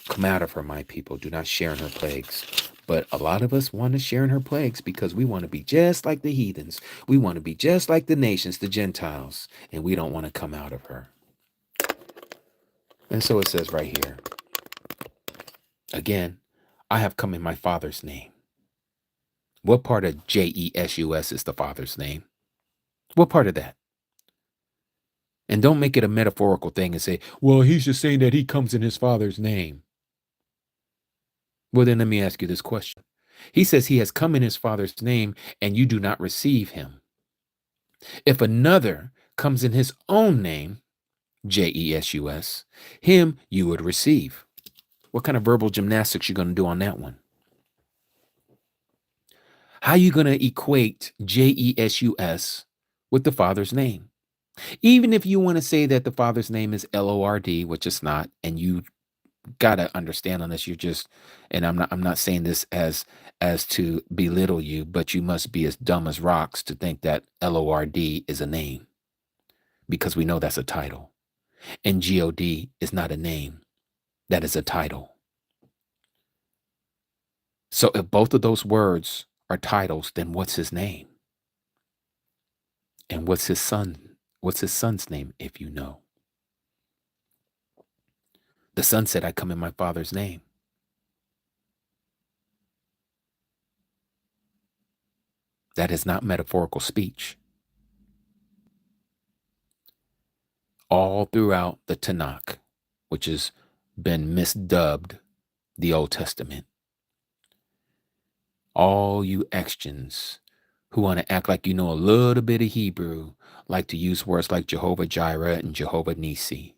Come out of her, my people. Do not share in her plagues. But a lot of us want to share in her plagues because we want to be just like the heathens. We want to be just like the nations, the Gentiles. And we don't want to come out of her. And so it says right here. Again, I have come in my Father's name. What part of JESUS is the Father's name? What part of that? And don't make it a metaphorical thing and say, well, he's just saying that he comes in his Father's name. Well, then let me ask you this question. He says he has come in his Father's name and you do not receive him. If another comes in his own name, JESUS, him you would receive. What kind of verbal gymnastics you going to do on that one? How are you going to equate JESUS with the Father's name? Even if you want to say that the Father's name is LORD, which it's not, and you gotta understand, unless you're just, and I'm not saying this as to belittle you, but you must be as dumb as rocks to think that LORD is a name, because we know that's a title, and God is not a name, that is a title. So if both of those words are titles, then what's his name? And what's his son's name, if you know? The Son said, I come in my Father's name. That is not metaphorical speech. All throughout the Tanakh, which has been misdubbed the Old Testament, all you Extians who want to act like you know a little bit of Hebrew like to use words like Jehovah Jireh and Jehovah Nisi.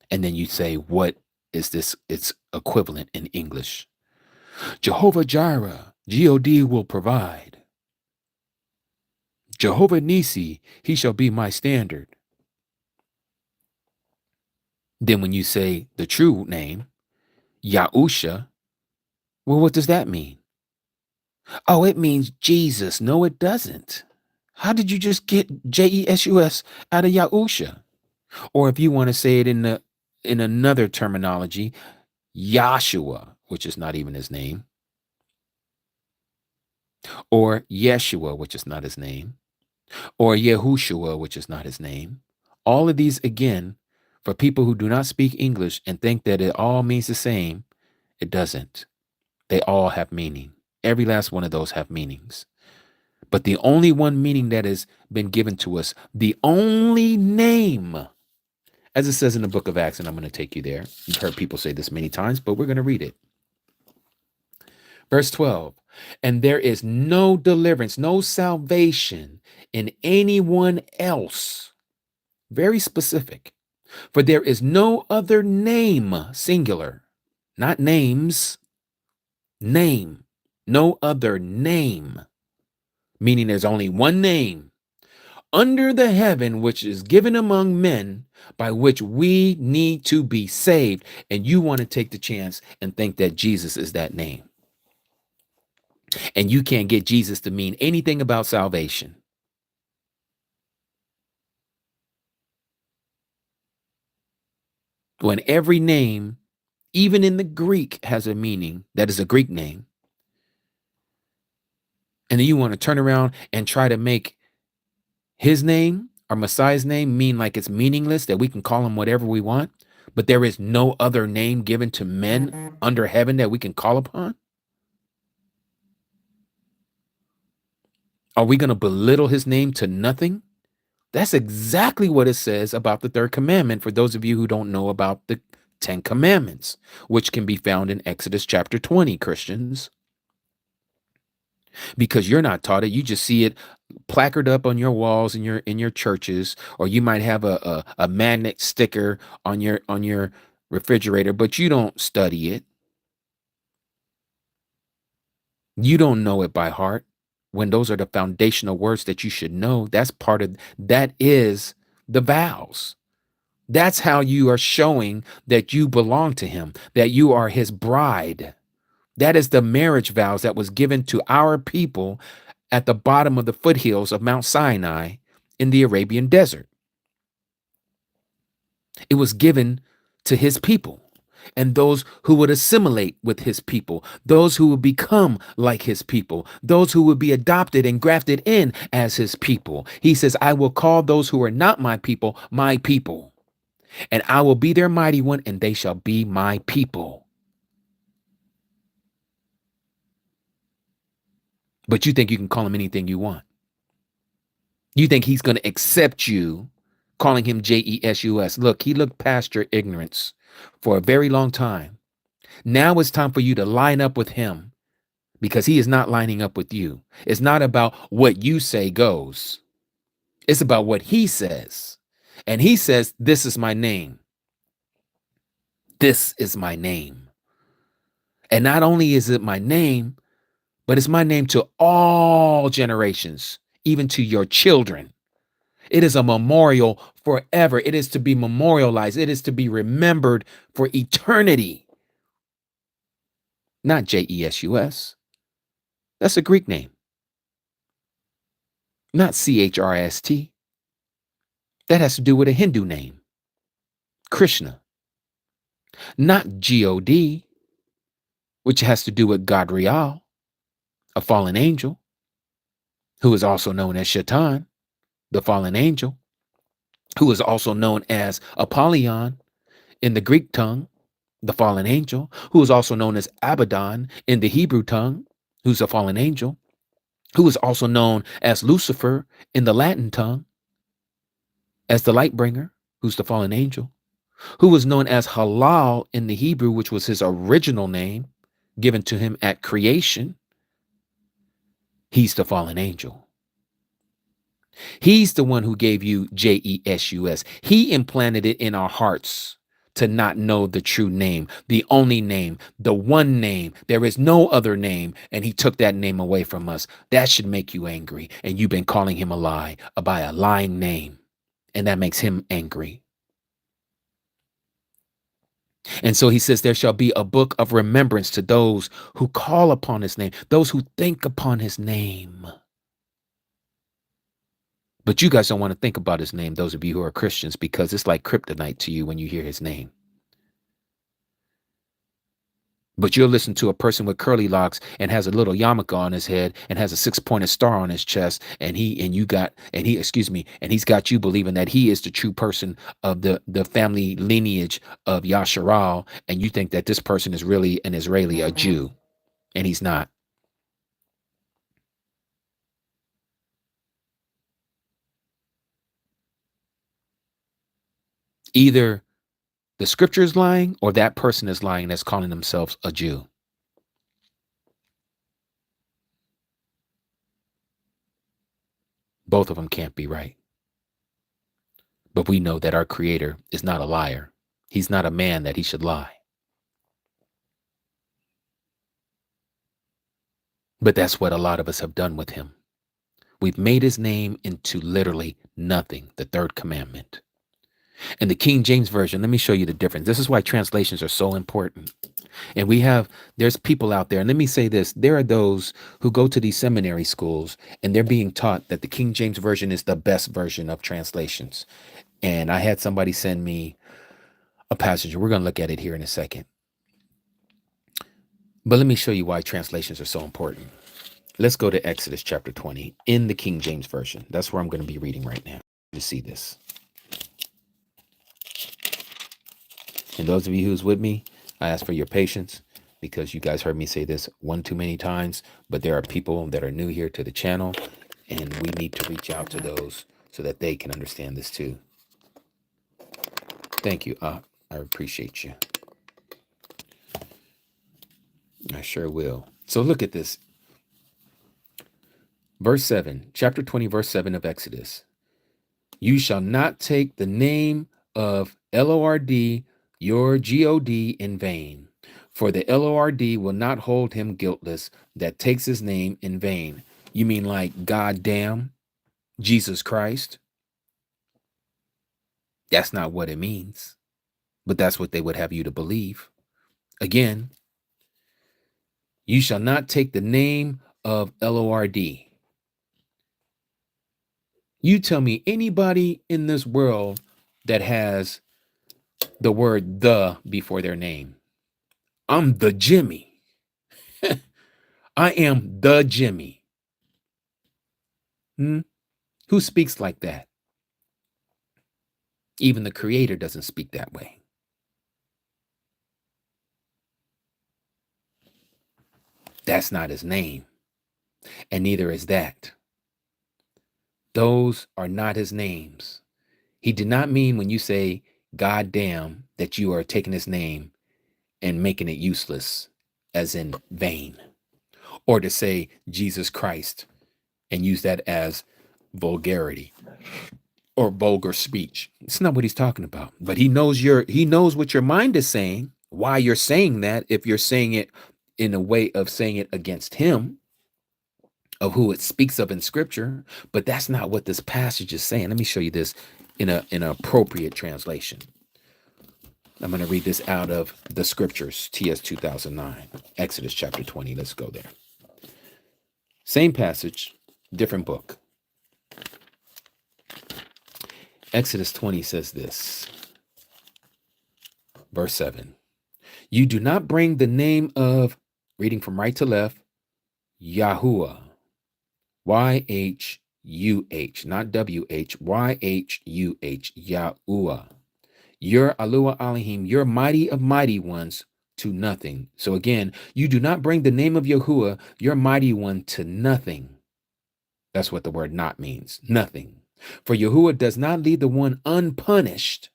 And then you say, what is this? It's equivalent in English. Jehovah Jireh, God will provide. Jehovah Nisi, he shall be my standard. Then when you say the true name, YAHUSHA, well, what does that mean? Oh, it means Jesus. No, it doesn't. How did you just get JESUS out of YAHUSHA? Or if you want to say it in another terminology, Joshua, which is not even his name, or Yeshua, which is not his name, or Yahushua, which is not his name. All of these, again, for people who do not speak English and think that it all means the same, it doesn't. They all have meaning. Every last one of those have meanings. But the only one meaning that has been given to us, the only name, as it says in the book of Acts, and I'm going to take you there. You've heard people say this many times, but we're going to read it. Verse 12, and there is no deliverance, no salvation in anyone else. Very specific. For there is no other name, singular, not names, name, no other name, meaning there's only one name under the heaven which is given among men by which we need to be saved. And you want to take the chance and think that Jesus is that name. And you can't get Jesus to mean anything about salvation. When every name, even in the Greek, has a meaning that is a Greek name. And then you want to turn around and try to make his name or Messiah's name mean like it's meaningless, that we can call him whatever we want, but there is no other name given to men under heaven that we can call upon? Are we going to belittle his name to nothing? That's exactly what it says about the third commandment for those of you who don't know about the 10 commandments, which can be found in Exodus chapter 20, Christians. Because you're not taught it, you just see it placard up on your walls in your churches, or you might have a magnet sticker on your refrigerator, but you don't study it. You don't know it by heart, when those are the foundational words that you should know. That is the vows. That's how you are showing that you belong to him, that you are his bride. That is the marriage vows that was given to our people at the bottom of the foothills of Mount Sinai in the Arabian desert. It was given to his people and those who would assimilate with his people, those who would become like his people, those who would be adopted and grafted in as his people. He says, I will call those who are not my people, and I will be their mighty one, and they shall be my people. But you think you can call him anything you want. You think he's going to accept you calling him Jesus. Look, he looked past your ignorance for a very long time. Now it's time for you to line up with him, because he is not lining up with you. It's not about what you say goes. It's about what he says. And he says, this is my name. This is my name. And not only is it my name, but it's my name to all generations, even to your children. It is a memorial forever. It is to be memorialized. It is to be remembered for eternity. Not Jesus. That's a Greek name. Not Christ. That has to do with a Hindu name, Krishna. Not God, which has to do with Gadriel, a fallen angel, who is also known as Shaitan, the fallen angel, who is also known as Apollyon in the Greek tongue, the fallen angel, who is also known as Abaddon in the Hebrew tongue, who's a fallen angel, who is also known as Lucifer in the Latin tongue, as the light bringer, who's the fallen angel, who was known as Halal in the Hebrew, which was his original name given to him at creation. He's the fallen angel. He's the one who gave you Jesus. He implanted it in our hearts to not know the true name, the only name, the one name. There is no other name, and he took that name away from us. That should make you angry, and you've been calling him a lie by a lying name, and that makes him angry. And so he says, there shall be a book of remembrance to those who call upon his name, those who think upon his name. But you guys don't want to think about his name, those of you who are Christians, because it's like kryptonite to you when you hear his name. But you'll listen to a person with curly locks and has a little yarmulke on his head and has a 6-pointed star on his chest, and he's got you believing that he is the true person of the family lineage of Yasharal, and you think that this person is really an Israeli, a Jew, and he's not. Either the scripture is lying or that person is lying that's calling themselves a Jew. Both of them can't be right. But we know that our Creator is not a liar. He's not a man that he should lie. But that's what a lot of us have done with him. We've made his name into literally nothing, the third commandment. In the King James Version, let me show you the difference. This is why translations are so important. And there's people out there, and let me say this, there are those who go to these seminary schools and they're being taught that the King James Version is the best version of translations. And I had somebody send me a passage. We're going to look at it here in a second. But let me show you why translations are so important. Let's go to Exodus chapter 20 in the King James Version. That's where I'm going to be reading right now to see this. And those of you who's with me, I ask for your patience because you guys heard me say this one too many times, but there are people that are new here to the channel and we need to reach out to those so that they can understand this too. Thank you. I appreciate you. I sure will. So look at this. Verse 7, chapter 20, verse 7 of Exodus. You shall not take the name of Lord, your God, in vain, for the Lord will not hold him guiltless that takes his name in vain. You mean like God damn, Jesus Christ? That's not what it means, but that's what they would have you to believe. Again, you shall not take the name of Lord. You tell me anybody in this world that has the word the before their name. I'm the Jimmy. I am the Jimmy. Who speaks like that? Even the Creator doesn't speak that way. That's not his name. And neither is that. Those are not his names. He did not mean when you say God damn that you are taking his name and making it useless, as in vain, or to say Jesus Christ and use that as vulgarity or vulgar speech. It's not what he's talking about. But he knows what your mind is saying, why you're saying that, if you're saying it in a way of saying it against him, of who it speaks of in scripture. But that's not what this passage is saying. Let me show you this in an appropriate translation. I'm going to read this out of the scriptures, TS 2009, Exodus chapter 20. Let's go there. Same passage, different book. Exodus 20 says this, verse 7. You do not bring the name of, reading from right to left, Yahuah, Y-H-U-H, not W-H, Y-H-U-H, Yahuah. Your Alua Elohim, your mighty of mighty ones, to nothing. So again, you do not bring the name of Yahuah, your mighty one, to nothing. That's what the word not means, nothing. For Yahuah does not leave the one unpunished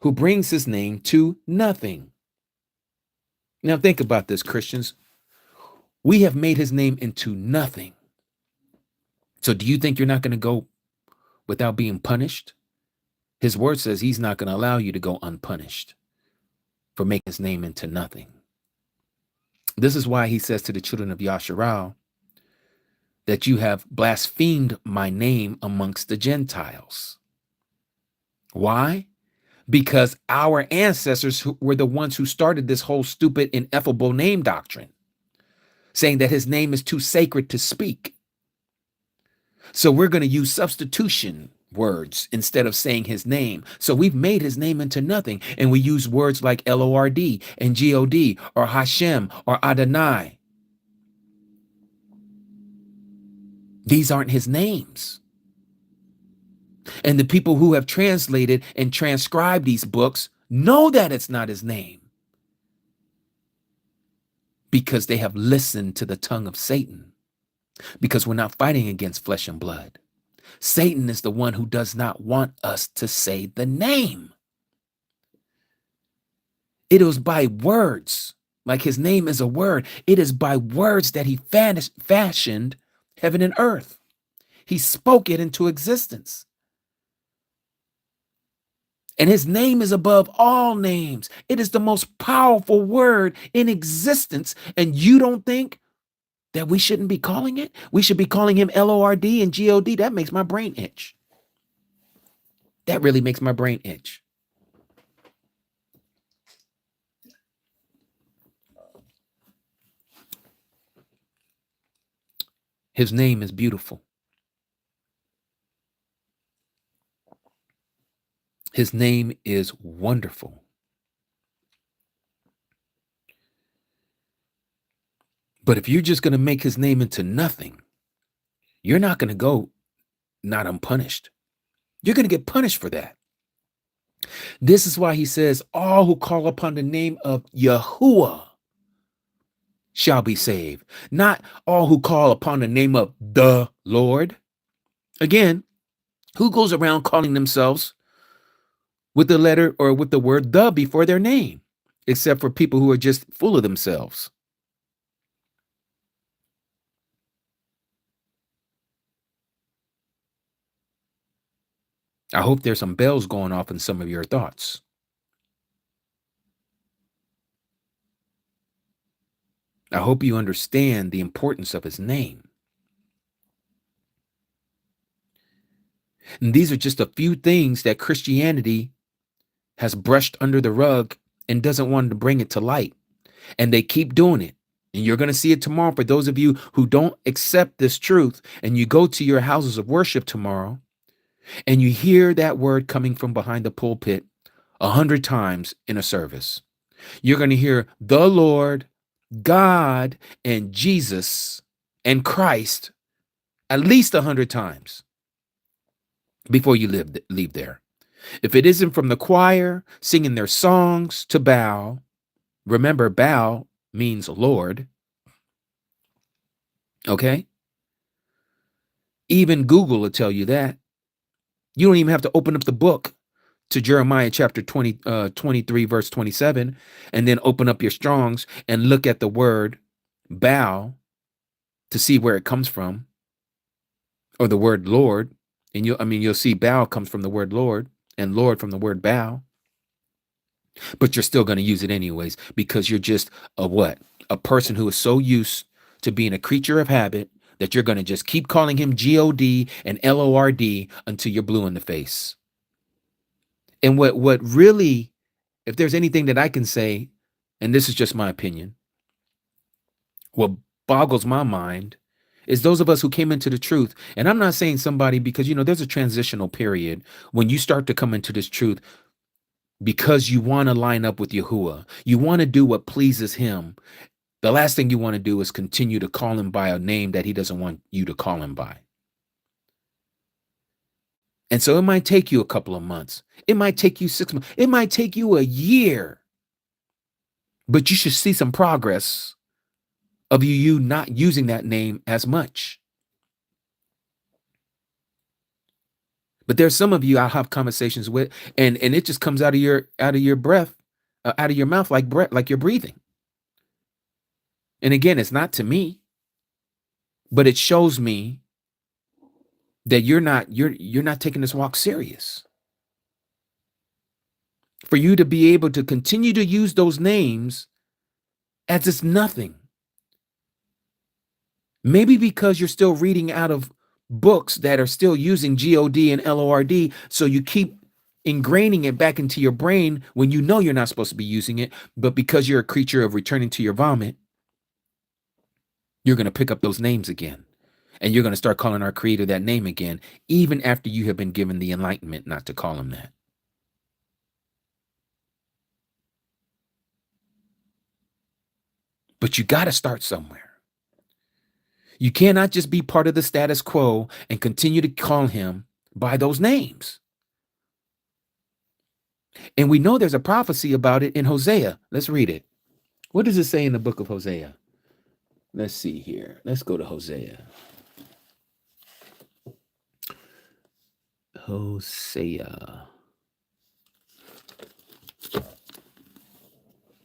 who brings his name to nothing. Now think about this, Christians. We have made his name into nothing. So do you think you're not going to go without being punished? His word says he's not going to allow you to go unpunished for making his name into nothing. This is why he says to the children of Yasharal that you have blasphemed my name amongst the Gentiles. Why? Because our ancestors were the ones who started this whole stupid, ineffable name doctrine, saying that his name is too sacred to speak. So we're going to use substitution words instead of saying his name. So we've made his name into nothing. And we use words like Lord and God or Hashem or Adonai. These aren't his names. And the people who have translated and transcribed these books know that it's not his name, because they have listened to the tongue of Satan. Because we're not fighting against flesh and blood. Satan is the one who does not want us to say the name. It was by words, like his name is a word. It is by words that he fashioned heaven and earth. He spoke it into existence. And his name is above all names. It is the most powerful word in existence. And you don't think that we shouldn't be calling it? We should be calling him Lord and God. That makes my brain itch. That really makes my brain itch. His name is beautiful. His name is wonderful. But if you're just going to make his name into nothing, you're not going to go not unpunished. You're going to get punished for that. This is why he says, all who call upon the name of Yahuah shall be saved. Not all who call upon the name of the Lord. Again, who goes around calling themselves with the letter or with the word the before their name, except for people who are just full of themselves? I hope there's some bells going off in some of your thoughts. I hope you understand the importance of his name. And these are just a few things that Christianity has brushed under the rug and doesn't want to bring it to light. And they keep doing it. And you're going to see it tomorrow for those of you who don't accept this truth. And you go to your houses of worship tomorrow and you hear that word coming from behind the pulpit 100 times in a service. You're going to hear the Lord, God, and Jesus and Christ at least 100 times before you leave there. If it isn't from the choir singing their songs to bow, remember bow means Lord. Okay? Even Google will tell you that. You don't even have to open up the book to Jeremiah chapter 23, verse 27, and then open up your Strongs and look at the word bow to see where it comes from, or the word Lord. And you'll see bow comes from the word Lord and Lord from the word bow. But you're still going to use it anyways because you're just a person who is so used to being a creature of habit that you're going to just keep calling him God and Lord until you're blue in the face. And what really, if there's anything that I can say, and this is just my opinion, what boggles my mind is those of us who came into the truth. And I'm not saying somebody, because there's a transitional period when you start to come into this truth because you want to line up with Yahuah. You want to do what pleases him. The last thing you want to do is continue to call him by a name that he doesn't want you to call him by. And so it might take you a couple of months. It might take you 6 months. It might take you a year. But you should see some progress of you not using that name as much. But there's some of you I'll have conversations with, and it just comes out of your breath, out of your mouth like you're breathing. And again, it's not to me, but it shows me that you're not taking this walk serious. For you to be able to continue to use those names as it's nothing. Maybe because you're still reading out of books that are still using God and Lord, so you keep ingraining it back into your brain when you know you're not supposed to be using it, but because you're a creature of returning to your vomit, you're going to pick up those names again. And you're going to start calling our Creator that name again, even after you have been given the enlightenment not to call him that. But you got to start somewhere. You cannot just be part of the status quo and continue to call him by those names. And we know there's a prophecy about it in Hosea. Let's read it. What does it say in the book of Hosea? Let's see here. Let's go to Hosea. Hosea.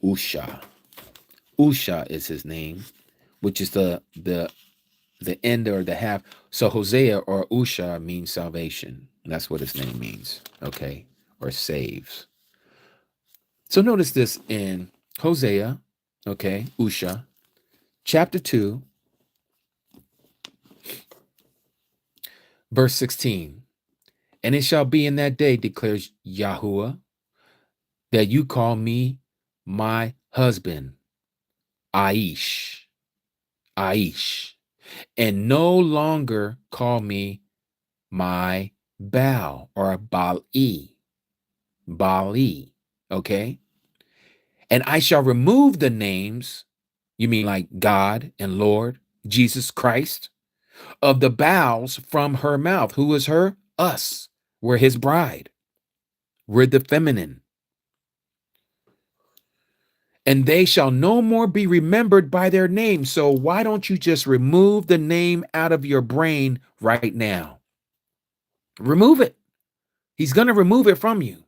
YAHUSHA. YAHUSHA is his name, which is the the end or the half. So Hosea or Usha means salvation. That's what his name means. Okay. Or saves. So notice this in Hosea, okay, Usha, chapter 2, verse 16. And it shall be in that day, declares Yahuah, that you call me my husband, Aish, Aish, and no longer call me my Baal or Baal-e, Baal-e, okay? And I shall remove the names, you mean like God and Lord, Jesus Christ, of the Baals from her mouth. Who is her? Us. We're his bride. We're the feminine. And they shall no more be remembered by their name. So why don't you just remove the name out of your brain right now? Remove it. He's going to remove it from you.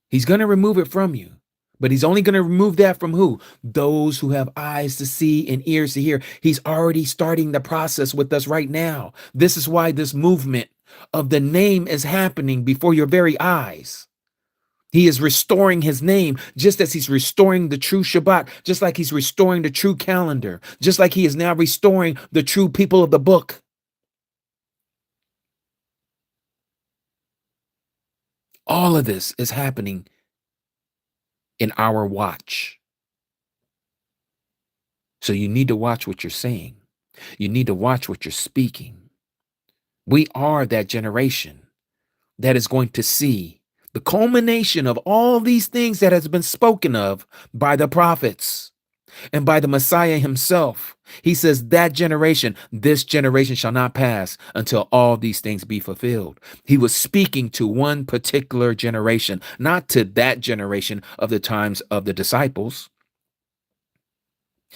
He's going to remove it from you. But he's only going to remove that from who? Those who have eyes to see and ears to hear. He's already starting the process with us right now. This is why this movement of the name is happening before your very eyes. He is restoring his name just as he's restoring the true Shabbat, just like he's restoring the true calendar, just like he is now restoring the true people of the book. All of this is happening in our watch. So you need to watch what you're saying. You need to watch what you're speaking. We are that generation that is going to see the culmination of all these things that has been spoken of by the prophets and by the Messiah himself. He says that generation, this generation shall not pass until all these things be fulfilled. He was speaking to one particular generation, not to that generation of the times of the disciples.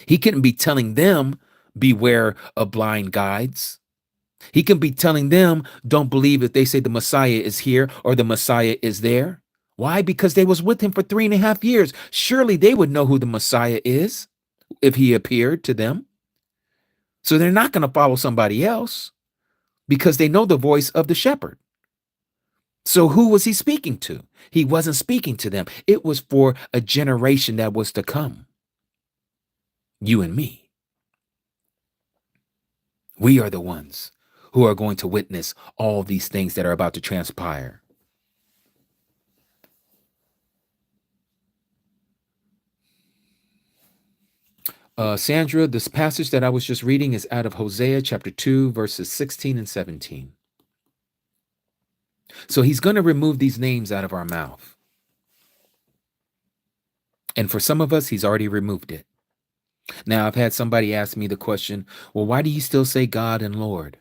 He couldn't be telling them, beware of blind guides. He can be telling them, don't believe if they say the Messiah is here or the Messiah is there. Why? Because they was with him for 3.5 years. Surely they would know who the Messiah is if he appeared to them. So they're not going to follow somebody else because they know the voice of the shepherd. So who was he speaking to? He wasn't speaking to them. It was for a generation that was to come. You and me. We are the ones who are going to witness all these things that are about to transpire. Sandra, this passage that I was just reading is out of Hosea chapter 2, verses 16 and 17. So he's going to remove these names out of our mouth. And for some of us, he's already removed it. Now, I've had somebody ask me the question, well, why do you still say God and Lord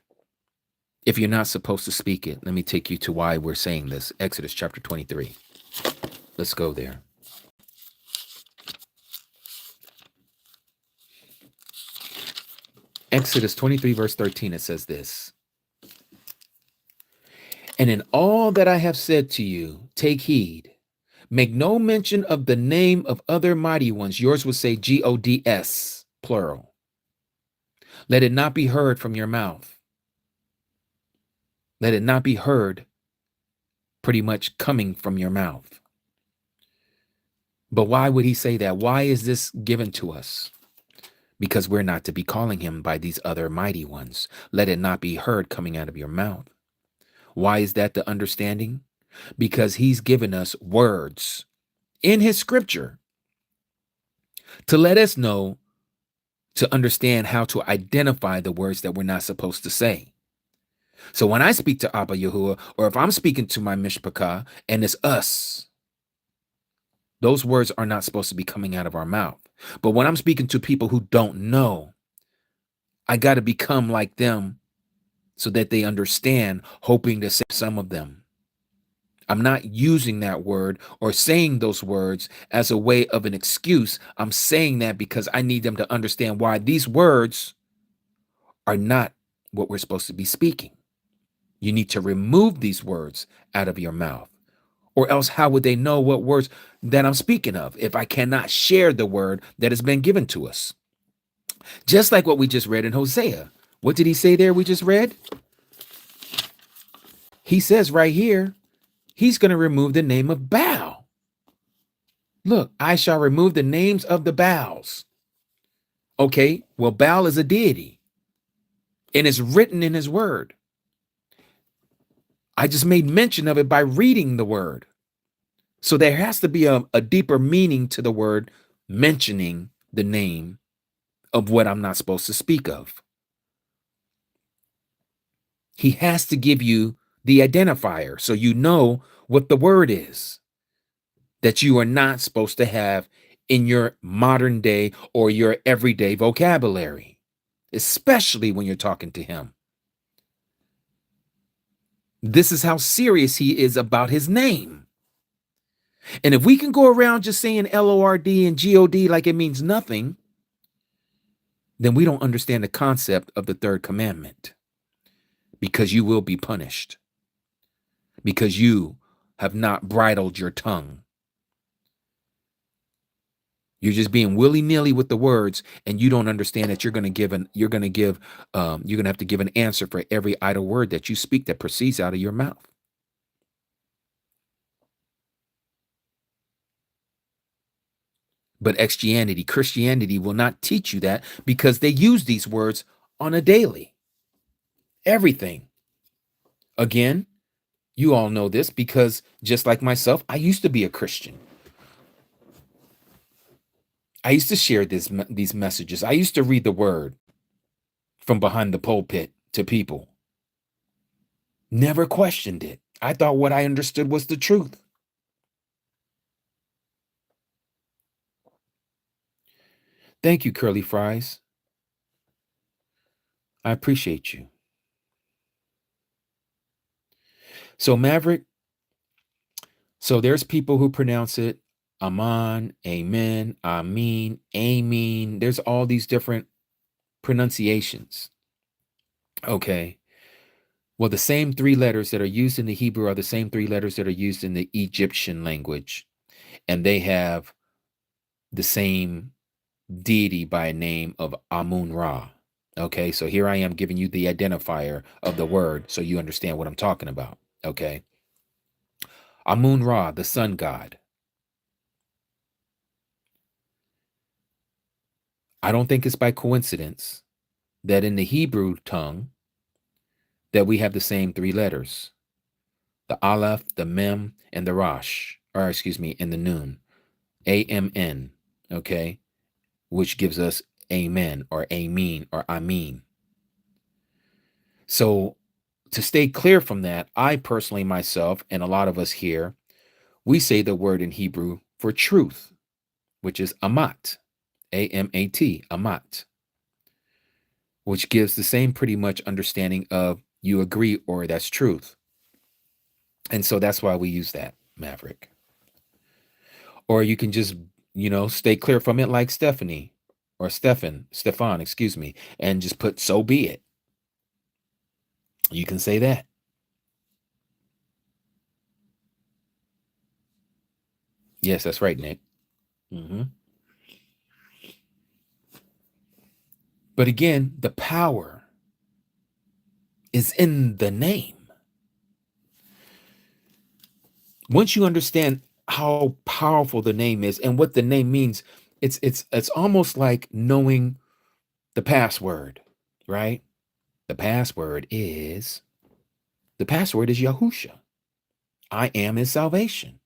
if you're not supposed to speak it? Let me take you to why we're saying this. Exodus chapter 23. Let's go there. Exodus 23, verse 13, it says this. And in all that I have said to you, take heed. Make no mention of the name of other mighty ones. Yours would say Gods, plural. Let it not be heard from your mouth. Let it not be heard pretty much coming from your mouth. But why would he say that? Why is this given to us? Because we're not to be calling him by these other mighty ones. Let it not be heard coming out of your mouth. Why is that the understanding? Because he's given us words in his scripture to let us know, to understand how to identify the words that we're not supposed to say. So when I speak to Abba Yahuah, or if I'm speaking to my Mishpachah and it's us, those words are not supposed to be coming out of our mouth. But when I'm speaking to people who don't know, I got to become like them so that they understand, hoping to save some of them. I'm not using that word or saying those words as a way of an excuse. I'm saying that because I need them to understand why these words are not what we're supposed to be speaking. You need to remove these words out of your mouth, or else how would they know what words that I'm speaking of if I cannot share the word that has been given to us? Just like what we just read in Hosea. What did he say there we just read? He says right here, he's going to remove the name of Baal. Look, I shall remove the names of the Baals. Okay, well, Baal is a deity, and it's written in his word. I just made mention of it by reading the word. So there has to be a deeper meaning to the word mentioning the name of what I'm not supposed to speak of. He has to give you the identifier so you know what the word is that you are not supposed to have in your modern day or your everyday vocabulary, especially when you're talking to him. This is how serious he is about his name. And if we can go around just saying Lord and God like it means nothing, then we don't understand the concept of the third commandment, because you will be punished, because you have not bridled your tongue. You're just being willy-nilly with the words, and you don't understand that you're going to have to give an answer for every idle word that you speak that proceeds out of your mouth. But Christianity will not teach you that, because they use these words on a daily. Everything. Again, you all know this because just like myself, I used to be a Christian. I used to share these messages. I used to read the word from behind the pulpit to people. Never questioned it. I thought what I understood was the truth. Thank you, Curly Fries. I appreciate you. So Maverick, so there's people who pronounce it Aman, Amen, Amin, Amin. There's all these different pronunciations. Okay. Well, the same three letters that are used in the Hebrew are the same three letters that are used in the Egyptian language. And they have the same deity by a name of Amun-Ra. Okay, so here I am giving you the identifier of the word so you understand what I'm talking about. Okay. Amun-Ra, the sun god. I don't think it's by coincidence that in the Hebrew tongue that we have the same three letters. The Aleph, the Mem, and the Rosh, or excuse me, and the Nun. A-M-N, okay, which gives us Amen or Amin or Amin. So to stay clear from that, I personally myself and a lot of us here, we say the word in Hebrew for truth, which is Amat, A-M-A-T, Amat, which gives the same pretty much understanding of you agree or that's truth. And so that's why we use that, Maverick. Or you can just, stay clear from it like Stefan, excuse me, and just put so be it. You can say that. Yes, that's right, Nick. But again, the power is in the name. Once you understand how powerful the name is and what the name means, it's almost like knowing the password, right? The password is Yahusha. I am his salvation.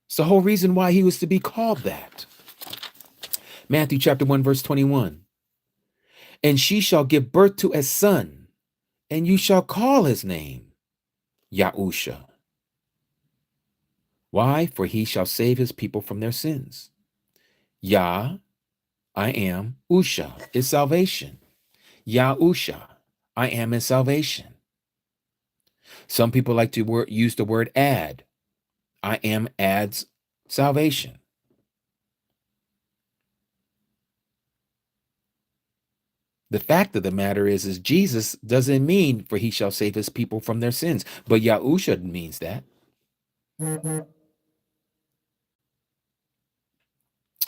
It's the whole reason why he was to be called that. Matthew chapter 1, verse 21. And she shall give birth to a son, and you shall call his name Yahusha. Why? For he shall save his people from their sins. Yah, I am, Usha is salvation. Yahusha, I am his salvation. Some people like to use the word add. I am adds salvation. The fact of the matter is Jesus doesn't mean for he shall save his people from their sins, but Yahusha means that.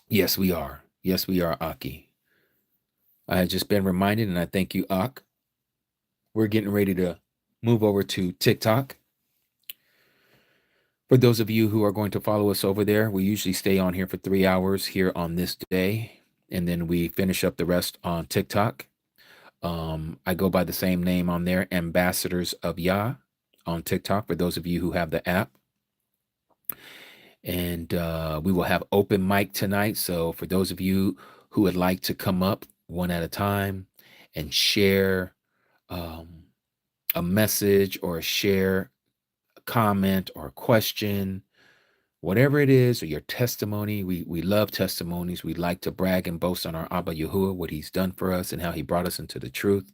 Yes, we are. Yes, we are, Aki. I had just been reminded, and I thank you, Ak. We're getting ready to move over to TikTok. For those of you who are going to follow us over there, we usually stay on here for 3 hours here on this day, and then we finish up the rest on TikTok. I go by the same name on there, Ambassadors of Yah, on TikTok, for those of you who have the app. And we will have open mic tonight. So for those of you who would like to come up one at a time and share a message or share a comment or a question, whatever it is, or your testimony, we love testimonies. We like to brag and boast on our Abba Yahuah, what he's done for us and how he brought us into the truth.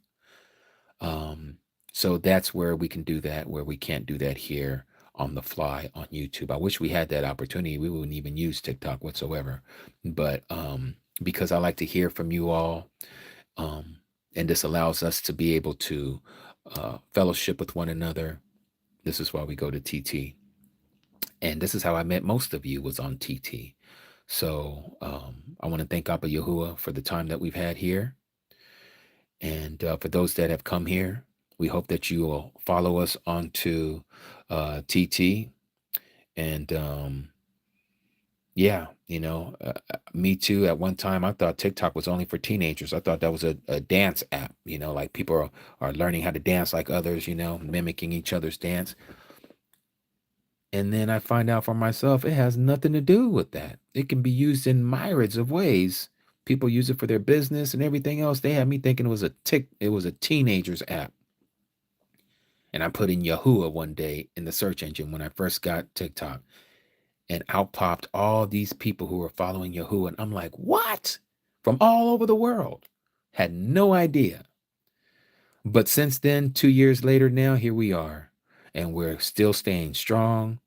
So that's where we can do that, where we can't do that here on the fly on YouTube. I wish we had that opportunity. We wouldn't even use TikTok whatsoever. But because I like to hear from you all, and this allows us to be able to fellowship with one another. This is why we go to TT. And this is how I met most of you, was on TT. So I want to thank Abba Yahuah for the time that we've had here. And for those that have come here, we hope that you will follow us onto TT. And yeah, me too. At one time, I thought TikTok was only for teenagers. I thought that was a dance app, like people are learning how to dance like others, mimicking each other's dance. And then I find out for myself, it has nothing to do with that. It can be used in myriads of ways. People use it for their business and everything else. They had me thinking it was a teenager's app. And I put in Yahuah one day in the search engine when I first got TikTok. And out popped all these people who were following Yahuah. And I'm like, what? From all over the world. Had no idea. But since then, 2 years later now, here we are. And we're still staying strong.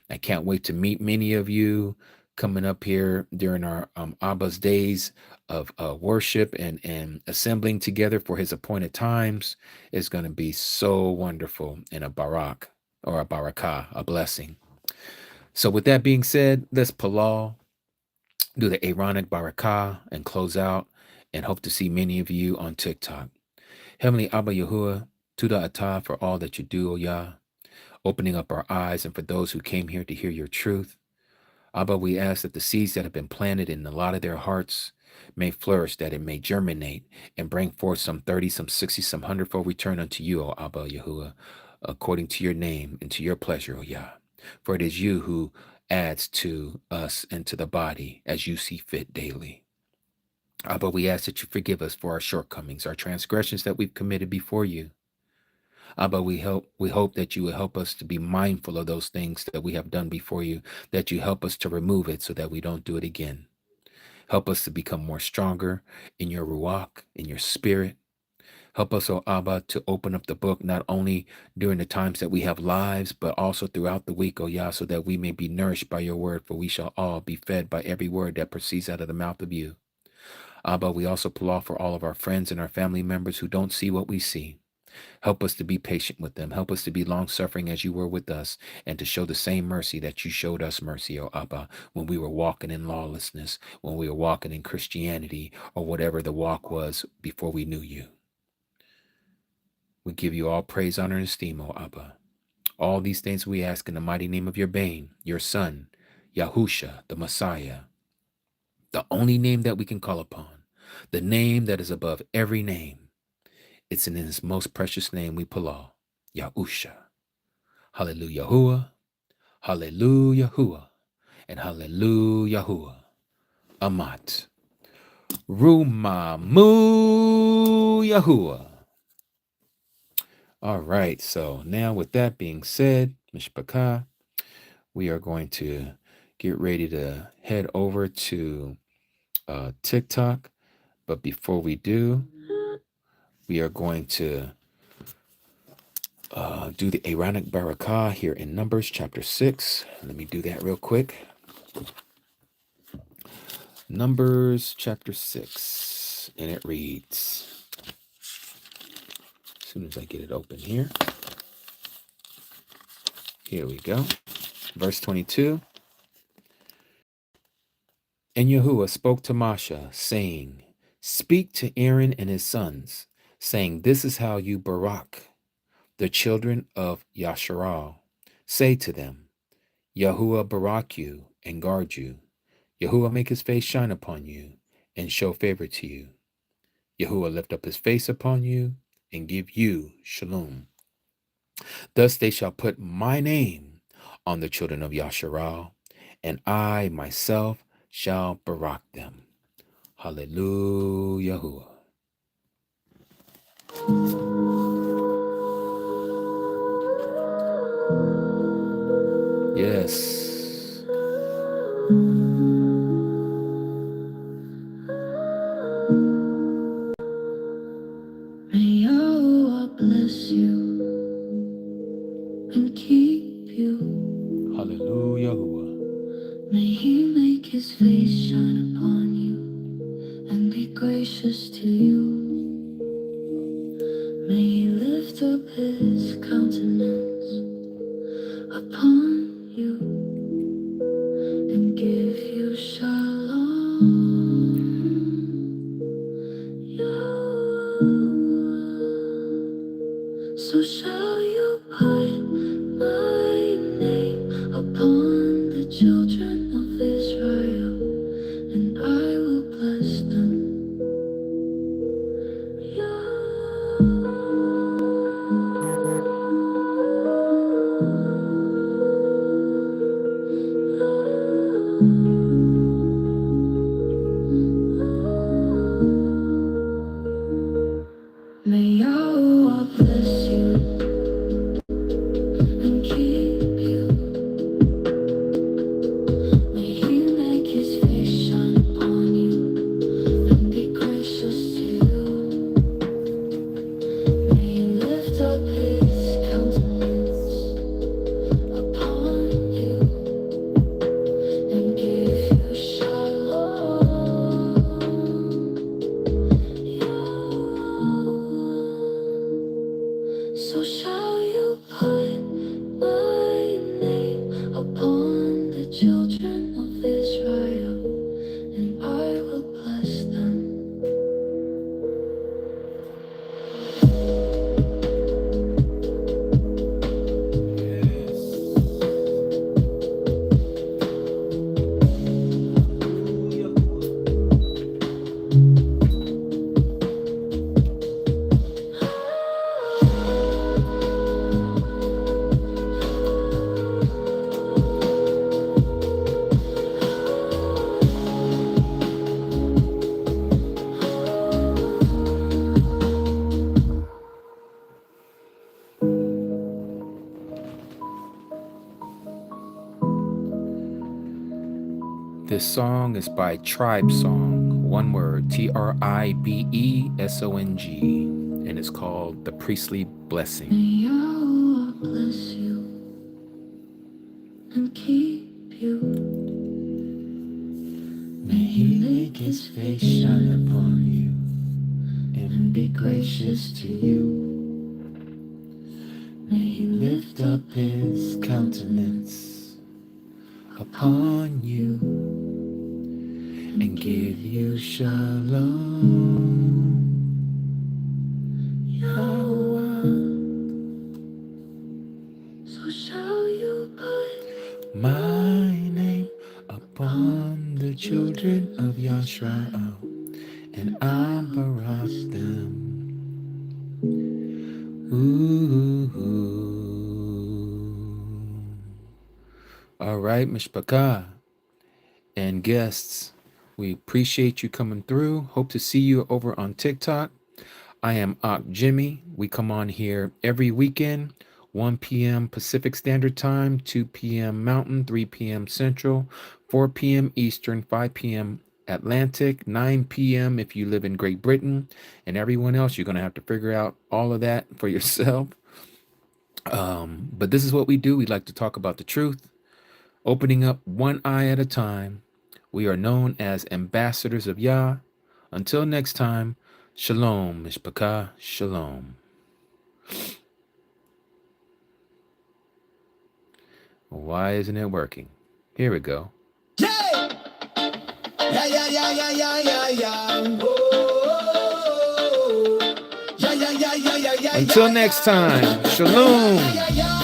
I can't wait to meet many of you coming up here during our Abba's days of worship and assembling together for his appointed times. Is going to be so wonderful, and a barak or a barakah, a blessing. So with that being said, let's palal, do the Aaronic barakah, and close out, and hope to see many of you on TikTok. Heavenly Abba Yahuah, Tuda Atah for all that you do, O Yah, opening up our eyes, and for those who came here to hear your truth. Abba, we ask that the seeds that have been planted in a lot of their hearts may flourish, that it may germinate and bring forth some 30, some 60, some 100-fold return unto you, O Abba Yahuah, according to your name and to your pleasure, O Yah. For it is you who adds to us and to the body as you see fit daily. Abba, we ask that you forgive us for our shortcomings, our transgressions that we've committed before you. Abba, we hope that you will help us to be mindful of those things that we have done before you, that you help us to remove it so that we don't do it again. Help us to become more stronger in your ruach, in your spirit. Help us, O Abba, to open up the book not only during the times that we have lives, but also throughout the week, O Yah, so that we may be nourished by your word, for we shall all be fed by every word that proceeds out of the mouth of you. Abba, we also pull off for all of our friends and our family members who don't see what we see. Help us to be patient with them. Help us to be long-suffering as you were with us, and to show the same mercy that you showed us mercy, O Abba, when we were walking in lawlessness, when we were walking in Christianity, or whatever the walk was before we knew you. We give you all praise, honor, and esteem, O Abba. All these things we ask in the mighty name of your Bane, your Son, Yahusha, the Messiah, the only name that we can call upon, the name that is above every name. It's in his most precious name we palal, Yahusha. Hallelujah, Yahuah, Hallelujah, Yahuah, and Hallelujah, Yahuah. Amat. Rumamu Yahuah. All right, so now with that being said, Mishpachah, we are going to get ready to head over to TikTok. But before we do, we are going to do the Aaronic Barakah here in Numbers chapter 6. Let me do that real quick. Numbers chapter 6, and it reads, as soon as I get it open here. Here we go. Verse 22. And Yahuah spoke to Moshe, saying, Speak to Aaron and his sons, saying, this is how you Barak, the children of Yasharal. Say to them, Yahuah barak you and guard you. Yahuah make his face shine upon you and show favor to you. Yahuah lift up his face upon you and give you shalom. Thus they shall put my name on the children of Yasharal, and I myself shall barak them. Hallelujah. Yahuah. Yes. May Yahuah bless you and keep you. Hallelujah. Yahuah. May he make his face shine upon you and be gracious to you. May he lift up his countenance upon you and give you shalom. So shall you put my name upon the children of Israel, and I will bless them. May Yahuah bless you and keep you. May he make his face shine upon you and be gracious to you. May he lift up his countenance upon you and give you shalom. So shall you put my name upon the children of Israel, and I will bless them. This song is by Tribe Song, one word, Tribesong, and it's called The Priestly Blessing. May Yahuah bless you and keep you. May he make his face shine upon you and be gracious to you. May he lift up his countenance upon you and give you shalom. Yahuah. So shall you put My name upon the children of Yasharal, and I barak them. Ooh. All right, Mishpachah and guests, we appreciate you coming through. Hope to see you over on TikTok. I am Jimmy. We come on here every weekend, 1 p.m. Pacific Standard Time, 2 p.m. Mountain, 3 p.m. Central, 4 p.m. Eastern, 5 p.m. Atlantic, 9 p.m. if you live in Great Britain, and everyone else, you're going to have to figure out all of that for yourself. But this is what we do. We like to talk about the truth, opening up one eye at a time. We are known as ambassadors of Yah. Until next time, shalom, Mishpachah, shalom. Why isn't it working? Here we go. Yeah, yeah, yeah, yeah, yeah, yeah, yeah. Oh, yeah, yeah, yeah, yeah, yeah, yeah. Until next time, shalom. Yeah, yeah.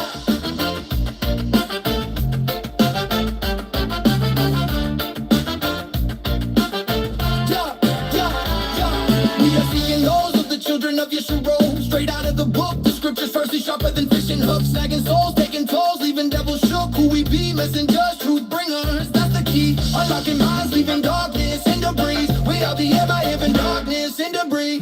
We are seeking those of the children of Yeshua, straight out of the book. The scriptures first is sharper than fishing hooks, snagging souls, taking tolls, leaving devils shook. Who we be, messengers, truth bringers, that's the key. Unlocking minds, leaving darkness in the breeze. We are the air by heaven, darkness in the breeze.